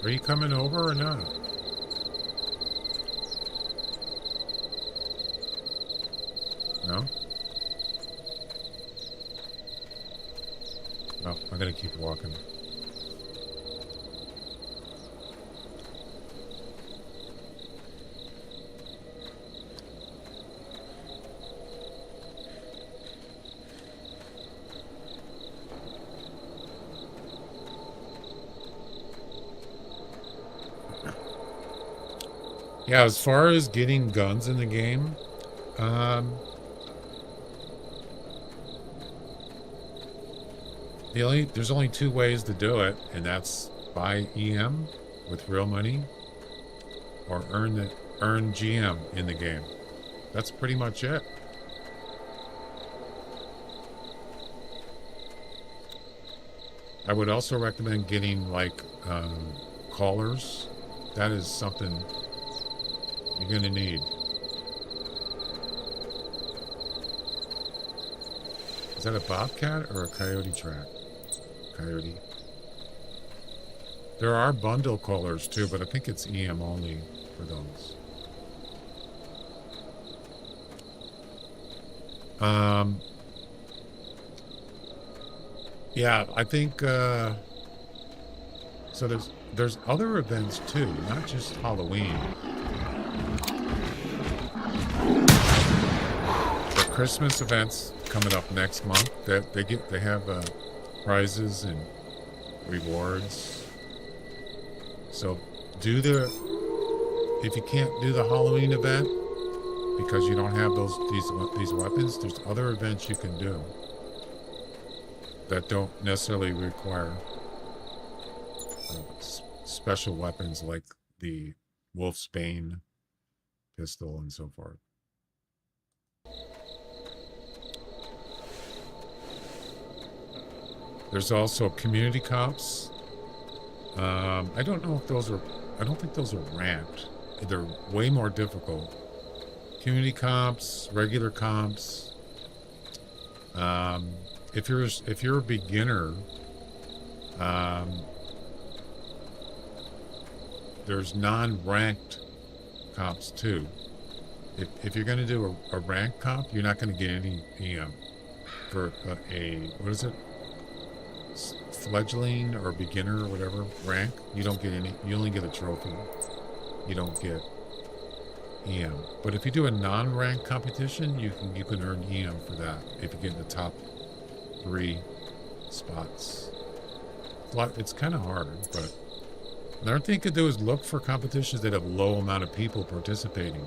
Are you coming over or not? No? No, I'm gonna keep walking. Yeah, as far as getting guns in the game, there's only two ways to do it, and that's buy EM with real money or earn GM in the game. That's pretty much it. I would also recommend getting like collars. That is something you're gonna need. Is that a bobcat or a coyote track? Coyote. There are bundle collars too, but I think it's EM only for those. Yeah, I think so. There's other events too, not just Halloween. The Christmas events coming up next month. That they have prizes and rewards. So if you can't do the Halloween event because you don't have these weapons, there's other events you can do that don't necessarily require special weapons like the Wolf's Bane pistol and so forth. There's also community cops. I don't know if those are, I don't think those are ranked. They're way more difficult. Community comps, regular comps. If you're a beginner, there's non-ranked comps too. If you're going to do a ranked comp, you're not going to get any EM for what is it? Fledgling or beginner or whatever rank. You don't get any. You only get a trophy. You don't get EM. But if you do a non-ranked competition, you can earn EM for that if you get in the top 3 spots. It's kind of hard, but another thing you could do is look for competitions that have low amount of people participating.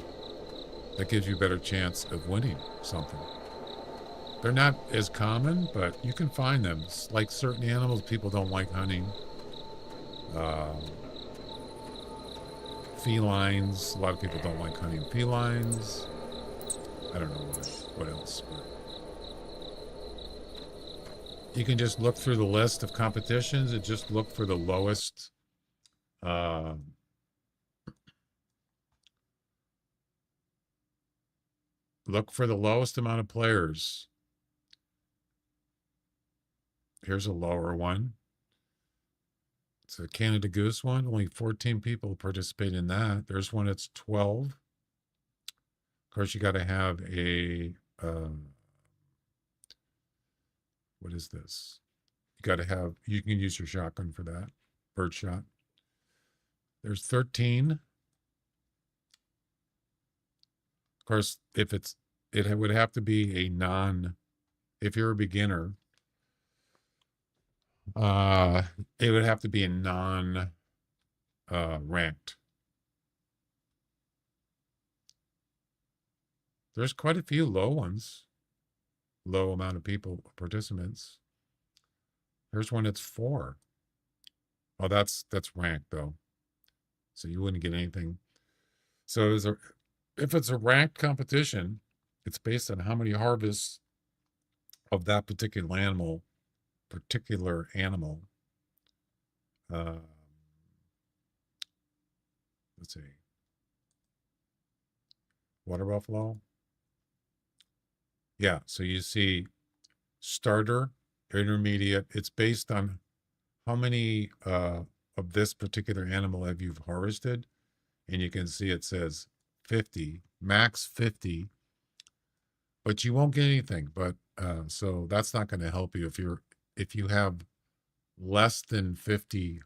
That gives you a better chance of winning something. They're not as common, but you can find them. It's like certain animals people don't like hunting. Felines. A lot of people don't like hunting felines. I don't know what else. But you can just look through the list of competitions and just look for the lowest look for the lowest amount of players. Here's a lower one. It's a Canada Goose one. Only 14 people participate in that. There's one that's 12. course, you got to have a, what is this? You got to have, you can use your shotgun for that. Bird shot. There's 13. Of course, if it would have to be a if you're a beginner, it would have to be a ranked. There's quite a few low ones. Low amount of participants. Here's one that's 4. Oh, that's ranked though. So you wouldn't get anything. So if it's a ranked competition, it's based on how many harvests of that particular animal. Let's see. Water buffalo. Yeah, so you see starter, intermediate. It's based on how many of this particular animal have you harvested. And you can see it says 50, max 50, but you won't get anything. But so that's not going to help you if you have less than 50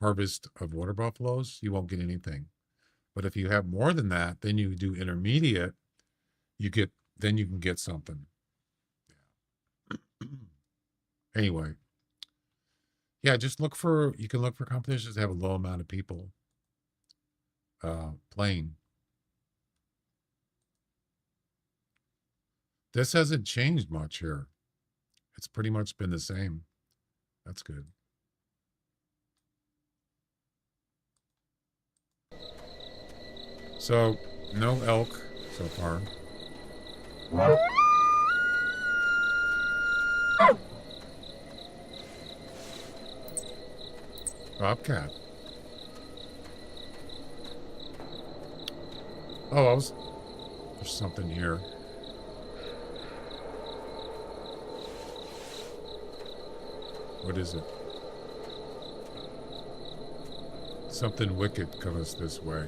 harvest of water buffaloes, you won't get anything. But if you have more than that, then you do intermediate, then you can get something. Anyway, yeah, just you can look for competitions that have a low amount of people playing. This hasn't changed much here. It's pretty much been the same. That's good. So, no elk so far. Bobcat. Oh, there's something here. What is it? Something wicked comes this way.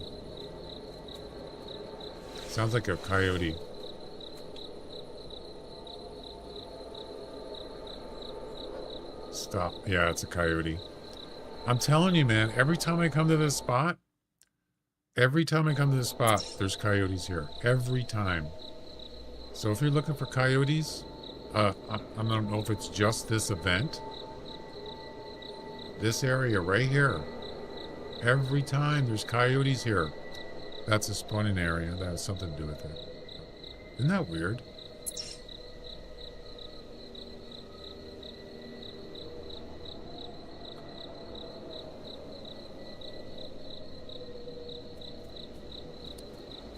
Sounds like a coyote. Stop. Yeah, it's a coyote. I'm telling you, man, every time I come to this spot, there's coyotes here. Every time. So if you're looking for coyotes, I don't know if it's just this event. This area right here. Every time there's coyotes here. That's a spawning area. That has something to do with it. Isn't that weird?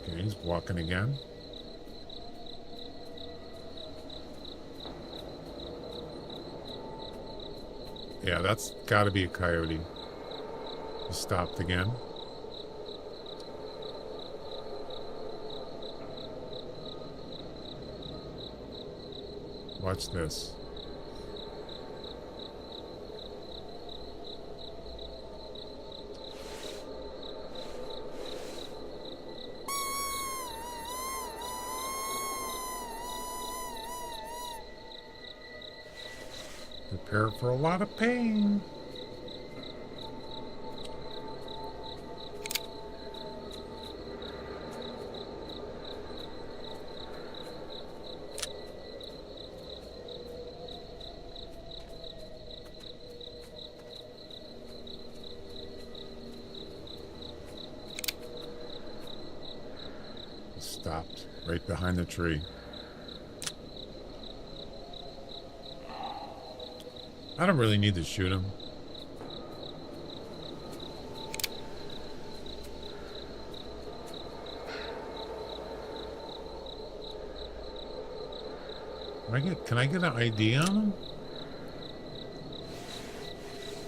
Okay, he's walking again. Yeah, that's got to be a coyote. He stopped again. Watch this. Prepare for a lot of pain. Stopped right behind the tree. I don't really need to shoot him. Can I get an ID on him?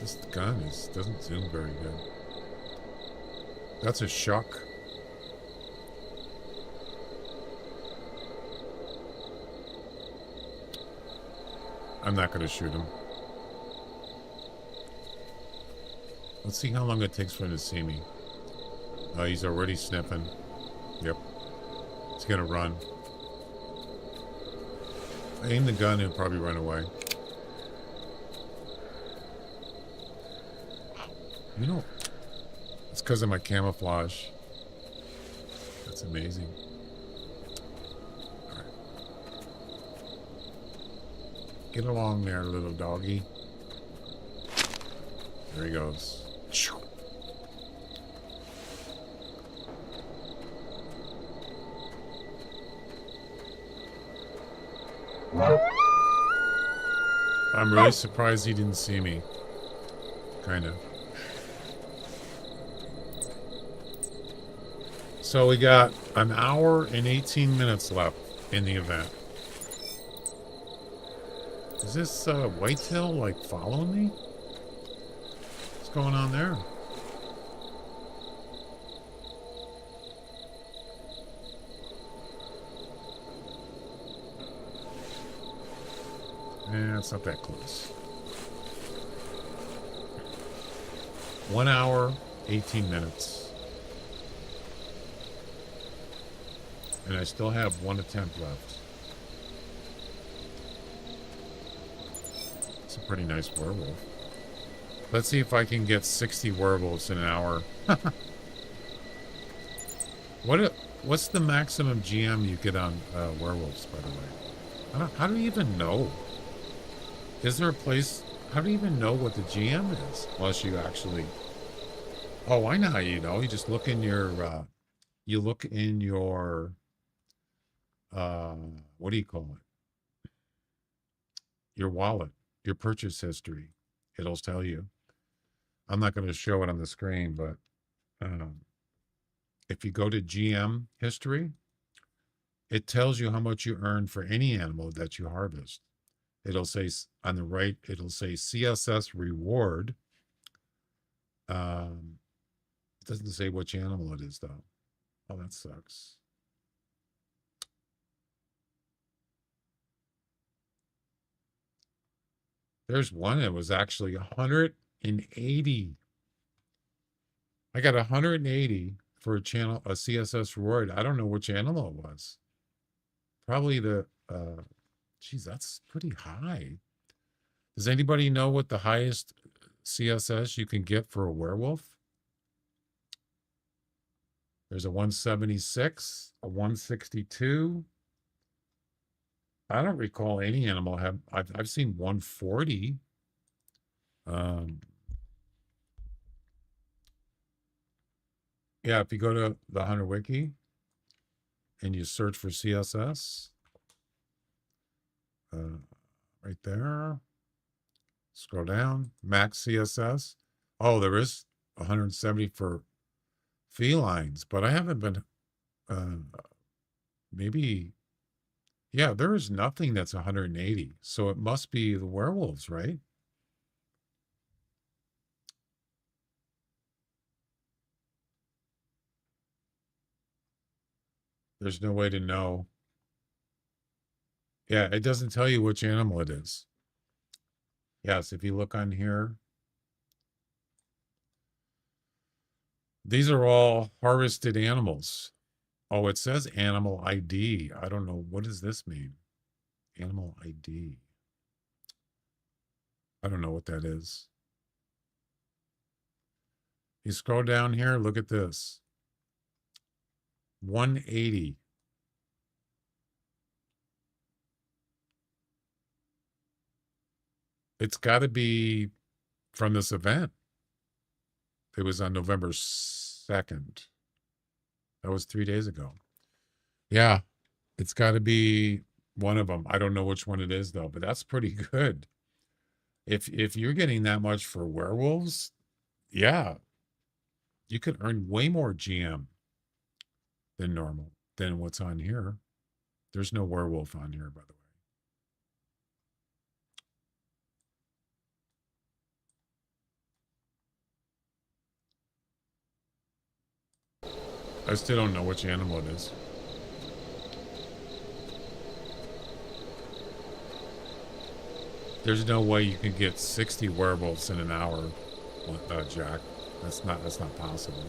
This gun doesn't seem very good. That's a shock. I'm not going to shoot him. Let's see how long it takes for him to see me. Oh, he's already sniffing. Yep. gonna run. I aim the gun, he'll probably run away. You know, it's because of my camouflage. That's amazing. All right. Get along there, little doggy. There he goes. I'm really surprised he didn't see me. Kind of. So we got an hour and 18 minutes left in the event. Is this whitetail like following me? What's going on there? It's not that close. 1 hour, 18 minutes. And I still have one attempt left. It's a pretty nice werewolf. Let's see if I can get 60 werewolves in an hour. What's the maximum GM you get on werewolves, by the way? How do you even know? Is there a place? How do you even know what the GM is? Unless you actually... Oh, I know how you know. You just look in your... you look in your... what do you call it? Your wallet. Your purchase history. It'll tell you. I'm not going to show it on the screen, but... if you go to GM history, it tells you how much you earn for any animal that you harvest. It'll say on the right, it'll say CSS reward. It doesn't say which animal it is, though. Oh, that sucks. There's one that was actually 180. I got 180 for a CSS reward. I don't know which animal it was. Probably the, geez, that's pretty high. Does anybody know what the highest CSS you can get for a werewolf? There's a 176, a 162. I don't recall any animal have, I've seen 140. Yeah, if you go to the Hunter Wiki and you search for CSS, right there, scroll down, max CSS. Oh, there is 170 for felines, but I haven't been, maybe, yeah, there is nothing that's 180. So it must be the werewolves, right? There's no way to know. Yeah, it doesn't tell you which animal it is. Yes, if you look on here, these are all harvested animals. Oh, it says animal ID. I don't know. What does this mean? Animal ID. I don't know what that is. You scroll down here, look at this. 180. It's got to be from this event. It was on November 2nd. That was 3 days ago. Yeah, it's got to be one of them. I don't know which one it is, though, but that's pretty good. If you're getting that much for werewolves, yeah, you could earn way more GM than normal, than what's on here. There's no werewolf on here, by the way. I still don't know which animal it is. There's no way you can get 60 werewolves in an hour, Jack. That's not possible.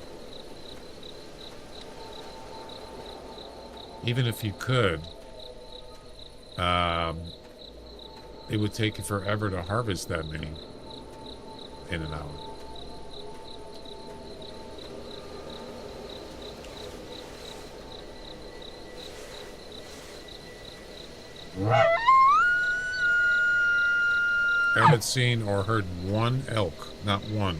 even if you could, it would take you forever to harvest that many in an hour. Haven't seen or heard one elk, not one.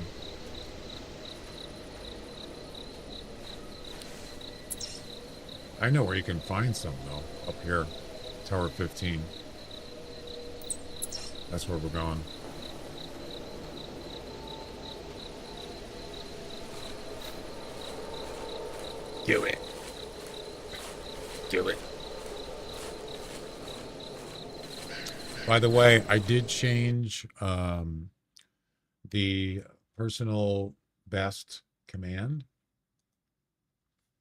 I know where you can find some though, up here, Tower 15. That's where we're going. Do it. Do it. By the way, I did change the personal best command.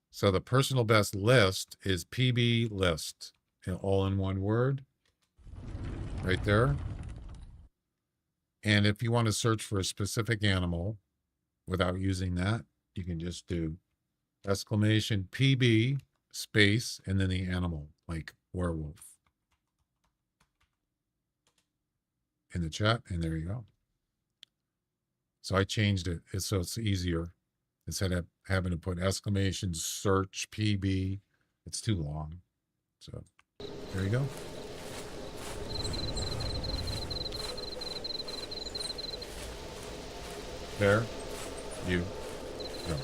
So the personal best list is PB list, all in one word, right there. And if you want to search for a specific animal without using that, you can just do exclamation PB space and then the animal, like werewolf, in the chat, and there you go. So I changed it so it's easier. Instead of having to put exclamation search PB, it's too long. So there you go. There you go.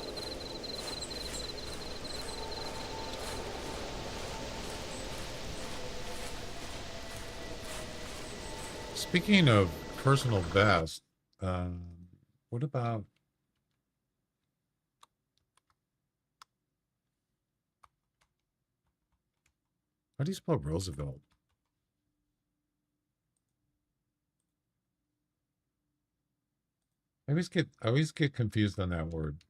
Speaking of personal best, what about how do you spell Roosevelt? I always get confused on that word.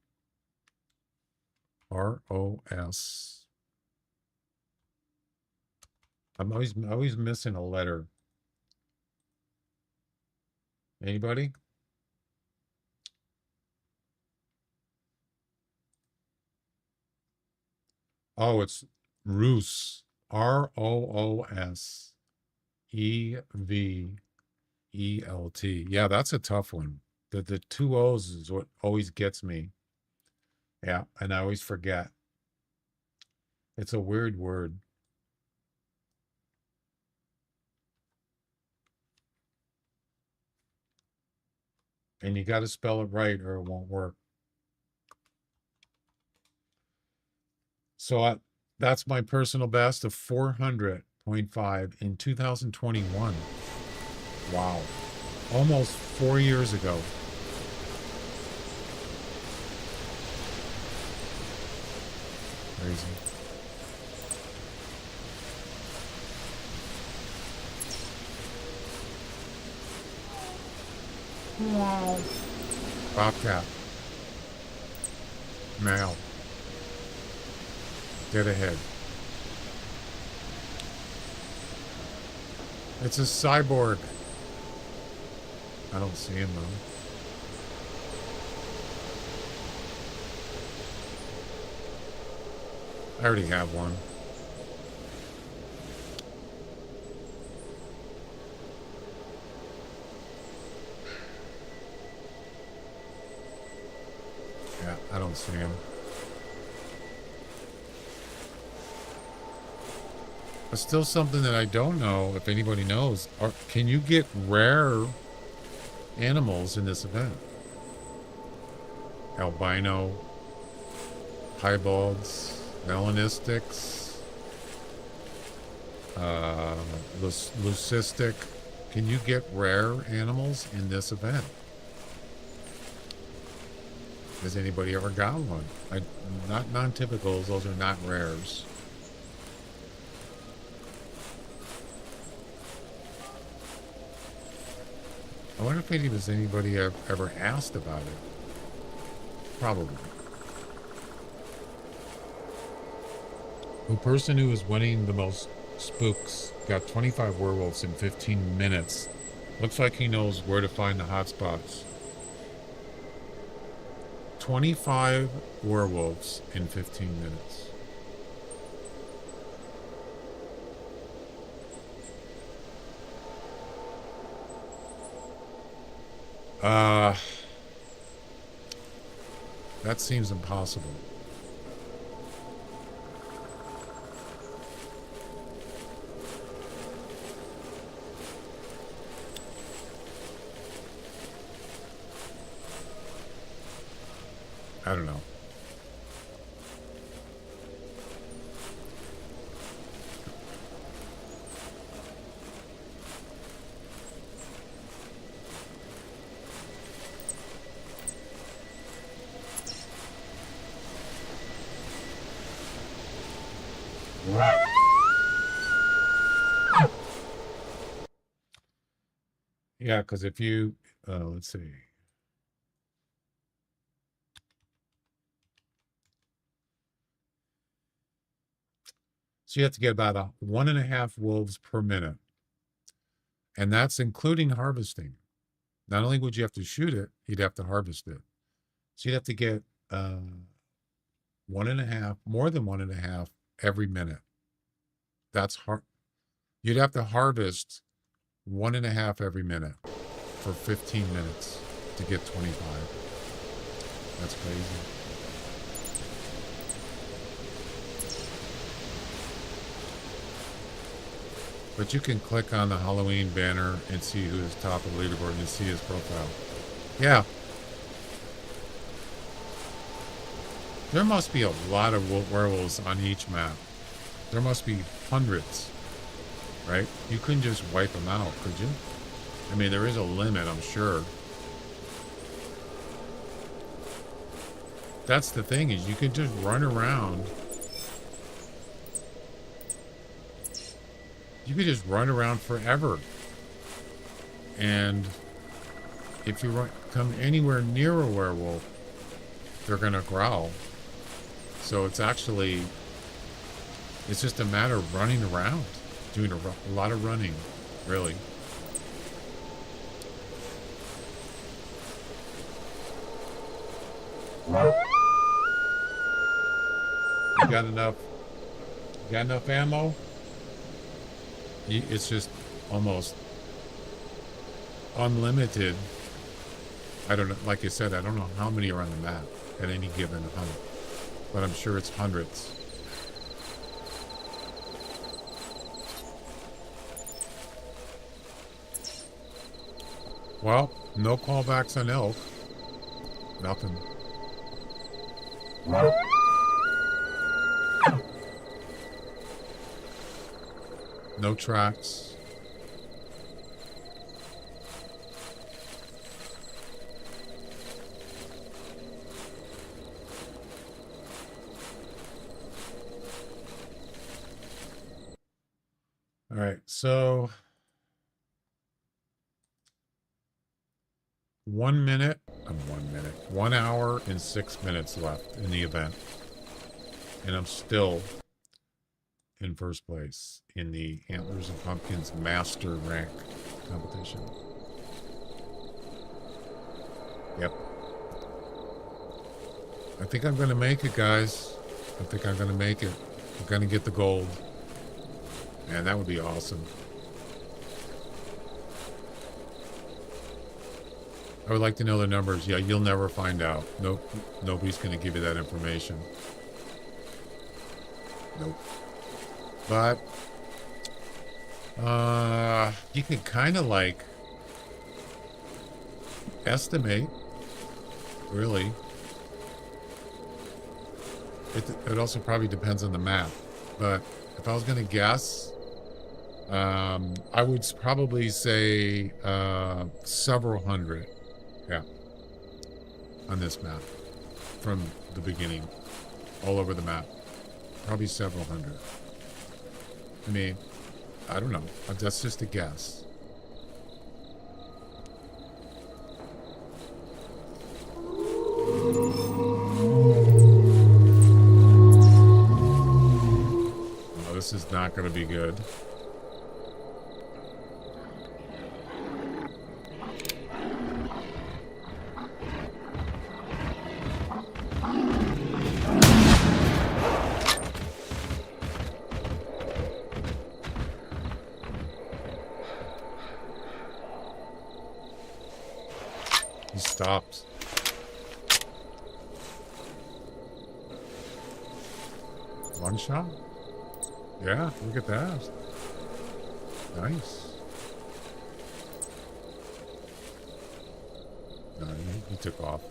R-O-S. I'm always missing a letter. Anybody? Oh, it's Roos. R-O-O-S-E-V-E-L-T. Yeah, that's a tough one. The two O's is what always gets me. Yeah, and I always forget. It's a weird word. And you got to spell it right or it won't work. So that's my personal best of 400.5 in 2021. Wow. Almost 4 years ago. Crazy. Wow. Bobcat. Male. Dead ahead. It's a cyborg. I don't see him though. I already have one. Yeah, I don't see him. But still something that I don't know, if anybody knows. Can you get rare animals in this event? Albino, piebalds, melanistics, leucistic. Can you get rare animals in this event? Has anybody ever got one? Not non-typicals, those are not rares. I wonder if anybody ever asked about it. Probably. The person who is winning the most spooks got 25 werewolves in 15 minutes. Looks like he knows where to find the hot spots. 25 werewolves in 15 minutes. That seems impossible. I don't know. Yeah, because if you, let's see. So you have to get about 1.5 wolves per minute. And that's including harvesting. Not only would you have to shoot it, you'd have to harvest it. So you'd have to get 1.5, more than 1.5 every minute. That's hard. You'd have to harvest 1.5 every minute for 15 minutes to get 25. That's crazy. But you can click on the Halloween banner and see who is top of the leaderboard and see his profile. Yeah. There must be a lot of werewolves on each map. There must be hundreds, right? You couldn't just wipe them out, could you? I mean, there is a limit, I'm sure. That's the thing, is you could just run around. You could just run around forever. And if you come anywhere near a werewolf, they're going to growl. So it's actually, it's just a matter of running around, doing a lot of running, really. You got enough ammo? It's just almost unlimited. I don't know, like I said, I don't know how many are on the map at any given hunt, but I'm sure it's hundreds. Well, no callbacks on elk. Nothing. No tracks. All right, so 1 minute, 1 hour and 6 minutes left in the event. And I'm still in first place in the Antlers and Pumpkins Master Rank competition. Yep. I think I'm going to make it, guys. I think I'm going to make it. I'm going to get the gold. Man, that would be awesome. I would like to know the numbers. Yeah, you'll never find out. Nope. Nobody's going to give you that information. Nope. But you can kind of like estimate, really. It also probably depends on the map. But if I was going to guess, I would probably say several hundred. Yeah. On this map. From the beginning. All over the map. Probably several hundred. I mean, I don't know. That's just a guess. Oh, this is not going to be good. He stopped. One shot? Yeah, look at that. Nice. No, he took off.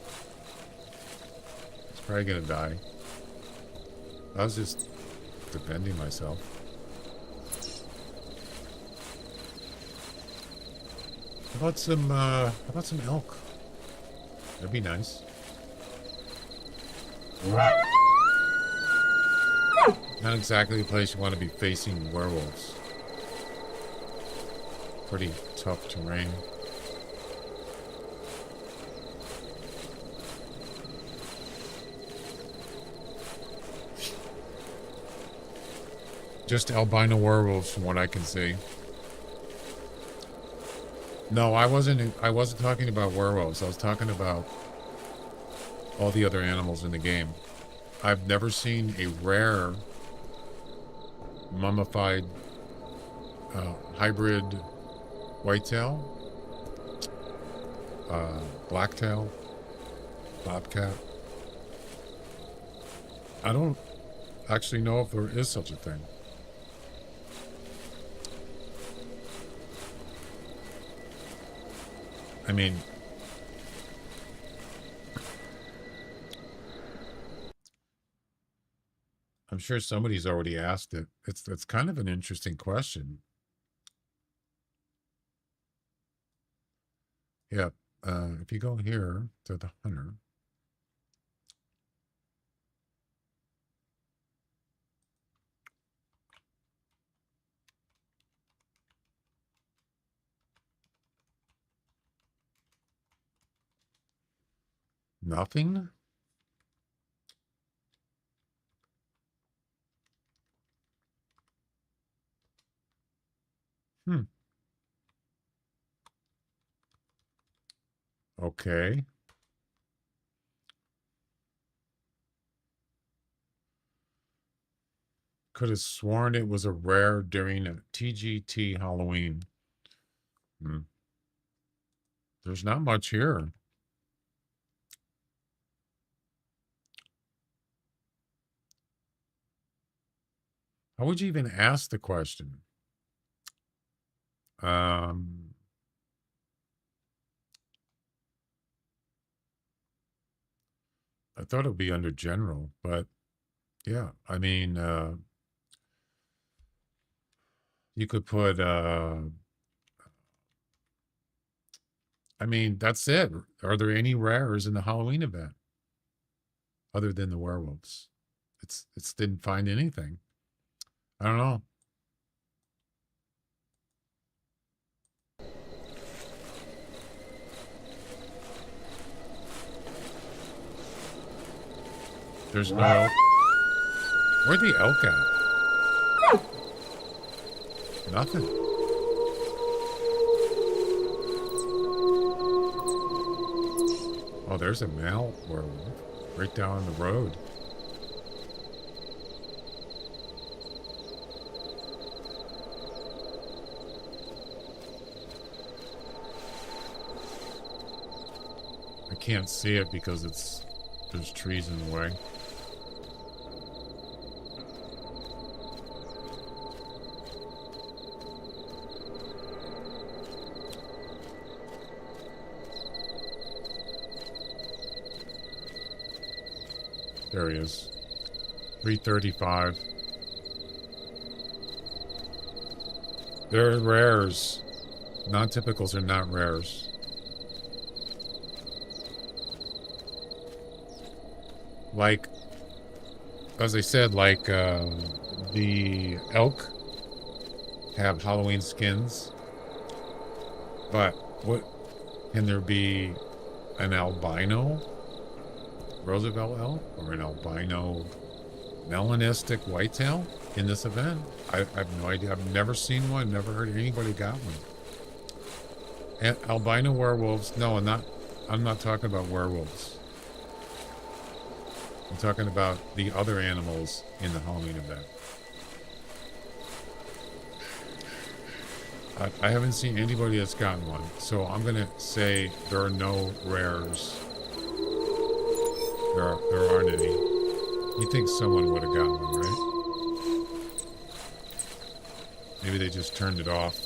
He's probably gonna die. I was just defending myself. How about some elk? That'd be nice. Not exactly the place you want to be facing werewolves. Pretty tough terrain. Just albino werewolves from what I can see. No, I wasn't talking about werewolves. I was talking about all the other animals in the game. I've never seen a rare mummified hybrid whitetail, blacktail, bobcat. I don't actually know if there is such a thing. I mean, I'm sure somebody's already asked it. It's kind of an interesting question. Yeah, if you go here to the hunter, nothing. Okay. Could have sworn it was a rare during a TGT Halloween. There's not much here. How would you even ask the question? I thought it would be under general, but yeah, I mean, you could put, I mean, that's it. Are there any rares in the Halloween event other than the werewolves? It's didn't find anything. I don't know. There's no elk. Where'd the elk at? Nothing. Oh, there's a male werewolf right down the road. I can't see it because there's trees in the way. There he is. 335. They're rares. Non-typicals are not rares. Like, as I said, like the elk have Halloween skins. But what can there be an albino Roosevelt elk or an albino melanistic whitetail in this event? I have no idea. I've never seen one. Never heard anybody got one. And albino werewolves? No, I'm not talking about werewolves. I'm talking about the other animals in the Halloween event. I haven't seen anybody that's gotten one, so I'm gonna say there are no rares. There aren't any. You think someone would have gotten one, right? Maybe they just turned it off.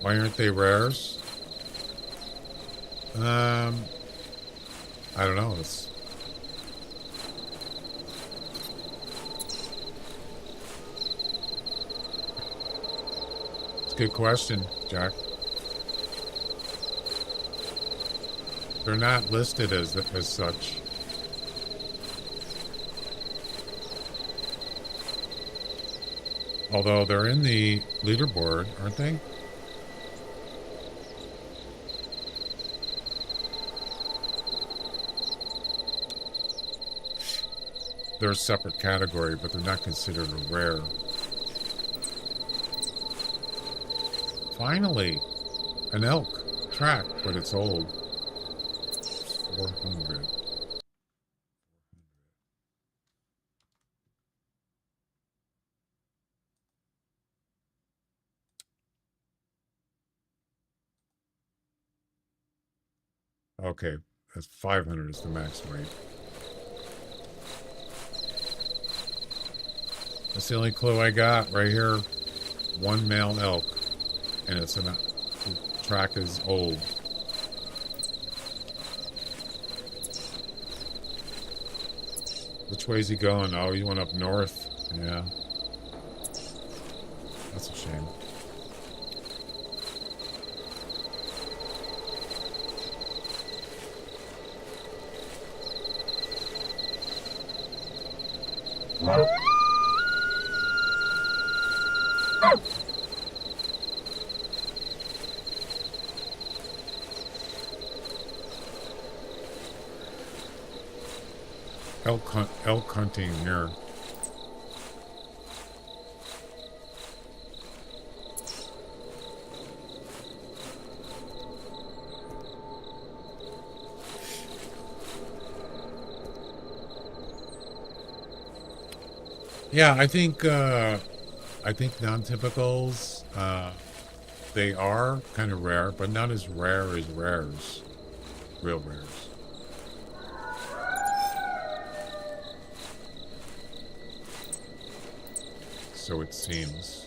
Why aren't they rares? I don't know. It's a good question, Jack. They're not listed as such. Although they're in the leaderboard, aren't they? They're a separate category, but they're not considered a rare. Finally, an elk track, but it's old. 400. Okay, that's 500 is the max weight. That's the only clue I got right here. One male elk, and it's the track is old. Which way is he going? Oh, he went up north. Yeah. That's a shame. Elk hunting here. Yeah, I think non-typicals, they are kind of rare, but not as rare as rares, real rares. So it seems.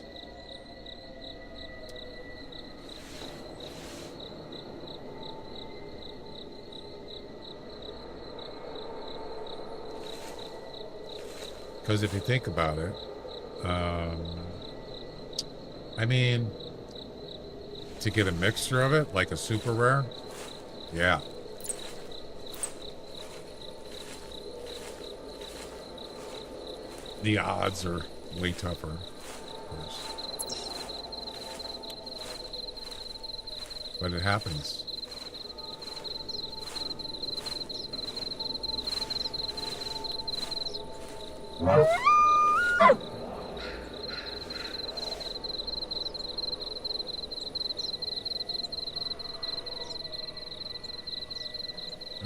Because if you think about it, I mean, to get a mixture of it, like a super rare, yeah. The odds are way tougher, of course. But it happens.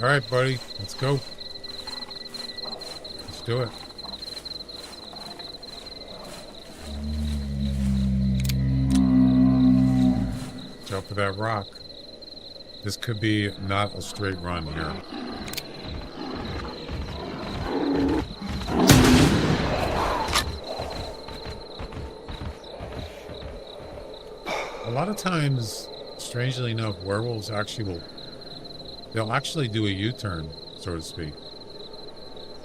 All right, buddy, let's go. Let's do it. Jump for that rock. This could be not a straight run here. A lot of times, strangely enough, werewolves actually they'll actually do a U-turn, so to speak.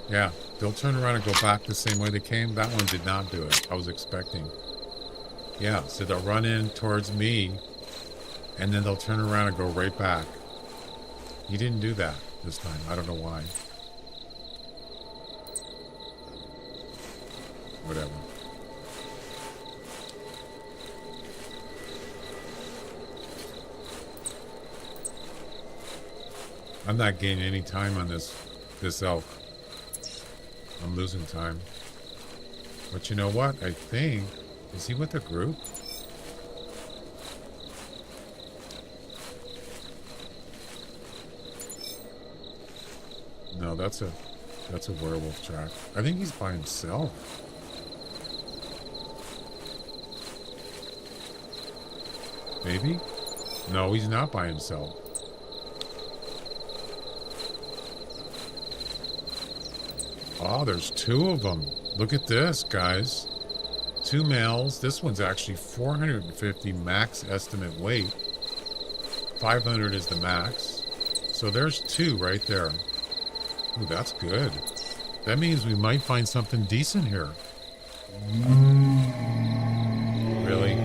Yeah, they'll turn around and go back the same way they came. That one did not do it. I was expecting. Yeah, so they'll run in towards me, and then they'll turn around and go right back. He didn't do that this time. I don't know why. Whatever. I'm not gaining any time on this elk. I'm losing time. But you know what? I think... Is he with a group? No, that's a That's a werewolf track. I think he's by himself. Maybe? No, he's not by himself. Oh, there's two of them. Look at this, guys. Two males. This one's actually 450 max estimate weight. 500 is the max. So there's two right there. Ooh, that's good. That means we might find something decent here. Really?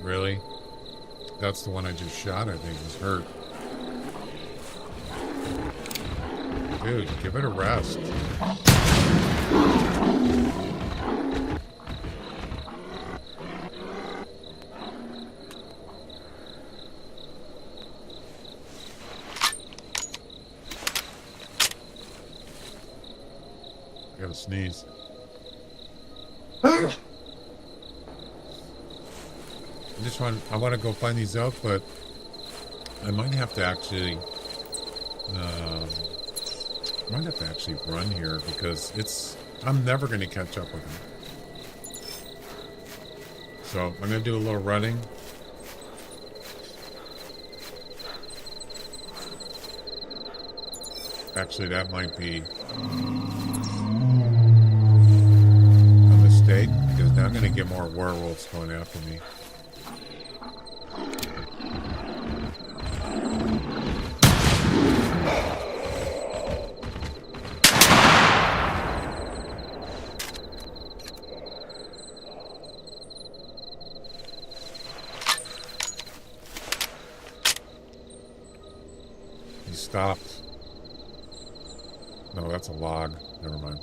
Really? That's the one I just shot, I think, was hurt. Dude, give it a rest. I gotta sneeze. I want to go find these elk, but I might have to actually run here because I'm never going to catch up with them. So I'm going to do a little running. Actually, that might be a mistake because now I'm going to get more werewolves going after me. He stopped. No, that's a log. Never mind.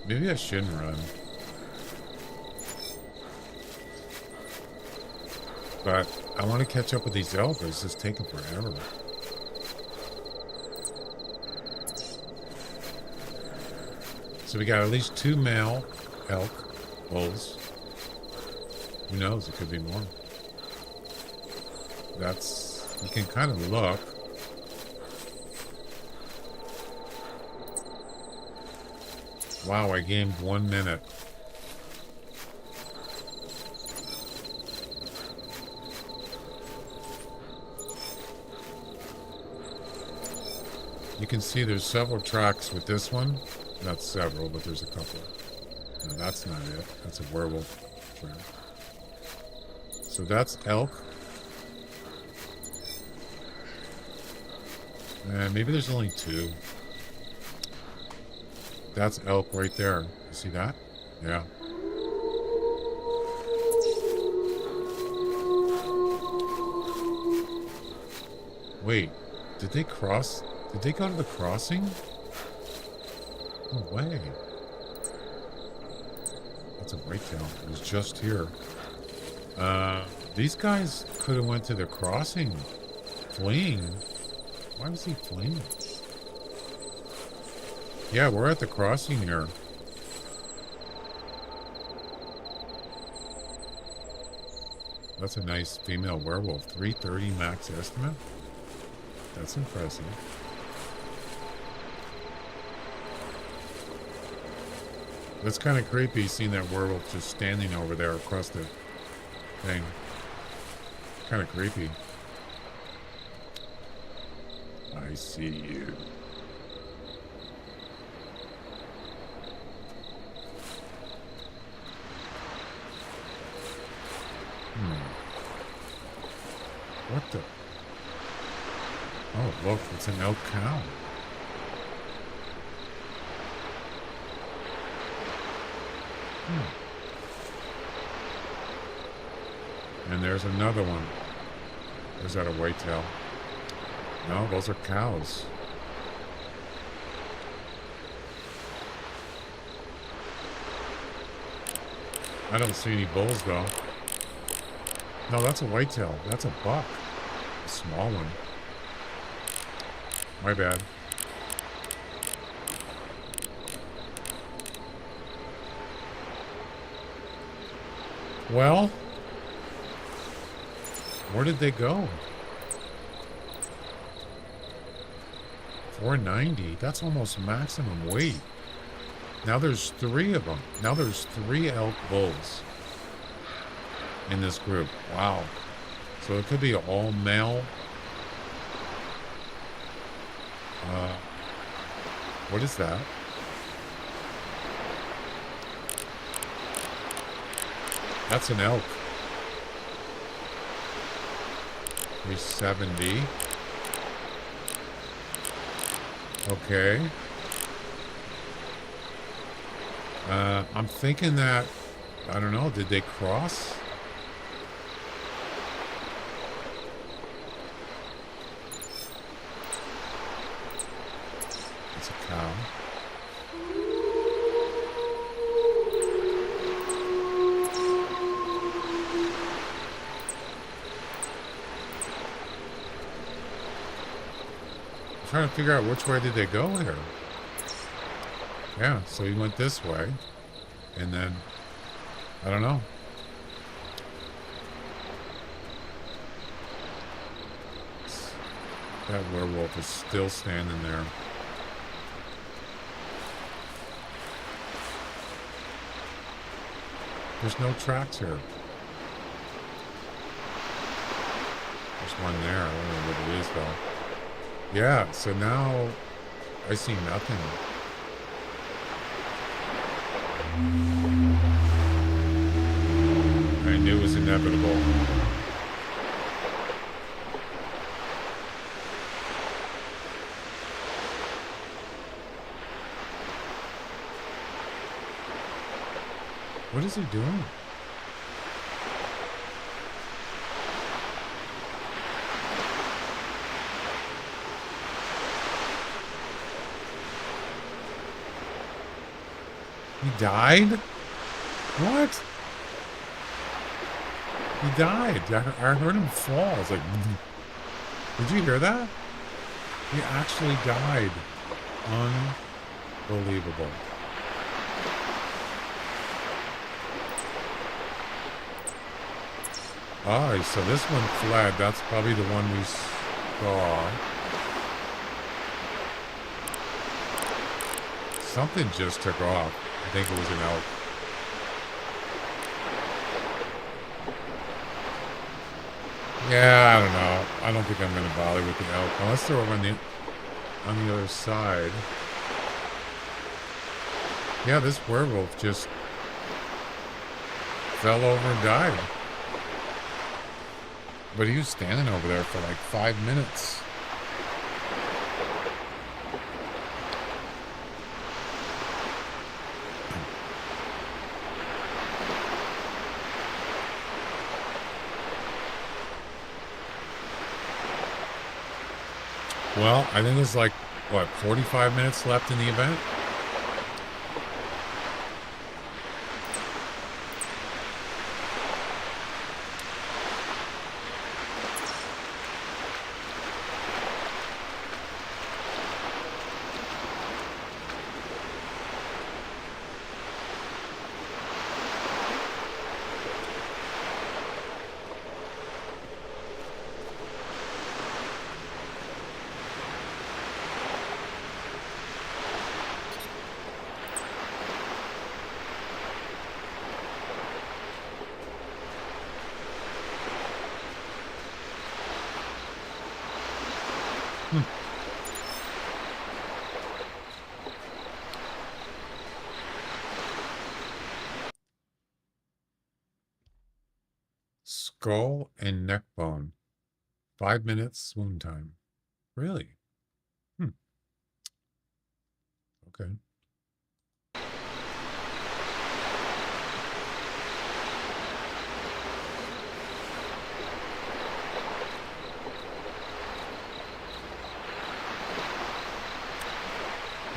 Maybe I shouldn't run. But I want to catch up with these elk. It's just taking forever. So we got at least 2 male elk bulls. Who knows? It could be more. You can kind of look. Wow, I gained 1 minute. You can see there's several tracks with this one. Not several, but there's a couple. No, that's not it. That's a werewolf track. So that's elk. And maybe there's only 2. That's elk right there. You see that? Yeah. Wait, did they cross? Did they go to the crossing? No way. That's a whitetail. It was just here. These guys could have went to the crossing. Fleeing. Why was he fleeing? Yeah, we're at the crossing here. That's a nice female werewolf. 330 max estimate. That's impressive. That's kind of creepy seeing that werewolf just standing over there across the thing. Kind of creepy. I see you. What the? Oh, look, it's an elk cow. And there's another one. Is that a whitetail? No, those are cows. I don't see any bulls though. No, that's a whitetail. That's a buck. A small one. My bad. Well, Where did they go? 490. That's almost maximum weight. Now there's 3 of them. Now there's 3 elk bulls in this group. Wow. So it could be all male. What is that? That's an elk. 370. Okay. I'm thinking that, I don't know, did they cross? It's a cow. I'm trying to figure out which way did they go here. Yeah, so he went this way, and then, I don't know. That werewolf is still standing there. There's no tracks here. There's one there, I don't know what it is though. Yeah, so now I see nothing. I knew it was inevitable. What is he doing? He died? What? He died. I heard him fall. I was like, did you hear that? He actually died. Unbelievable. Ah, so this one fled. That's probably the one we saw. Something just took off. I think it was an elk. Yeah, I don't know. I don't think I'm going to bother with the elk. Unless they're over on the other side. Yeah, this werewolf just fell over and died. But he was standing over there for like 5 minutes. Well, I think there's like, what, 45 minutes left in the event? Skull and neck bone. 5 minutes swoon time. Really? Okay.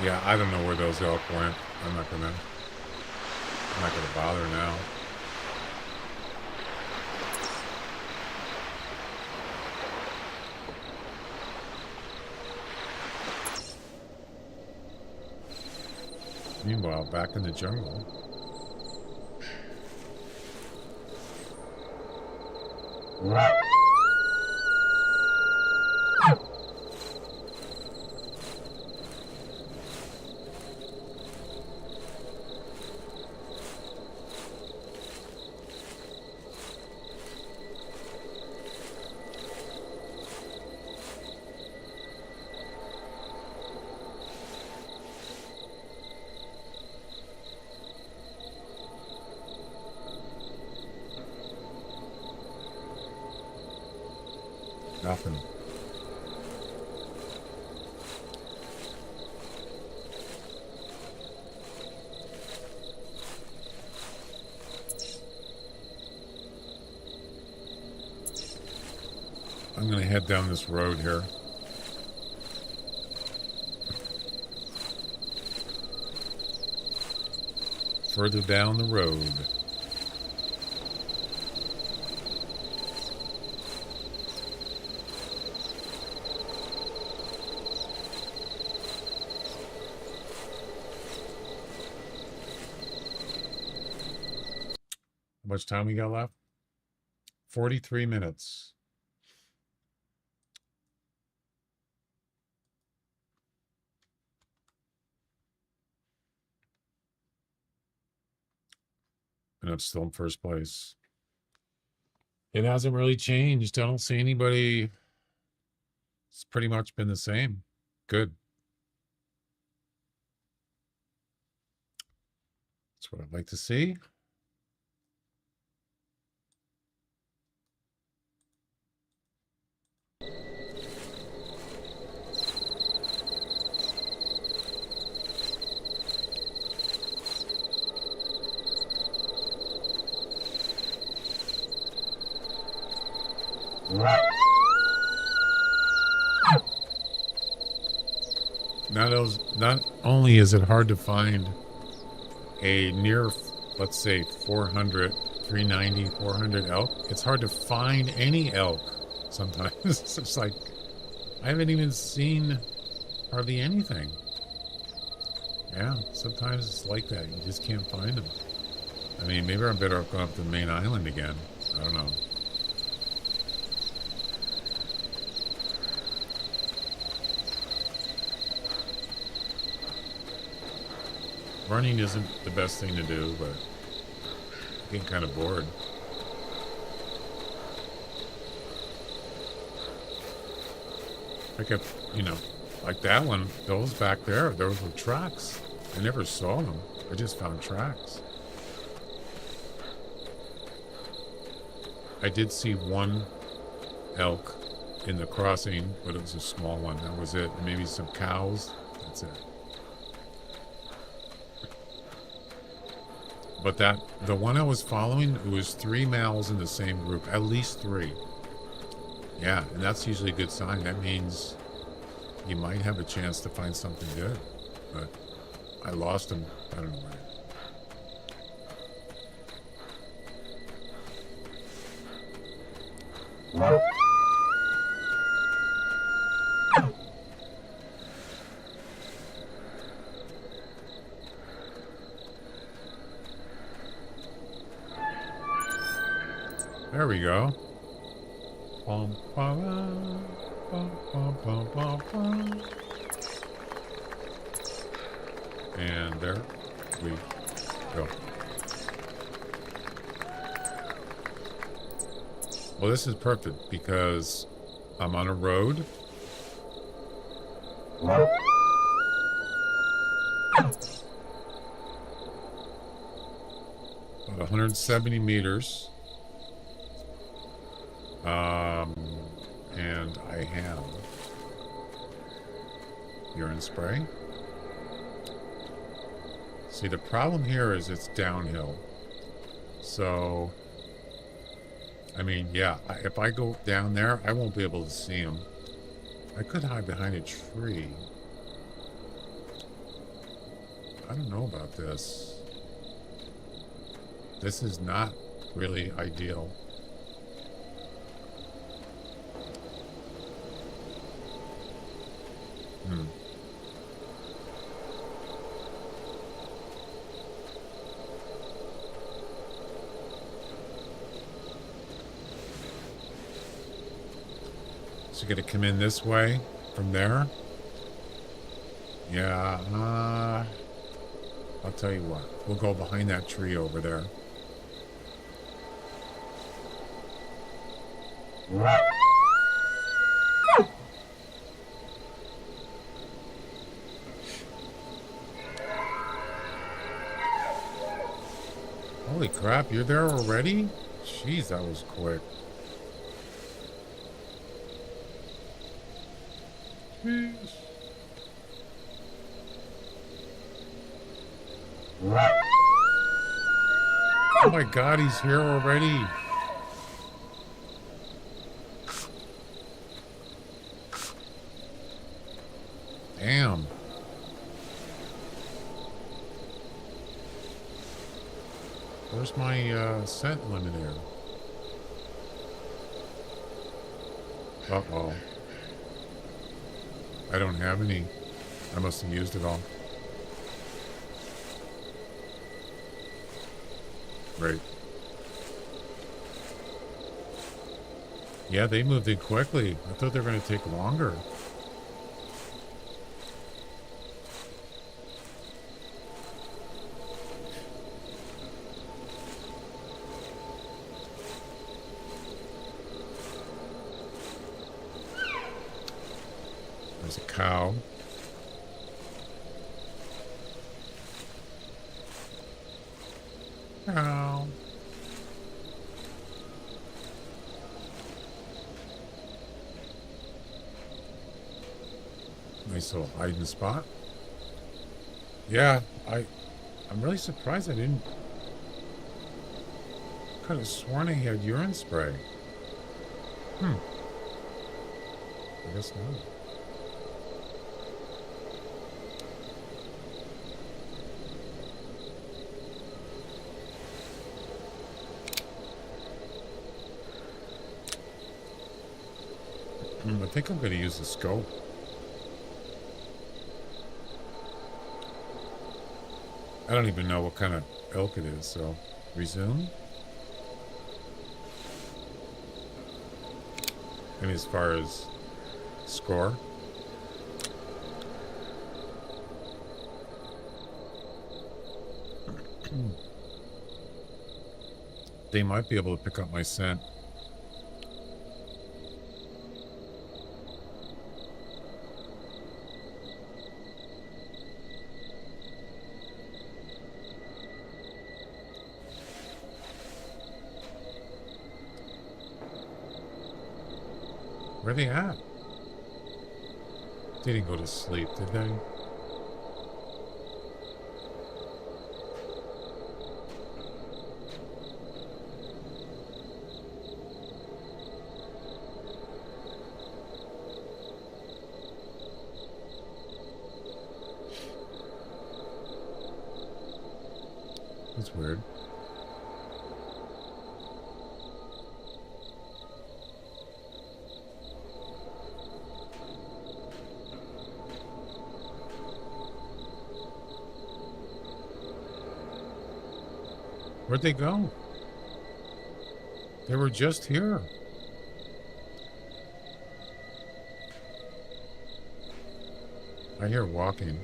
Yeah, I don't know where those elk went. I'm not gonna bother now. Meanwhile, back in the jungle. Nothing. I'm going to head down this road here. Further down the road. How much time we got left? 43 minutes. And it's still in first place. It hasn't really changed. I don't see anybody. It's pretty much been the same. Good. That's what I'd like to see. Not only is it hard to find a near, let's say 400, 390, 400 elk, it's hard to find any elk sometimes. It's like, I haven't even seen hardly anything. Yeah, sometimes it's like that. You just can't find them. I mean, maybe I'm better off going up to the main island again. I don't know. Running isn't the best thing to do, but I'm getting kind of bored. Like, like that one, those back there, those were tracks. I never saw them. I just found tracks. I did see one elk in the crossing, but it was a small one. That was it. Maybe some cows. That's it. But the one I was following, it was 3 males in the same group, at least 3. Yeah, and that's usually a good sign. That means you might have a chance to find something good. But I lost him. I don't know where. There we go. Bum, bum, bum, bum, bum, bum, bum. And there we go. Well, this is perfect because I'm on a road. About 170 meters. And I have urine spray. See, the problem here is it's downhill. So, I mean, yeah, if I go down there, I won't be able to see him. I could hide behind a tree. I don't know about this. This is not really ideal. So you got to come in this way from there. Yeah, I'll tell you what. We'll go behind that tree over there. Holy crap, you're there already? Jeez, that was quick. Peace. Oh my God, he's here already. Damn. Where's my scent limiter? Uh-oh. I don't have any. I must have used it all. Right. Yeah, they moved in quickly. I thought they were going to take longer. There's a cow. Cow. Nice little hiding spot. Yeah, I'm really surprised I didn't. Could have sworn I had urine spray. I guess not. I think I'm going to use the scope. I don't even know what kind of elk it is, so resume. I mean, as far as score. They might be able to pick up my scent. Where are they at? They didn't go to sleep, did they? That's weird. Where'd they go? They were just here. I hear walking.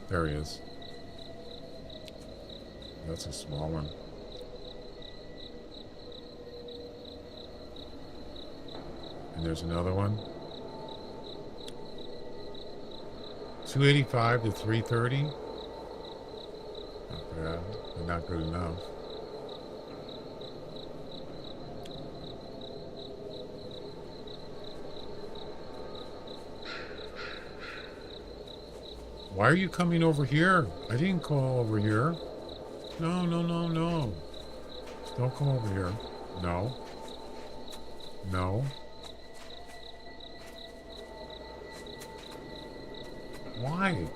There he is. That's a small one. And there's another one. 285 to 330. Not bad, but not good enough. Why are you coming over here? I didn't call over here. No, no, no, no. Don't come over here. No. No. Why?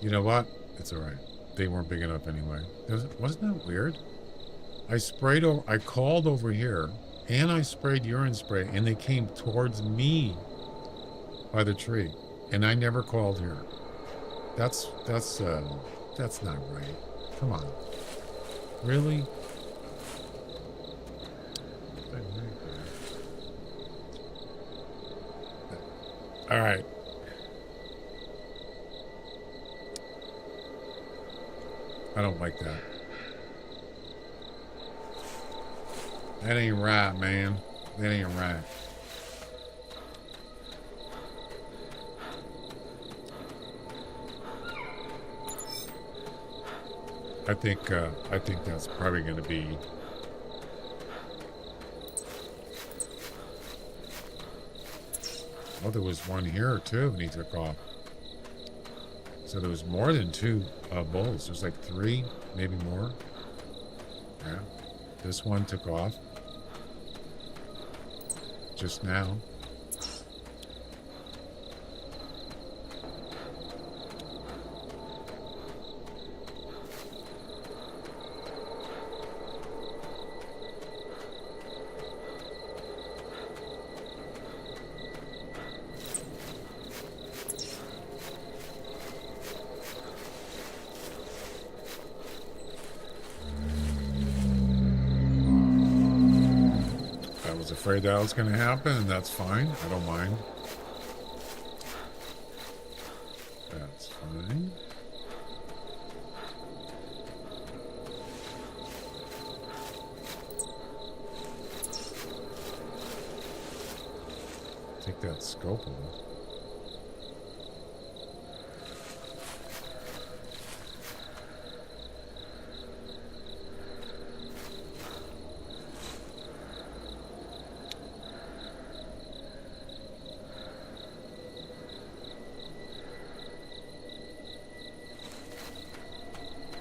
You know what? It's all right. They weren't big enough anyway. Wasn't that weird? I called over here, and I sprayed urine spray, and they came towards me by the tree, and I never called here. That's not right. Come on. Really? All right. I don't like that. That ain't right, man. That ain't right. I think that's probably going to be. Oh, there was one here too, and he took off. So there was more than two bulls. There's like three, maybe more. Yeah. This one took off just now. Afraid that was going to happen, and that's fine. I don't mind. That's fine. Take that scope off.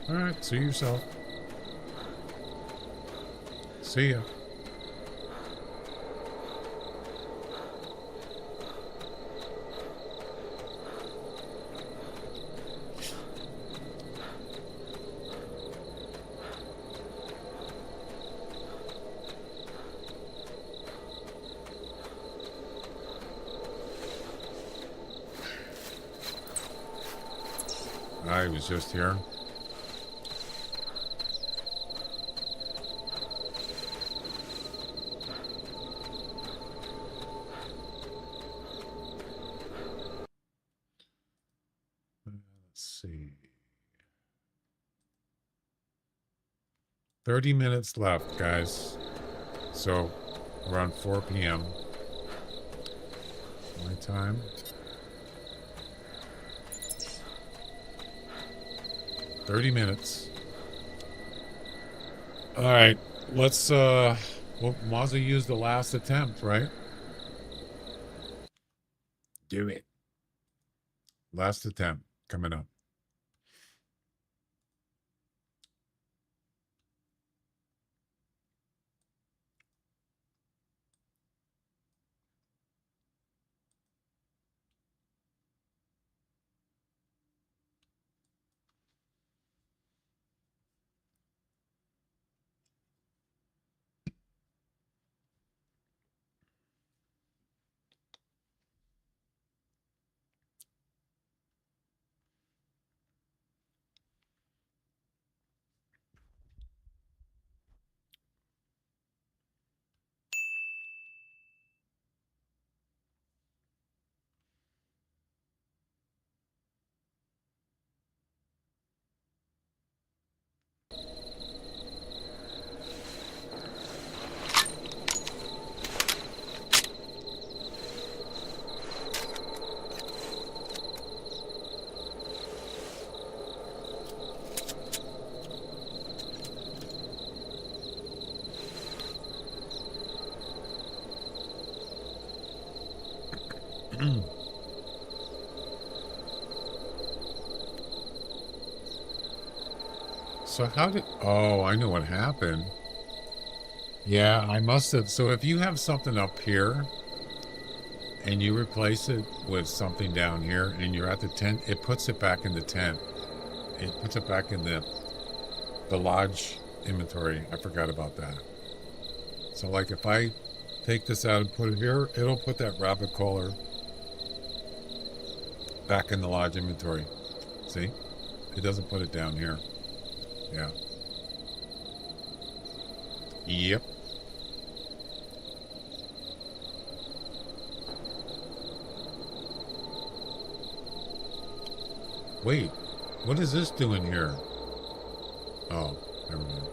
Alright, see yourself. See ya. I was just here. Let's see. 30 minutes left, guys. So around 4 p.m. my time. 30 minutes. All right, let's well, might as well use the last attempt, right? Do it. Last attempt coming up. So how did, oh, I know what happened. Yeah, I must have. So if you have something up here and you replace it with something down here and you're at the tent, it puts it back in the tent. It puts it back in the lodge inventory. I forgot about that. So like if I take this out and put it here, it'll put that rabbit collar back in the lodge inventory. See? It doesn't put it down here. Yeah. Yep. Wait, what is this doing here? Oh, never mind.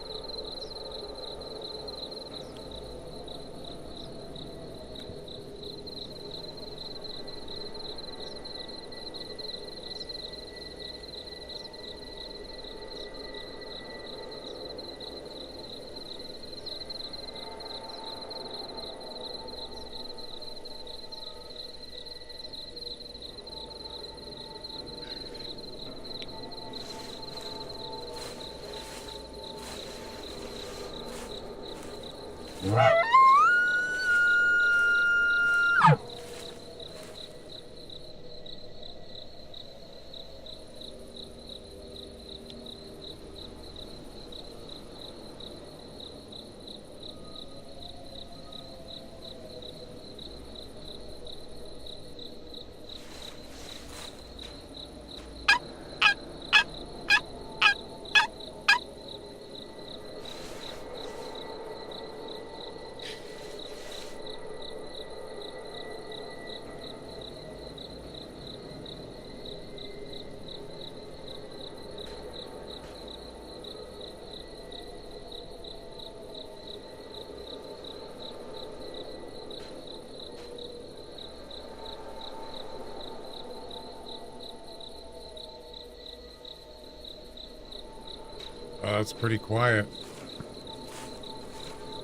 It's pretty quiet.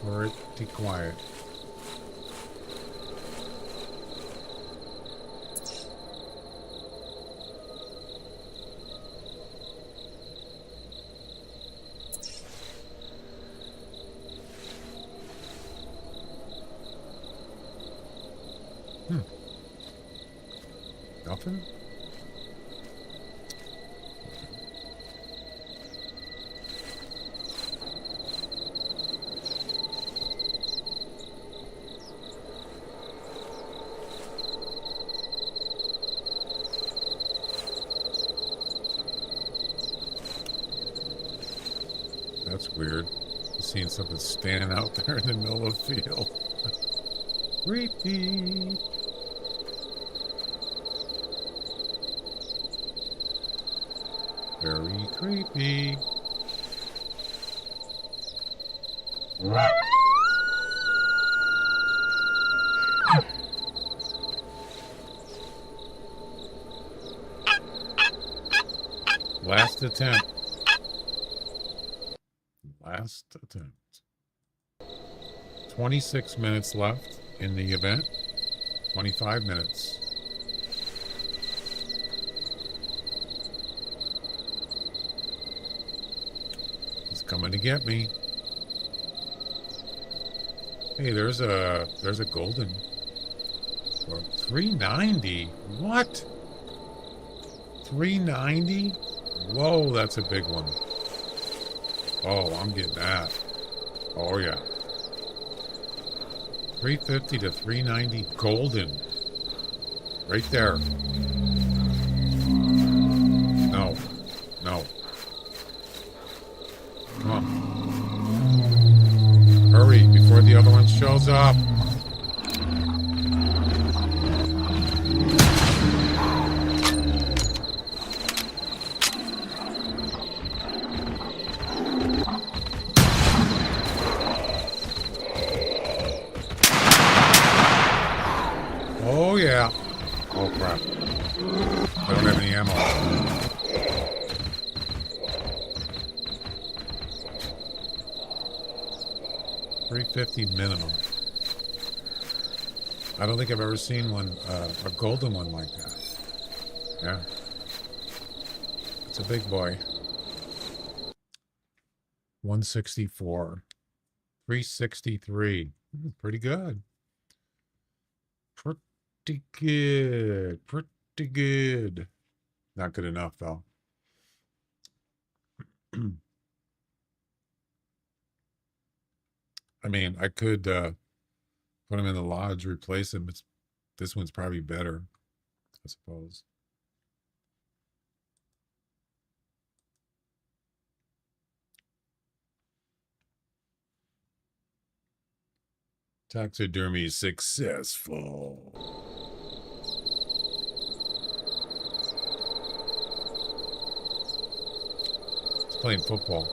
Pretty quiet. Nothing? That's weird. Seeing something standing out there in the middle of the field. Creepy. Very creepy. Last attempt. Last attempt. 26 minutes left in the event. 25 minutes. He's coming to get me. Hey, there's a golden. For 390. What? 390? Whoa, that's a big one. Oh, I'm getting that. Oh, yeah. 350 to 390 golden. Right there. No. No. Come on. Hurry before the other one shows up. Oh, yeah. Oh, crap. I don't have any ammo. $350 minimum. I don't think I've ever seen one, a golden one like that. Yeah. It's a big boy. 164. 363. Pretty good. Pretty good. Pretty good. Not good enough, though. I mean, I could put him in the lodge, replace him. This one's probably better, I suppose. Taxidermy successful. It's playing football.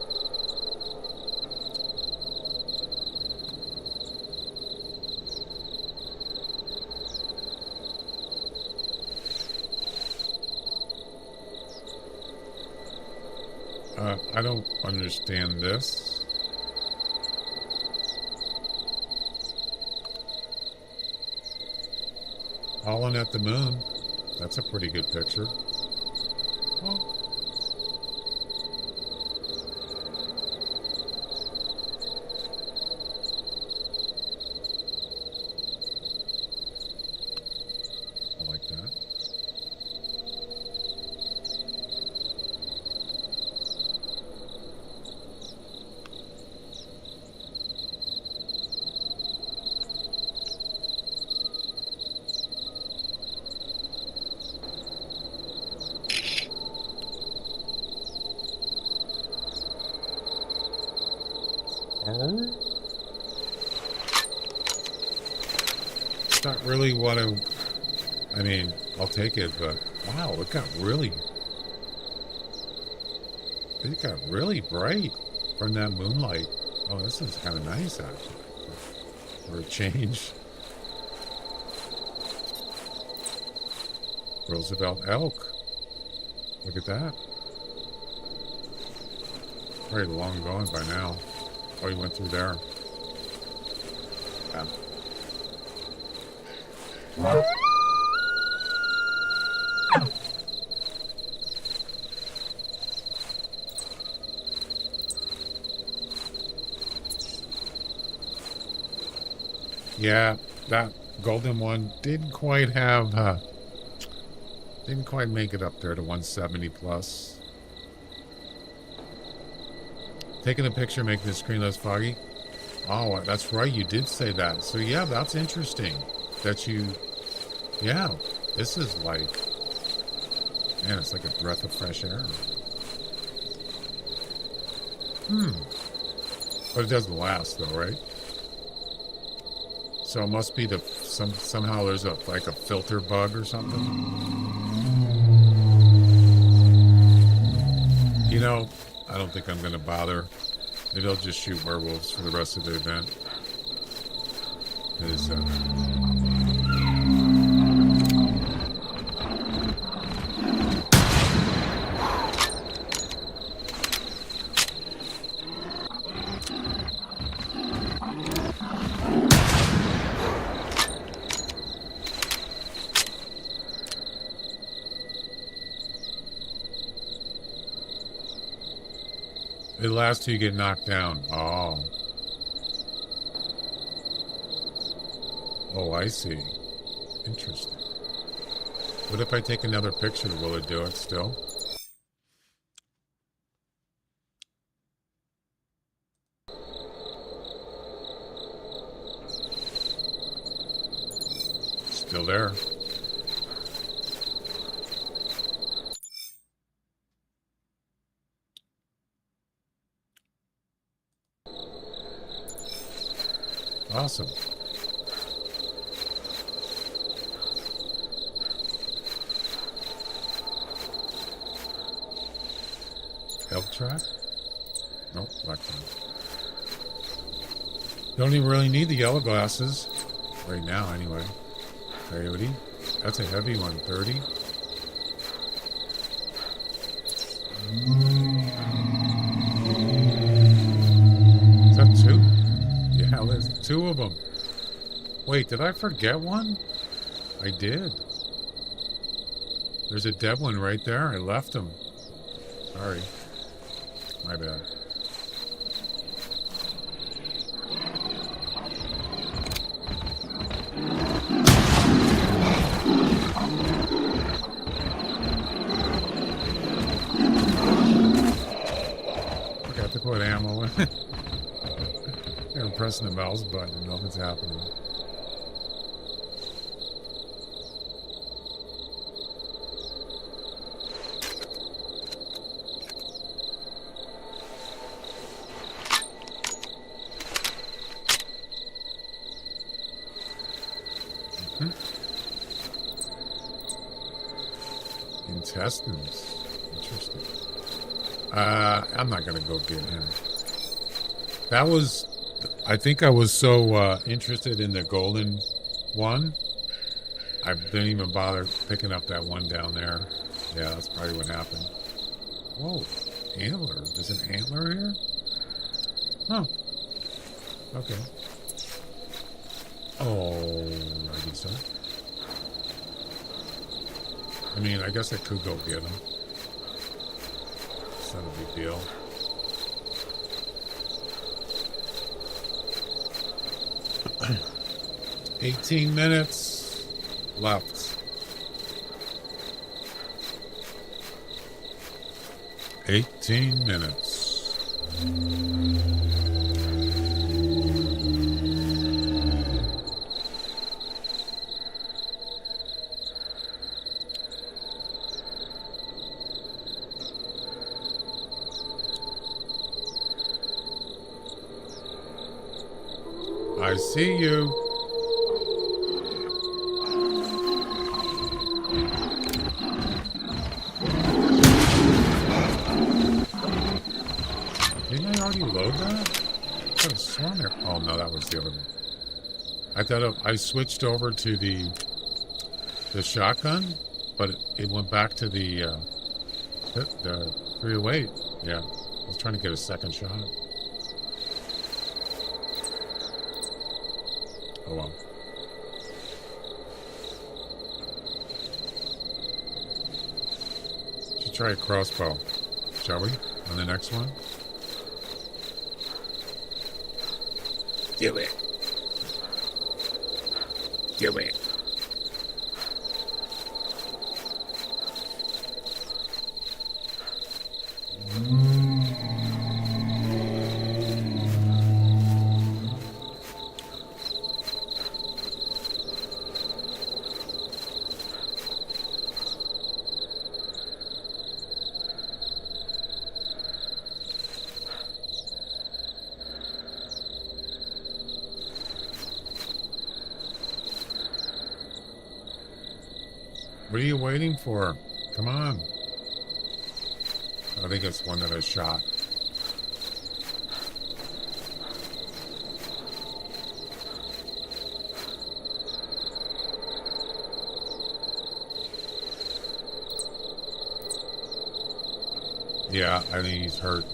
I don't understand this. Howling at the Moon. That's a pretty good picture. Well, Oh. It's not really what I mean, I'll take it, but wow, it got really bright from that moonlight. Oh, this is kind of nice, actually, for a change. Roosevelt elk. Look at that. Probably long gone by now. Oh, he went through there. Yeah. Yeah, that golden one didn't quite make it up there to 170 plus. Taking a picture, making the screen less foggy. Oh, that's right, you did say that. So yeah, that's interesting. That you, yeah, this is like, man, it's like a breath of fresh air. But it doesn't last though, right? So it must be somehow there's like a filter bug or something. You know, I don't think I'm gonna bother. Maybe I'll just shoot werewolves for the rest of the event. It lasts till you get knocked down. Oh. Oh, I see. Interesting. What if I take another picture? Will it do it still? Still there. Awesome. Elk track? Nope, black one. Don't even really need the yellow glasses. Right now, anyway. Coyote. That's a heavy one, 30. Is that two? Yeah, there's two of them. Wait, did I forget one? I did. There's a dead one right there. I left him. Sorry. My bad. Forgot to put ammo in. I'm pressing the mouse button and nothing's happening. Intestines. Interesting. I'm not gonna go get him. That was, I think I was so interested in the golden one, I didn't even bother picking up that one down there. Yeah, that's probably what happened. Whoa, antler. There's an antler here? Oh. Okay. Oh, righty, so. I mean, I guess I could go get him. It's not a big deal. $18 minutes left. 18 minutes. I see you. Didn't I already load that? I could have sworn there. Oh no, that was the other one. I thought I switched over to the shotgun, but it went back to the 308. Yeah, I was trying to get a second shot. Oh well. Should try a crossbow, shall we? On the next one. Do it. Do it. What are you waiting for? Come on. I think it's one that I shot. Yeah, I think he's hurt.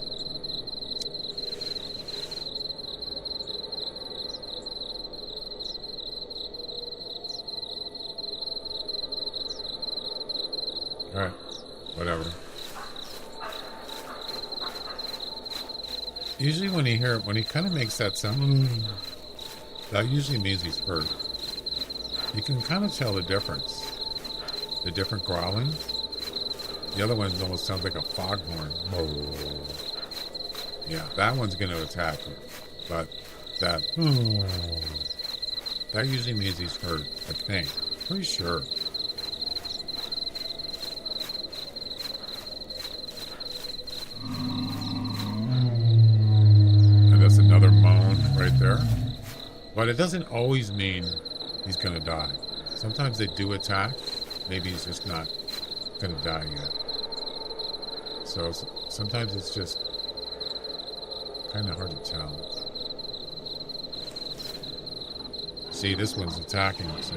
Alright, whatever. Usually when he kind of makes that sound, that usually means he's hurt. You can kind of tell the difference. The different growling. The other one almost sounds like a foghorn. Yeah, that one's going to attack you. But that usually means he's hurt, I think. Pretty sure. And that's another moan right there. But it doesn't always mean he's going to die. Sometimes they do attack. Maybe he's just not going to die yet. So sometimes it's just kind of hard to tell. See, this one's attacking, see?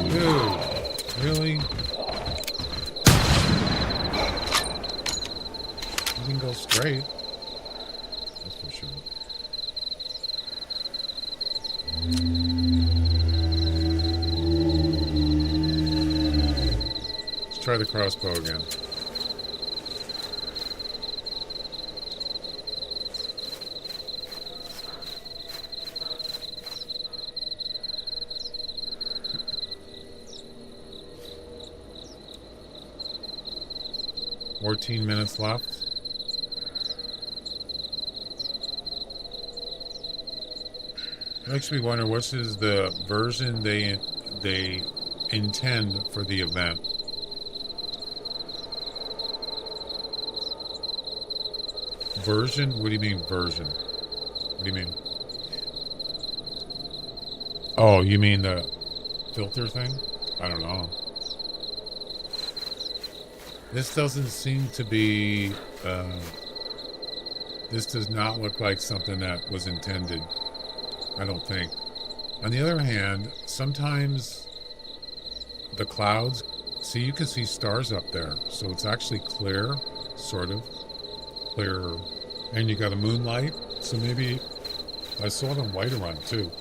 Dude, really? You can go straight. That's for sure. Let's try the crossbow again. Fourteen minutes left. Makes me wonder what is the version they intend for the event. Version? What do you mean version? What do you mean? Oh, you mean the filter thing? I don't know. This doesn't seem to be, this does not look like something that was intended. I don't think. On the other hand, sometimes the clouds, see, you can see stars up there. So it's actually clear, sort of clear. And you got a moonlight. So maybe I saw them white around too.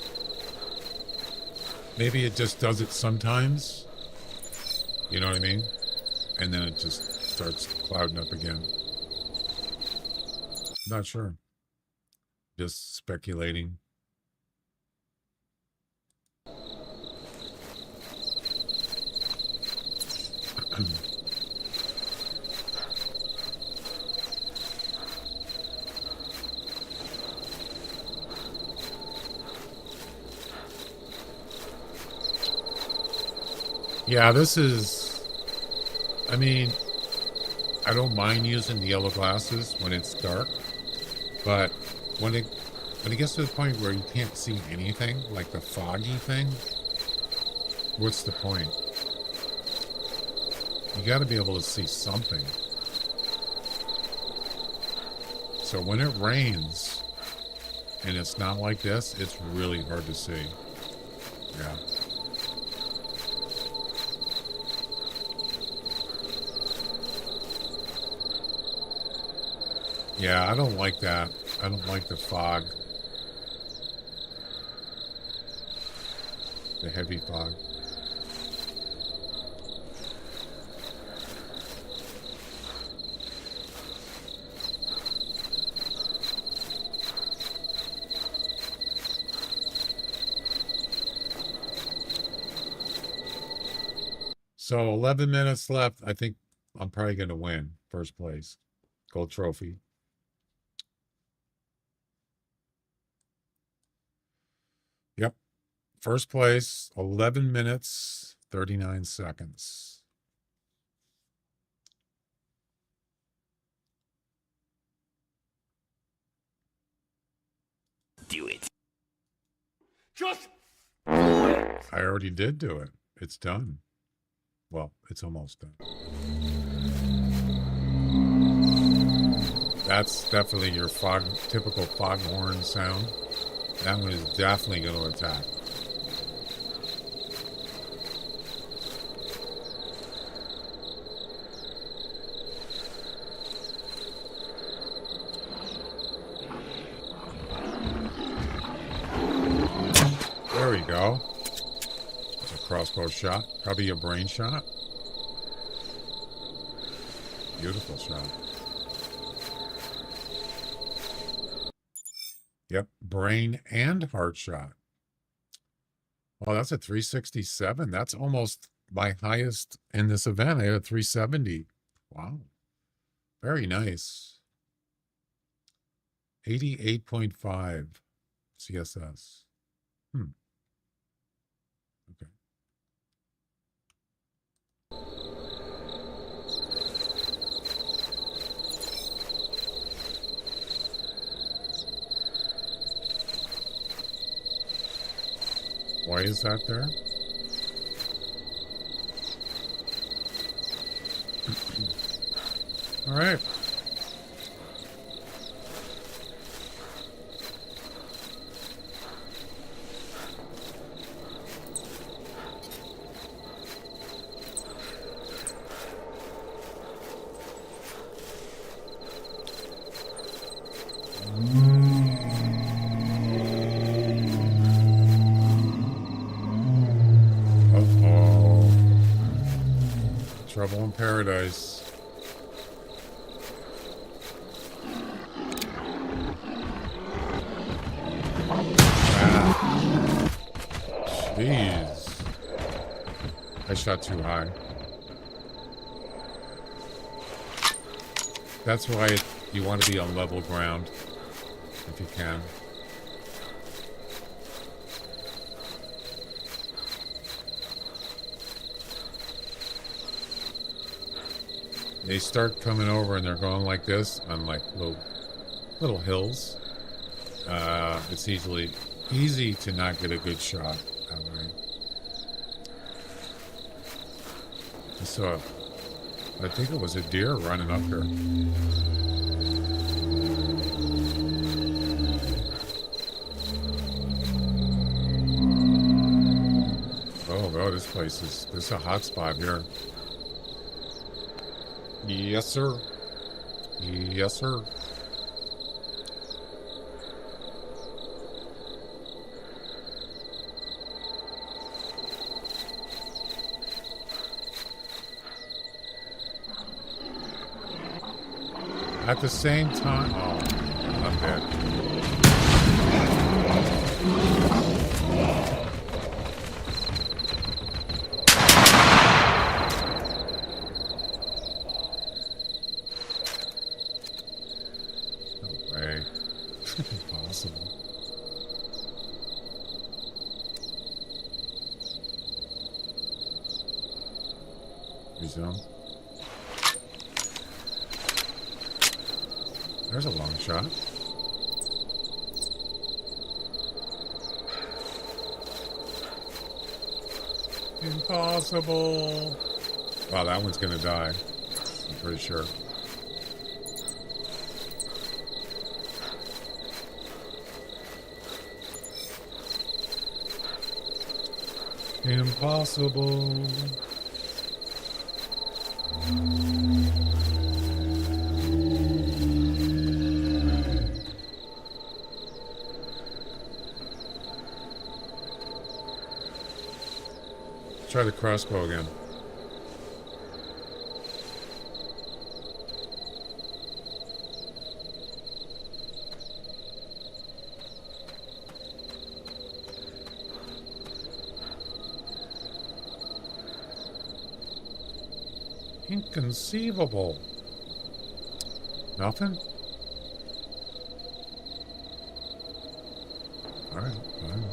Maybe it just does it sometimes. You know what I mean? And then it just starts clouding up again. Not sure. Just speculating. Yeah, this is, I mean, I don't mind using the yellow glasses when it's dark, But when it gets to the point where you can't see anything, like the foggy thing, what's the point? You got to be able to see something. So when it rains and it's not like this, it's really hard to see. Yeah. Yeah, I don't like that. I don't like the fog. The heavy fog. So 11 minutes left. I think I'm probably going to win first place. Gold trophy. Yep. First place, 11 minutes, 39 seconds. Do it. Just I already did do it. It's done. Well, it's almost done. That's definitely your typical foghorn sound. That one is definitely going to attack. There we go. That's a crossbow shot. Probably a brain shot. Beautiful shot. Yep, brain and heart shot. Oh, that's a 367. That's almost my highest in this event. I had a 370. Wow. Very nice. 88.5 CSS. Okay. Why is that there? All right. Trouble in Paradise. Ah. Jeez. I shot too high. That's why you want to be on level ground, if you can. They start coming over and they're going like this on like little hills. It's easy to not get a good shot that way. I saw, I think it was a deer running up here. Oh, this is a hot spot here. Yes, sir. Yes, sir. At the same time, oh, not bad. No way. Impossible. Resume. There's a long shot. Impossible. Wow, that one's gonna die. I'm pretty sure. Impossible. Try the crossbow again. Inconceivable. Nothing? Alright, fine.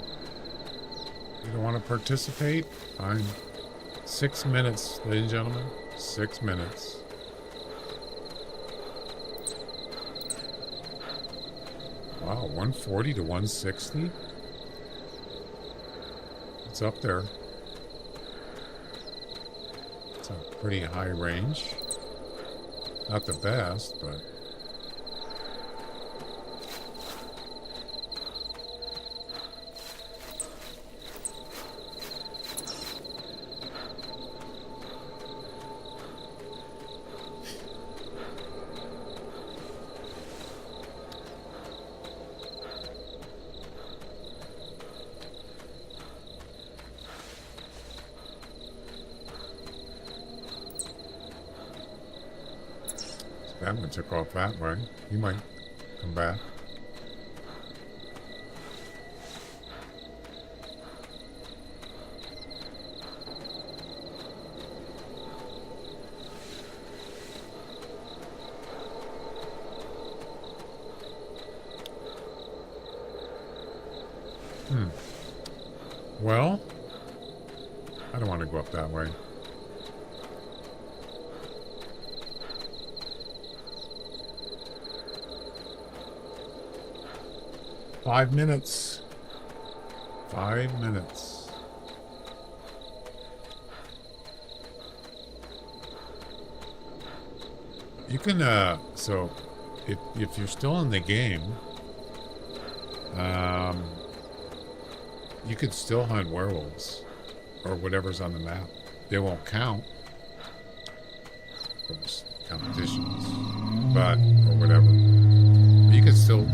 You don't want to participate? Fine. 6 minutes, ladies and gentlemen. 6 minutes. Wow, 140 to 160? It's up there. It's a pretty high range. Not the best, but... That one took off that way. You might come back. Well, I don't want to go up that way. Five minutes. 5 minutes. You can, so if you're still in the game, you could still hunt werewolves or whatever's on the map. They won't count. Of course, competitions, but, or whatever. But you could still,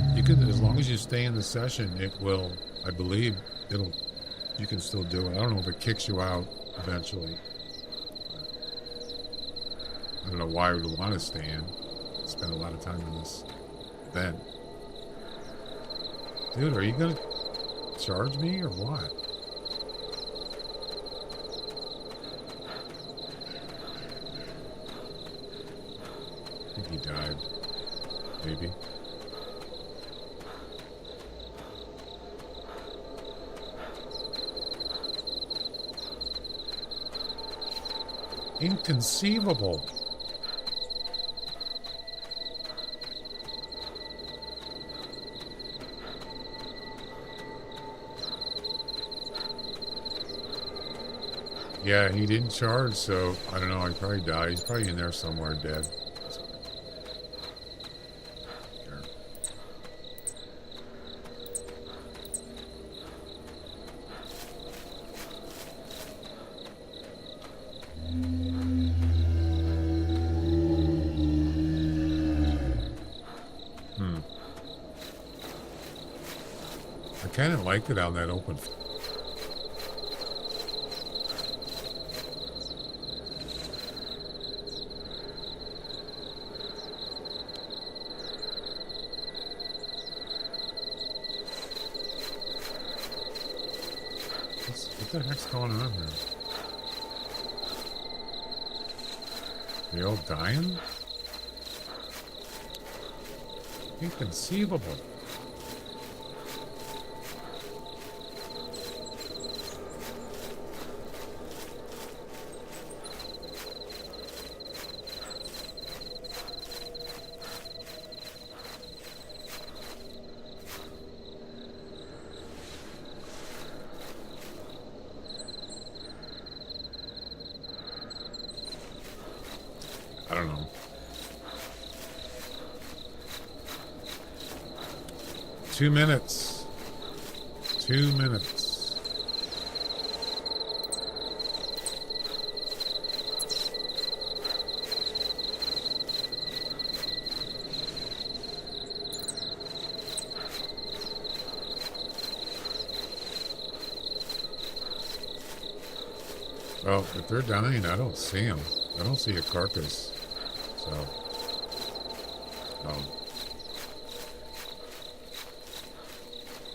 as long as you stay in the session, it will, I believe, you can still do it. I don't know if it kicks you out eventually. I don't know why we would want to stay in. Spend a lot of time in this event. Dude, are you gonna charge me or what? I think he died. Maybe. Inconceivable. Yeah, he didn't charge, so I don't know. He probably died. He's probably in there somewhere dead. Sure. I kind of liked it on that open. What the heck's going on here? They all dying? Inconceivable. I don't know. 2 minutes. 2 minutes. Well, if they're dying, I don't see them. I don't see a carcass. So,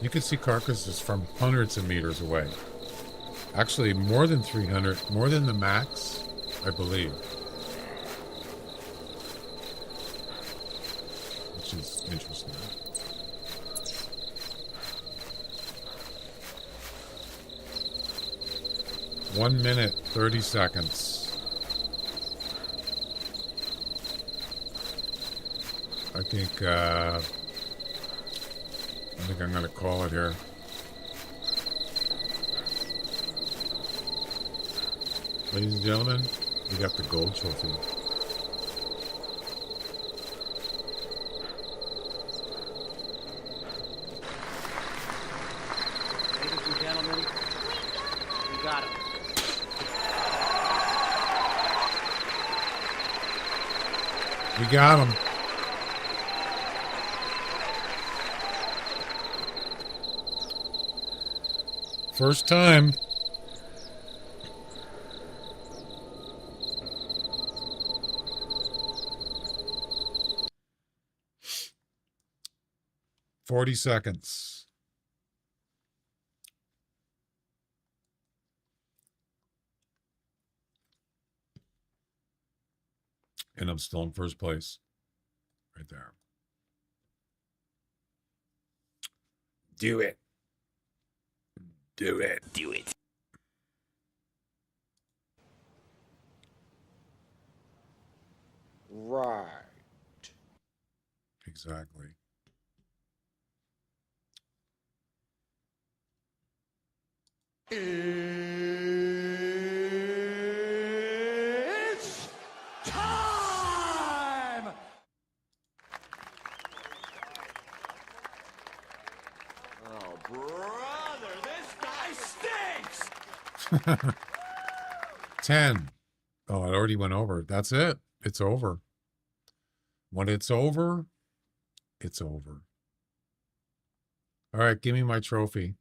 you can see carcasses from hundreds of meters away. Actually, more than 300, more than the max, I believe. Which is interesting. One minute, 30 seconds. I think I'm going to call it here. Ladies and gentlemen, we got the gold trophy. Ladies and gentlemen, we got him. We got him. First time. "40 seconds. And I'm still in first place. Right there. Do it. Do it. Do it. Right. Exactly. It's time! Oh, brother, this guy stinks! 10. Oh, it already went over. That's it. It's over. When it's over, it's over. All right, give me my trophy.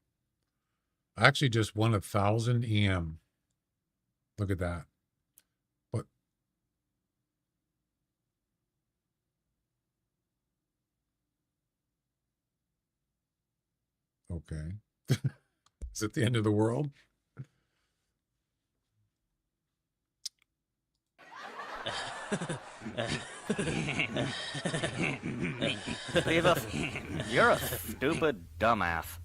I actually just won 1,000 EM. Look at that. What? Okay. Is it the end of the world? You're a stupid dumbass.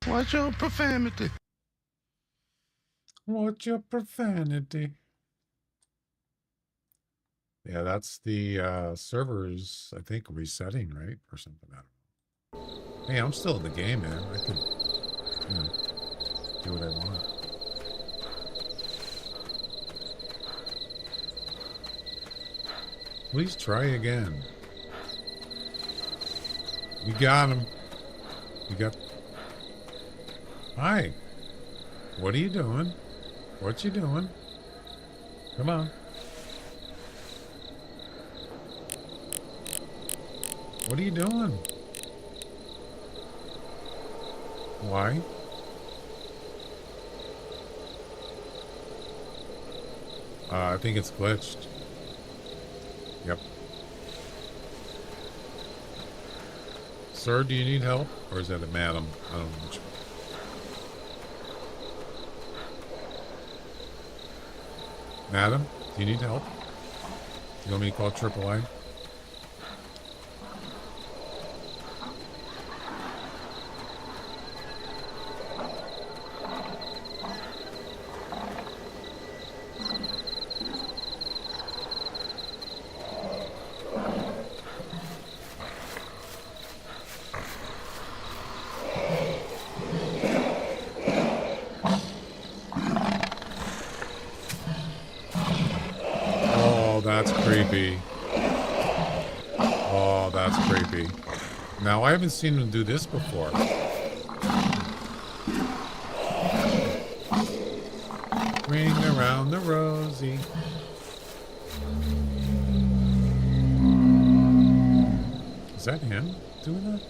Watch your profanity. Watch your profanity. Yeah, that's the servers, I think, resetting, right? Or something. I don't know. Hey, I'm still in the game, man. I could, you know, do what I want. Please try again. We got him. We got... Hi. What are you doing? What you doing? Come on. What are you doing? Why? I think it's glitched. Yep. Sir, do you need help? Or is that a madam? I don't know which one. Madam, do you need help? You want me to call AAA? creepy. Oh, that's creepy. Now, I haven't seen him do this before. Ring around the rosy. Is that him doing that?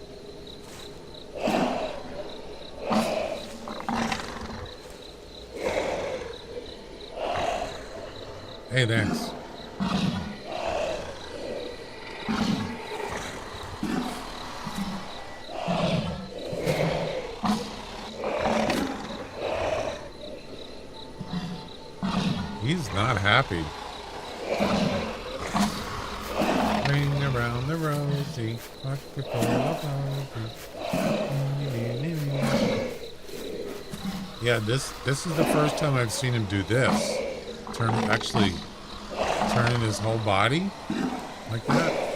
Hey, thanks. He's not happy. Ring around the rosy. Yeah, this is the first time I've seen him do this. Actually turning his whole body like that.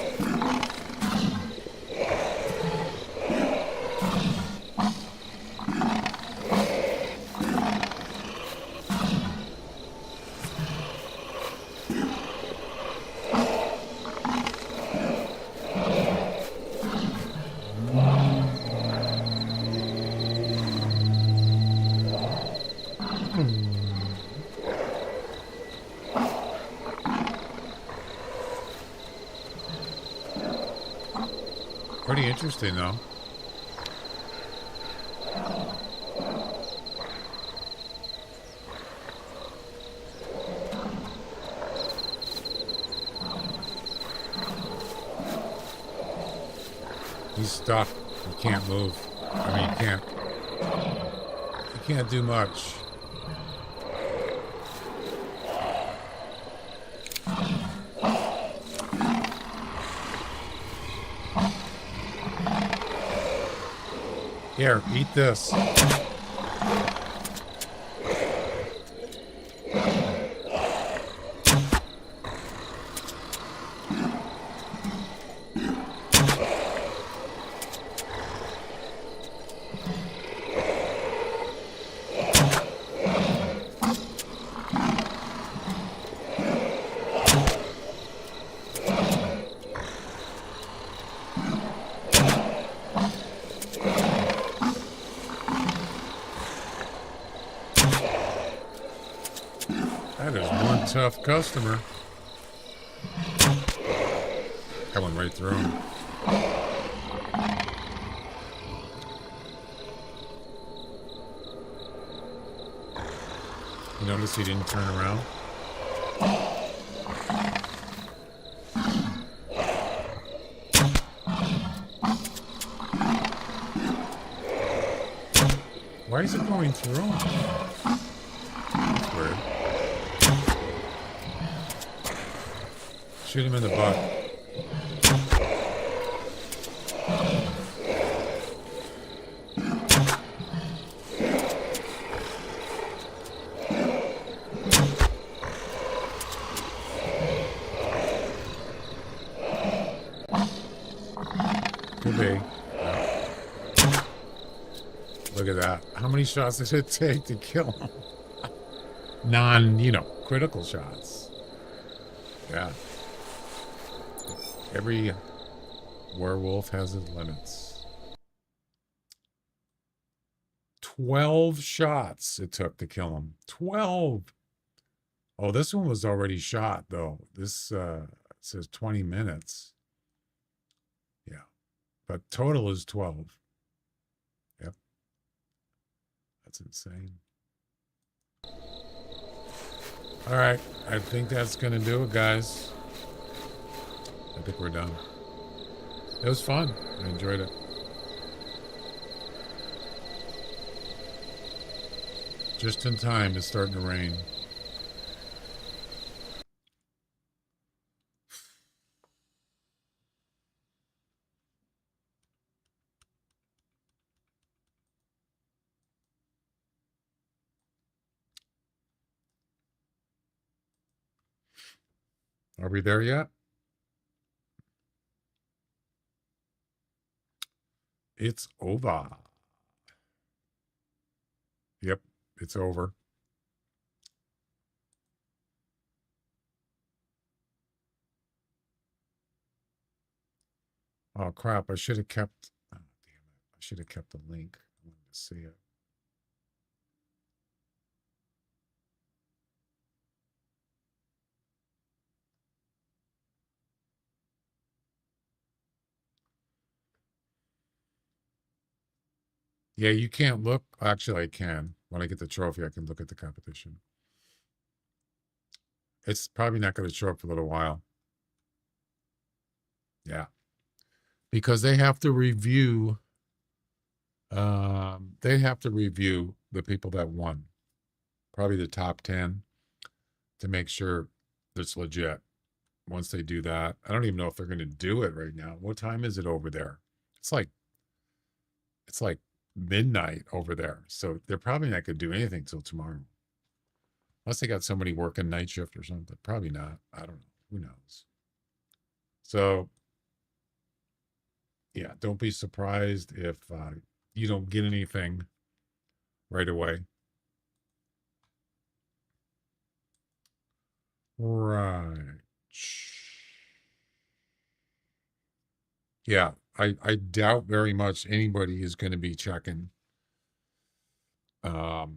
Pretty interesting, though. He's stuck. He can't move. I mean, he can't do much. Here, eat this. That is one tough customer. I went right through him. You notice he didn't turn around? Why is it going through him? That's weird. Shoot him in the butt. Could be. Yeah. Look at that. How many shots does it take to kill him? Critical shots. Yeah. Every werewolf has its limits. 12 shots it took to kill him. 12! Oh, this one was already shot, though. This says 20 minutes. Yeah. But total is 12. Yep. That's insane. All right. I think that's going to do it, guys. I think we're done. It was fun. I enjoyed it. Just in time, it's starting to rain. Are we there yet? It's over. Yep, it's over. Oh crap! I should have kept. Oh, damn it! I should have kept the link. I wanted to see it. Yeah, you can't look. Actually, I can. When I get the trophy, I can look at the competition. It's probably not going to show up for a little while. Yeah, because they have to review. They have to review the people that won, probably the top 10, to make sure it's legit. Once they do that, I don't even know if they're going to do it right now. What time is it over there? It's like midnight over there, so they're probably not going to do anything till tomorrow, unless they got somebody working night shift or something. Probably not. I don't know. Who knows? So yeah, don't be surprised if you don't get anything right away. Right. Yeah, I doubt very much anybody is going to be checking until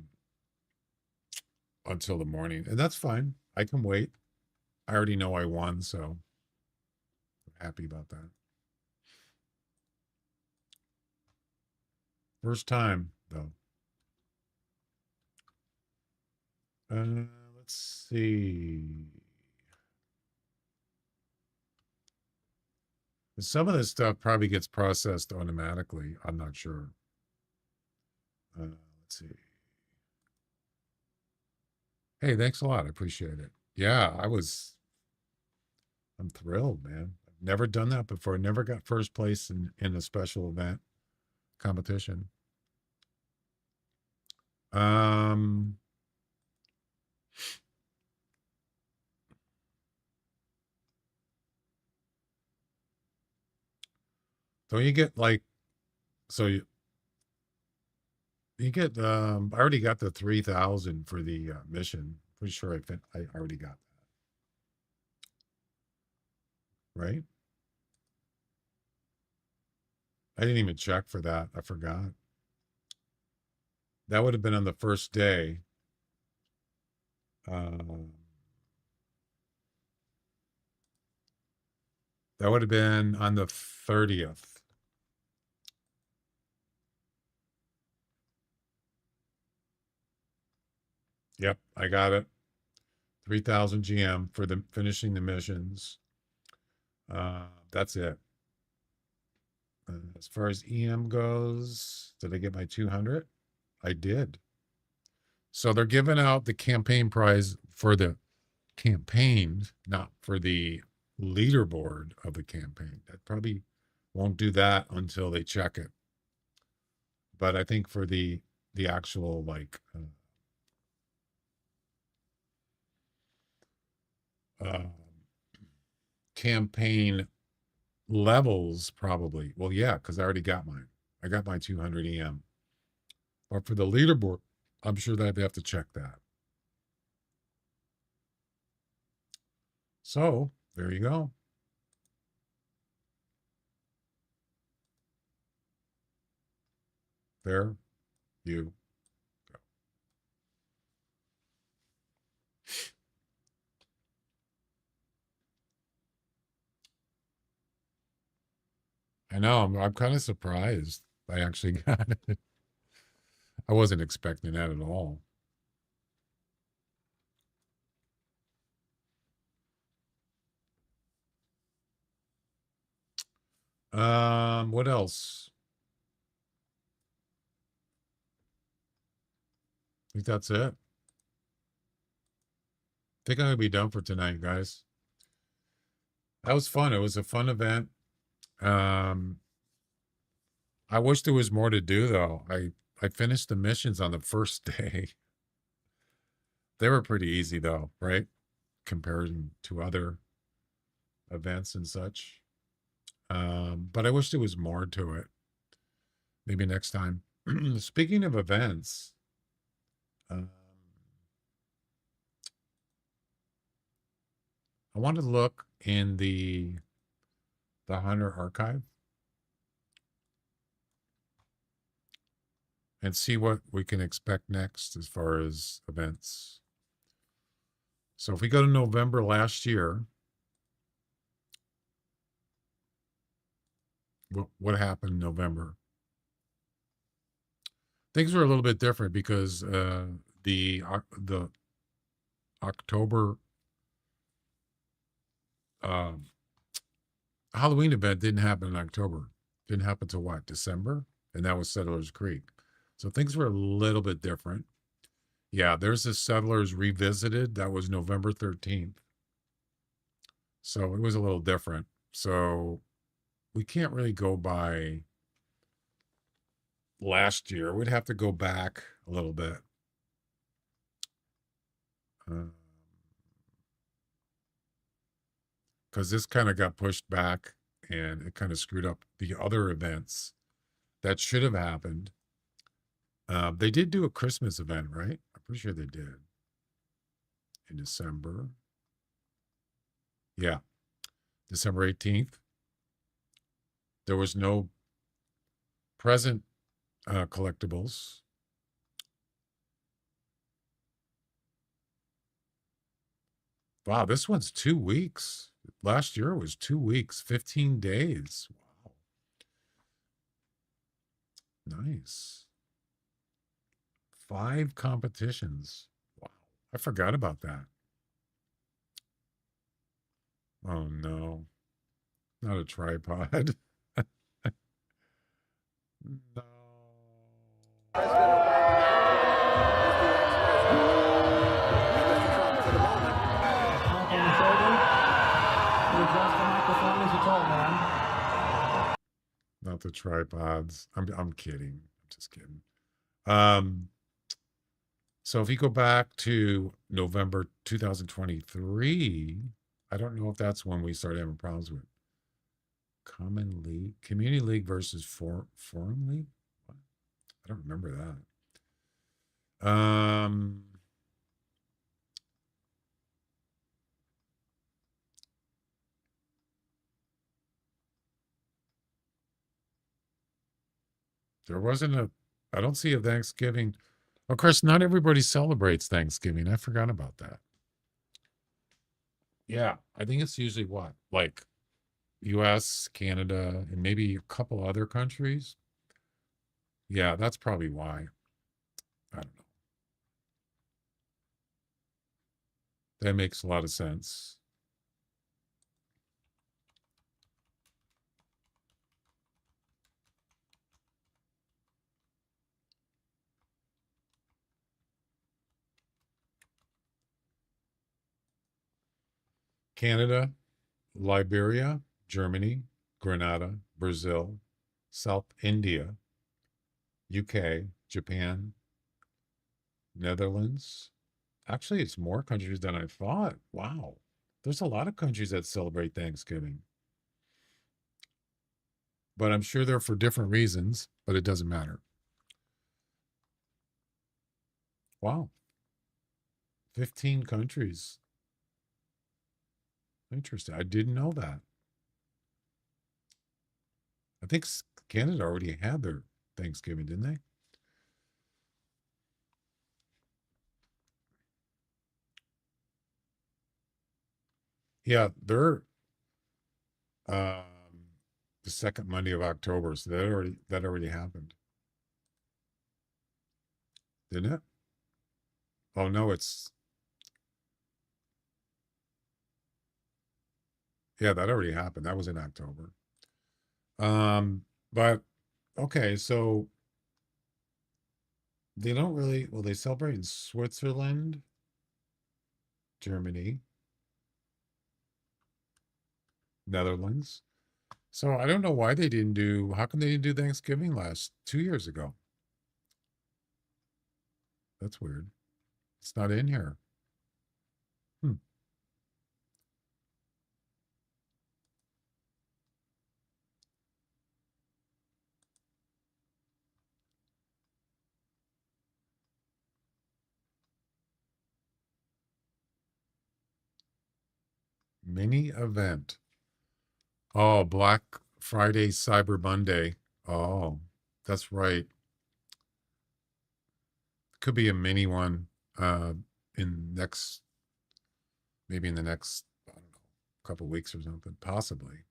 the morning, and that's fine. I can wait. I already know I won, so I'm happy about that. First time though. Let's see. Some of this stuff probably gets processed automatically. I'm not sure. Let's see. Hey, thanks a lot. I appreciate it. Yeah, I'm thrilled, man. I've never done that before. Never got first place in a special event competition. Don't you get like, so you get I already got the 3,000 for the mission. Pretty sure I already got that, right? I didn't even check for that. I forgot. That would have been on the first day. That would have been on the 30th. Yep, I got it. 3,000 GM for the finishing the missions. That's it. As far as EM goes, did I get my 200? I did. So they're giving out the campaign prize for the campaign, not for the leaderboard of the campaign. That probably won't do that until they check it. But I think for the actual like campaign levels, probably. Well, yeah, because I already got mine. I got my 200 EM. But for the leaderboard, I'm sure that they have to check that. So there you go. There you go. I know. I'm kind of surprised I actually got it. I wasn't expecting that at all. What else? I think that's it. I think I'm gonna be done for tonight, guys. That was fun. It was a fun event. I wish there was more to do though. I finished the missions on the first day. They were pretty easy though, right? Compared to other events and such. But I wish there was more to it. Maybe next time. Speaking of events, I want to look in the Hunter archive and see what we can expect next as far as events. So if we go to November last year, what happened in November? Things were a little bit different because the October Halloween event didn't happen in October. Didn't happen till what, December? And that was Settlers Creek. So things were a little bit different. Yeah, there's the Settlers Revisited. That was November 13th. So it was a little different. So we can't really go by last year. We'd have to go back a little bit. Because this kind of got pushed back and it kind of screwed up the other events that should have happened. They did do a Christmas event, right? I'm pretty sure they did. In December. Yeah. December 18th. There was no present collectibles. Wow, this one's 2 weeks. Last year was 2 weeks, 15 days. Wow. Nice. 5 competitions. Wow. I forgot about that. Oh, no. Not a tripod. No. Not the tripods. I'm kidding. I'm just kidding. So if you go back to November 2023, I don't know if that's when we started having problems with Common League, Community League versus Forum League. What? I don't remember that. There wasn't I don't see a Thanksgiving. Of course, not everybody celebrates Thanksgiving. I forgot about that. Yeah, I think it's usually what? Like US, Canada, and maybe a couple other countries. Yeah, that's probably why. I don't know. That makes a lot of sense. Canada, Liberia, Germany, Grenada, Brazil, South India, UK, Japan, Netherlands. Actually, it's more countries than I thought. Wow. There's a lot of countries that celebrate Thanksgiving. But I'm sure they're for different reasons, but it doesn't matter. Wow. 15 countries. Interesting. I didn't know that. I think Canada already had their Thanksgiving, didn't they? Yeah, they're the second Monday of October, so that already happened. Didn't it? Oh no, yeah, that already happened. That was in October. But okay, so they don't really, well, they celebrate in Switzerland, Germany, Netherlands. So I don't know why they didn't do, how come they didn't do Thanksgiving 2 years ago? That's weird. It's not in here. Mini event. Oh, Black Friday, Cyber Monday. Oh, that's right. could be a mini one in next, maybe in the next, I don't know, couple weeks or something, possibly.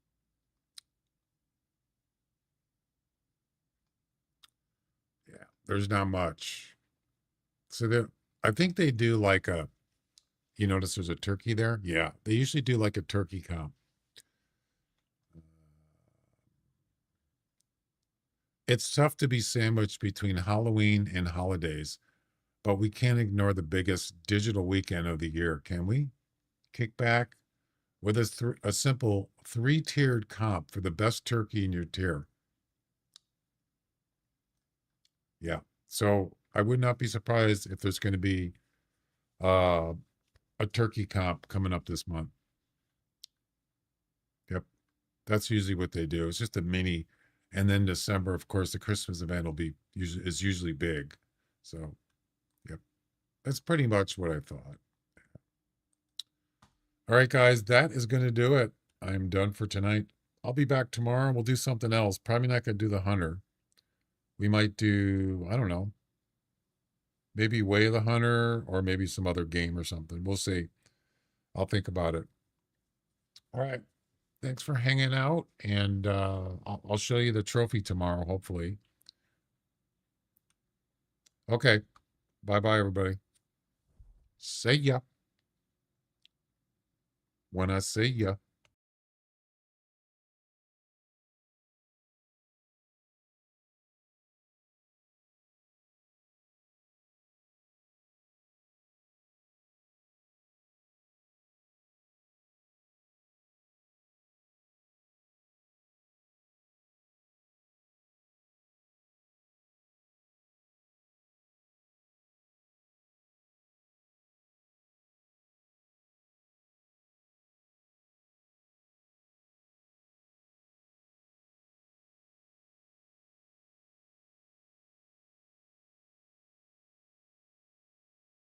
Yeah, there's not much. So there, I think they do like a, you notice there's a turkey there? Yeah, they usually do like a turkey comp. It's tough to be sandwiched between Halloween and holidays, but we can't ignore the biggest digital weekend of the year, can we? Kick back with a simple 3-tiered comp for the best turkey in your tier. Yeah. So I would not be surprised if there's going to be a turkey comp coming up this month. Yep. That's usually what they do. It's just a mini. And then December, of course, the Christmas event is usually big. So, yep. That's pretty much what I thought. All right, guys, that is going to do it. I'm done for tonight. I'll be back tomorrow. We'll do something else. Probably not going to do the Hunter. We might do, I don't know, maybe Way of the Hunter or maybe some other game or something. We'll see. I'll think about it. All right. Thanks for hanging out. And I'll show you the trophy tomorrow, hopefully. Okay. Bye-bye, everybody. See ya. When I see ya.